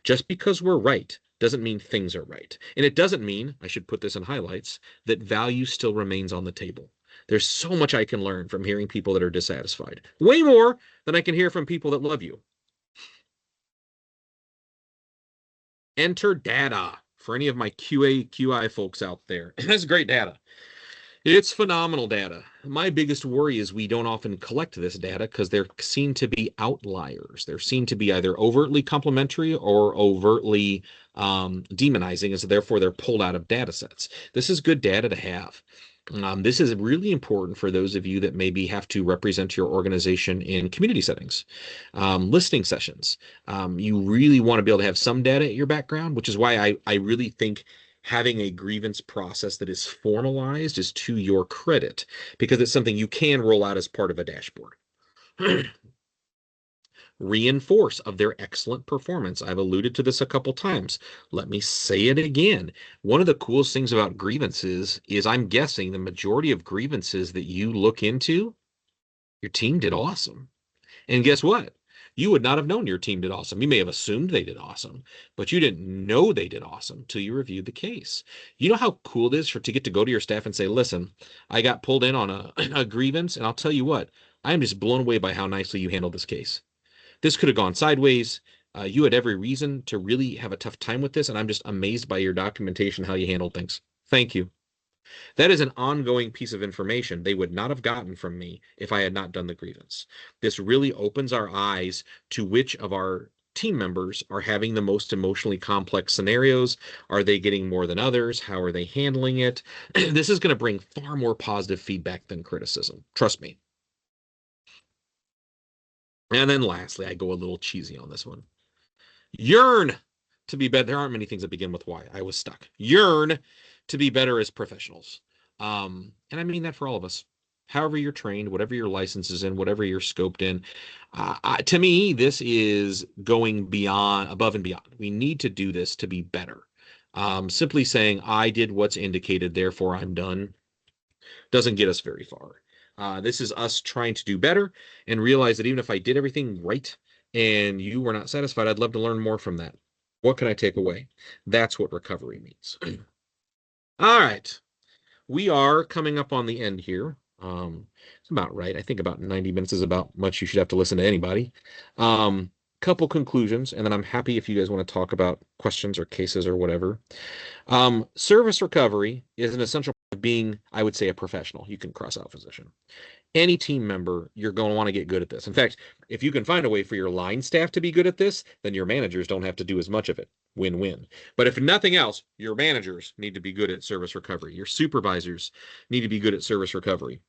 Just because we're right doesn't mean things are right. And it doesn't mean, I should put this in highlights, that value still remains on the table. There's so much I can learn from hearing people that are dissatisfied. Way more than I can hear from people that love you. Enter data for any of my QA, QI folks out there. That's great data. It's phenomenal data. My biggest worry is we don't often collect this data because they're seen to be outliers. They're seen to be either overtly complimentary or overtly demonizing, and so therefore they're pulled out of data sets. This is good data to have. This is really important for those of you that maybe have to represent your organization in community settings, listening sessions. You really want to be able to have some data at your background, which is why I really think having a grievance process that is formalized is to your credit, because it's something you can roll out as part of a dashboard. Reinforce of their excellent performance. I've alluded to this a couple times. Let me say it again. One of the coolest things about grievances is I'm guessing the majority of grievances that you look into, your team did awesome. And guess what? You would not have known your team did awesome. You may have assumed they did awesome, but you didn't know they did awesome until you reviewed the case. You know how cool it is to get to go to your staff and say, listen, I got pulled in on a grievance, and I'll tell you what, I'm just blown away by how nicely you handled this case. This could have gone sideways. You had every reason to really have a tough time with this, and I'm just amazed by your documentation, how you handled things. Thank you. That is an ongoing piece of information they would not have gotten from me if I had not done the grievance. This really opens our eyes to which of our team members are having the most emotionally complex scenarios. Are they getting more than others? How are they handling it? This is going to bring far more positive feedback than criticism. Trust me. And then lastly, I go a little cheesy on this one. Yearn to be better. There aren't many things that begin with Y. I was stuck. Yearn to be better as professionals. And I mean that for all of us. However you're trained, whatever your license is in, whatever you're scoped in. To me, this is going above and beyond. We need to do this to be better. Simply saying, I did what's indicated, therefore I'm done, doesn't get us very far. This is us trying to do better and realize that even if I did everything right and you were not satisfied, I'd love to learn more from that. What can I take away? That's what recovery means. All right. We are coming up on the end here. It's about right. I think about 90 minutes is about much you should have to listen to anybody. Couple conclusions, and then I'm happy if you guys want to talk about questions or cases or whatever. Service recovery is an essential part of being, I would say, a professional. You can cross out physician. Any team member, you're going to want to get good at this. In fact, if you can find a way for your line staff to be good at this, then your managers don't have to do as much of it. Win-win. But if nothing else, your managers need to be good at service recovery. Your supervisors need to be good at service recovery.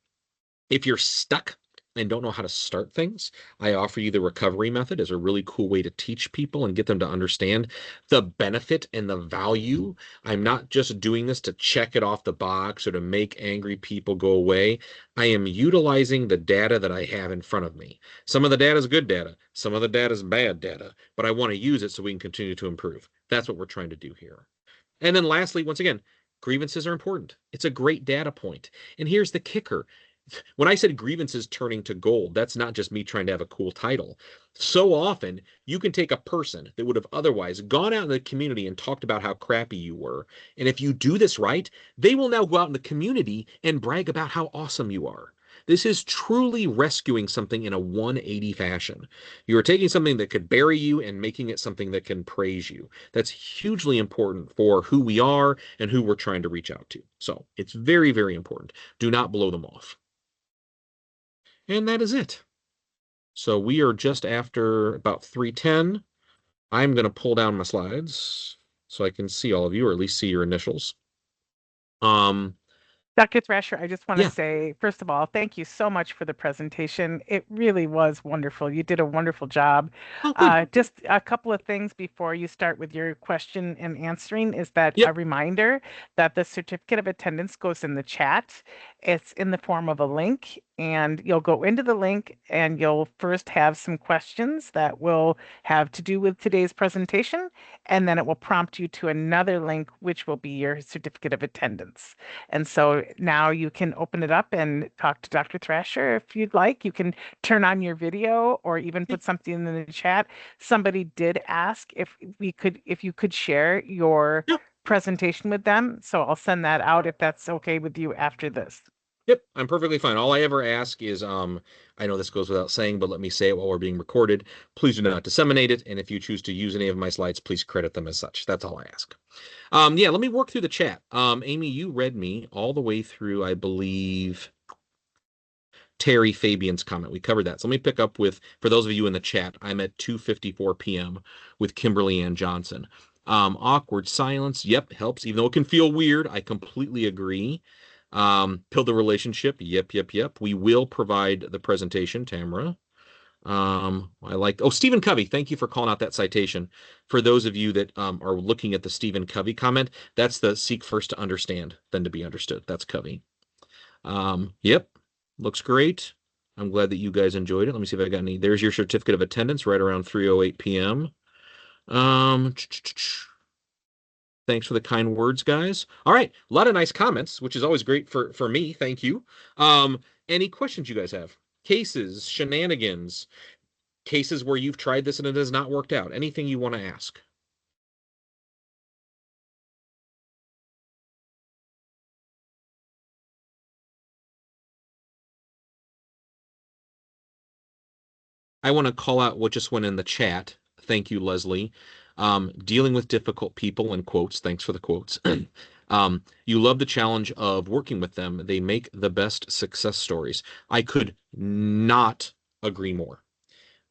If you're stuck and don't know how to start things, I offer you the recovery method as a really cool way to teach people and get them to understand the benefit and the value. I'm not just doing this to check it off the box or to make angry people go away. I am utilizing the data that I have in front of me. Some of the data is good data. Some of the data is bad data, but I want to use it so we can continue to improve. That's what we're trying to do here. And then lastly, once again, grievances are important. It's a great data point. And here's the kicker. When I said grievances turning to gold, that's not just me trying to have a cool title. So often, you can take a person that would have otherwise gone out in the community and talked about how crappy you were. And if you do this right, they will now go out in the community and brag about how awesome you are. This is truly rescuing something in a 180 fashion. You are taking something that could bury you and making it something that can praise you. That's hugely important for who we are and who we're trying to reach out to. So it's very, very important. Do not blow them off. And that is it. So we are just after about 3:10. I'm going to pull down my slides so I can see all of you, or at least see your initials. Dr. Thrasher, I just want to Yeah. say, first of all, thank you so much for the presentation. It really was wonderful. You did a wonderful job. Oh, good. Just a couple of things before you start with your question and answering is that a Yep. reminder that the certificate of attendance goes in the chat. It's in the form of a link, and you'll go into the link and you'll first have some questions that will have to do with today's presentation, and then it will prompt you to another link, which will be your certificate of attendance. And so now you can open it up and talk to Dr. Thrasher if you'd like. You can turn on your video or even put something in the chat. Somebody did ask if you could share your Yep. presentation with them. So I'll send that out if that's okay with you after this. Yep, I'm perfectly fine. All I ever ask is, I know this goes without saying, but let me say it while we're being recorded. Please do not disseminate it. And if you choose to use any of my slides, please credit them as such. That's all I ask. Yeah, let me work through the chat. Amy, you read me all the way through, I believe, Terry Fabian's comment. We covered that. So let me pick up with, for those of you in the chat, I'm at 2:54 p.m. with Kimberly Ann Johnson. Awkward silence. Yep, helps, even though it can feel weird. I completely agree. Build the relationship. Yep. We will provide the presentation, Tamara. Stephen Covey. Thank you for calling out that citation. For those of you that are looking at the Stephen Covey comment, that's the seek first to understand, then to be understood. That's Covey. Yep. Looks great. I'm glad that you guys enjoyed it. Let me see if I got any. There's your certificate of attendance right around 3:08 p.m. Thanks for the kind words, guys. All right, a lot of nice comments, which is always great for me. Thank you. Any questions you guys have? Cases, shenanigans, cases where you've tried this and it has not worked out. Anything you want to ask? I want to call out what just went in the chat. Thank you, Leslie. Dealing with difficult people, in quotes. Thanks for the quotes. You love the challenge of working with them. They make the best success stories. I could not agree more.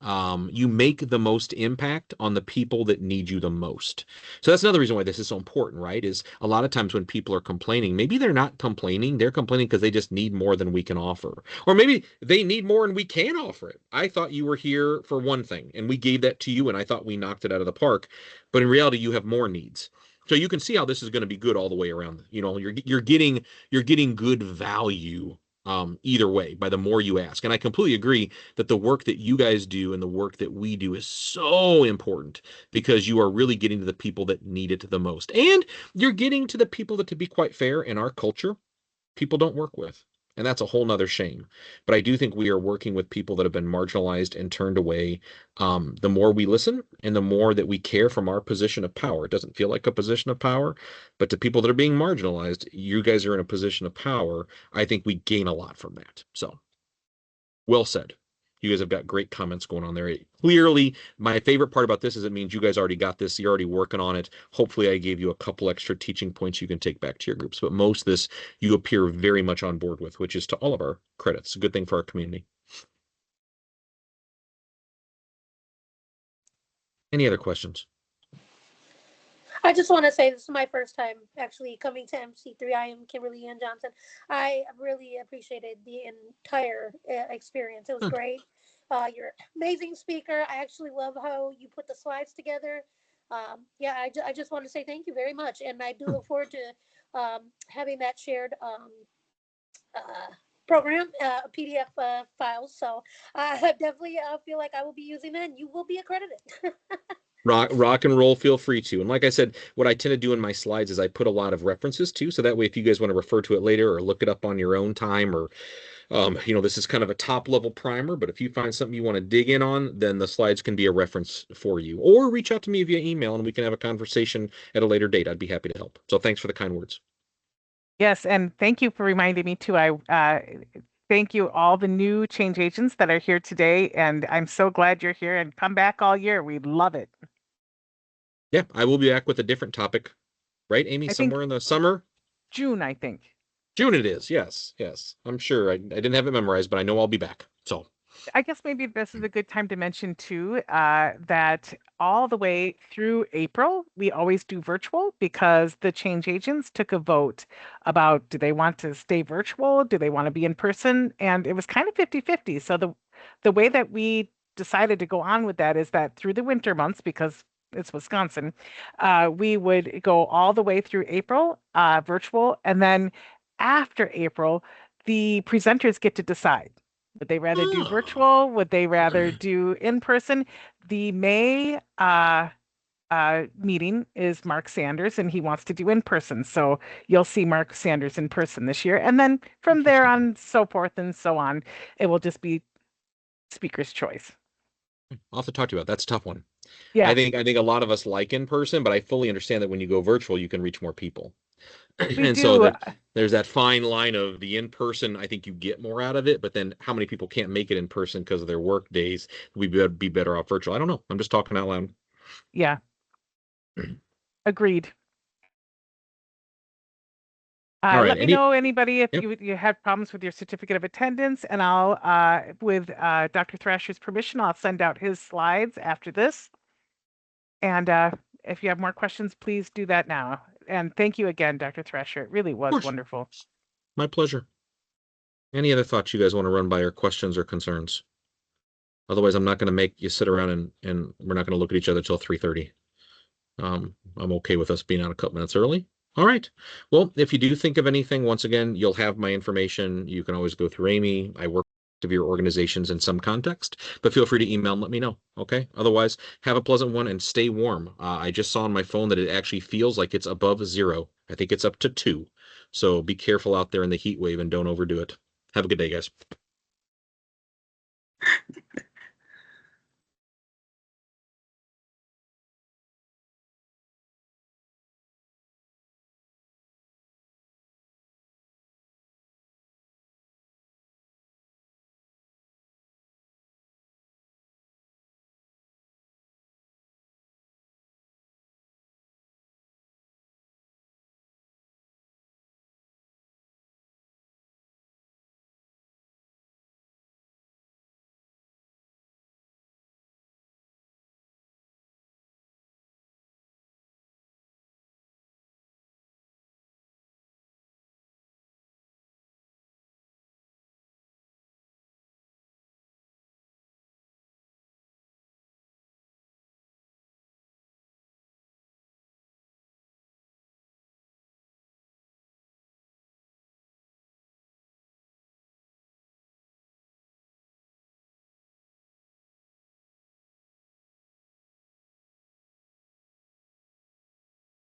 You make the most impact on the people that need you the most. So that's another reason why this is so important, right? Is a lot of times when people are complaining, maybe they're not complaining, they're complaining because they just need more than we can offer. Or maybe they need more and we can offer it. I thought you were here for one thing and we gave that to you and I thought we knocked it out of the park. But in reality, you have more needs. So you can see how this is going to be good all the way around. You know, you're getting good value either way by the more you ask. And I completely agree that the work that you guys do and the work that we do is so important because you are really getting to the people that need it the most. And you're getting to the people that, to be quite fair, in our culture, people don't work with. And that's a whole nother shame. But I do think we are working with people that have been marginalized and turned away. The more we listen and the more that we care from our position of power, it doesn't feel like a position of power, but to people that are being marginalized, you guys are in a position of power. I think we gain a lot from that. So well said. You guys have got great comments going on there. Clearly, my favorite part about this is it means you guys already got this. You're already working on it. Hopefully, I gave you a couple extra teaching points you can take back to your groups. But most of this you appear very much on board with, which is to all of our credits. A good thing for our community. Any other questions? I just want to say this is my first time actually coming to MC3. I am Kimberly Ann Johnson. I really appreciated the entire experience. It was great. You're an amazing speaker. I actually love how you put the slides together. I just want to say thank you very much. And I do look forward to having that shared program, PDF files. So I definitely feel like I will be using that and you will be accredited. Rock and roll, feel free to. And like I said, what I tend to do in my slides is I put a lot of references too. So that way, if you guys want to refer to it later or look it up on your own time, or, this is kind of a top level primer, but if you find something you want to dig in on, then the slides can be a reference for you. Or reach out to me via email and we can have a conversation at a later date. I'd be happy to help. So thanks for the kind words. Yes, and thank you for reminding me too. Thank you all the new change agents that are here today, and I'm so glad you're here and come back all year. We love it. Yeah, I will be back with a different topic, right, Amy? I think Somewhere in the summer? June, I think. June it is. Yes, yes. I'm sure. I didn't have it memorized, but I know I'll be back. So I guess maybe this is a good time to mention too, that all the way through April, we always do virtual because the change agents took a vote about do they want to stay virtual? Do they want to be in person? And it was kind of 50-50. So the way that we decided to go on with that is that through the winter months, because it's Wisconsin, we would go all the way through April, virtual, and then after April, the presenters get to decide. Would they rather do virtual? Would they rather do in person? The May meeting is Mark Sanders, and he wants to do in person. So you'll see Mark Sanders in person this year. And then from there on, so forth and so on, it will just be speaker's choice. I'll have to talk to you about that's a tough one. Yeah, I think a lot of us like in person, but I fully understand that when you go virtual, you can reach more people. we And so do. that there's that fine line of the in person. I think you get more out of it, but then how many people can't make it in person because of their work days? We'd be better off virtual. I don't know. I'm just talking out loud. Yeah, agreed. All right. Let me know anybody if Yep. you have problems with your certificate of attendance, and I'll, with Dr. Thrasher's permission, I'll send out his slides after this. And if you have more questions, please do that now. And thank you again, Dr. Thrasher. It really was course. wonderful. My pleasure. Any other thoughts you guys want to run by or questions or concerns? Otherwise, I'm not going to make you sit around and we're not going to look at each other till 3:30. I'm okay with us being out a couple minutes early. All right. Well, if you do think of anything, once again, you'll have my information. You can always go through Amy. I work with your organizations in some context, but feel free to email and let me know. Okay. Otherwise, have a pleasant one and stay warm. I just saw on my phone that it actually feels like it's above 0. I think it's up to 2. So be careful out there in the heat wave and don't overdo it. Have a good day, guys.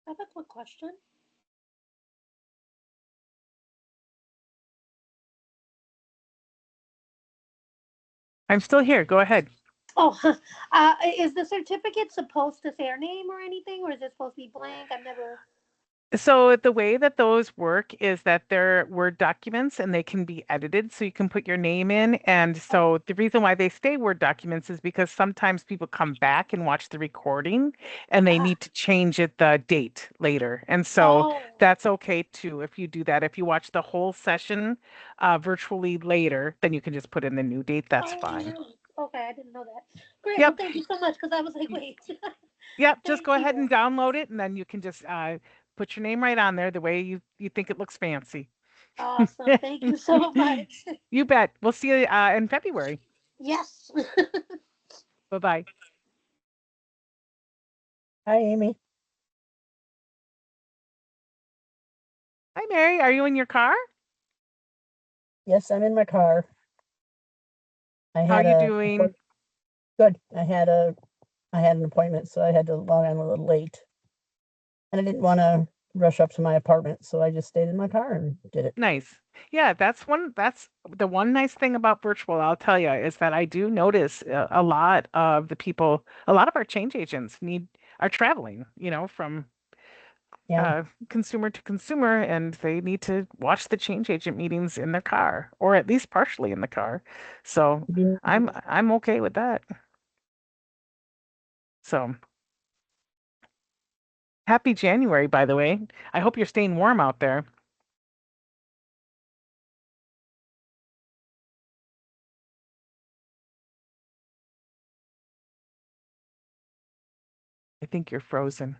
I have a quick question. I'm still here. Go ahead. Oh, is the certificate supposed to say our name or anything, or is it supposed to be blank? I've never. So the way that those work is that they're Word documents and they can be edited. So you can put your name in. And so the reason why they stay Word documents is because sometimes people come back and watch the recording and they need to change the date later. And so Oh, that's okay too if you do that. If you watch the whole session virtually later, then you can just put in the new date. That's fine. nice. Okay, I didn't know that. Great. Well, Yep. thank you so much because I was like, wait. Yep. Just Thank go ahead you. and download it and then you can just put your name right on there the way you think it looks fancy. Awesome. Thank you so much. You bet. We'll see you in February. Yes. Bye-bye. Hi, Amy. Hi, Mary. Are you in your car? Yes, I'm in my car. I How are had you a doing? good. I had an appointment, so I had to log on a little late. And I didn't want to rush up to my apartment, so I just stayed in my car and did it. Nice. Yeah, that's the one nice thing about virtual, I'll tell you, is that I do notice a lot of the people, a lot of our change agents are traveling, from Yeah. consumer to consumer, and they need to watch the change agent meetings in their car, or at least partially in the car. So Be- I'm okay with that. So happy January, by the way. I hope you're staying warm out there. I think you're frozen.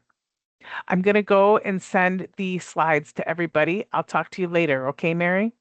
I'm going to go and send the slides to everybody. I'll talk to you later. Okay, Mary?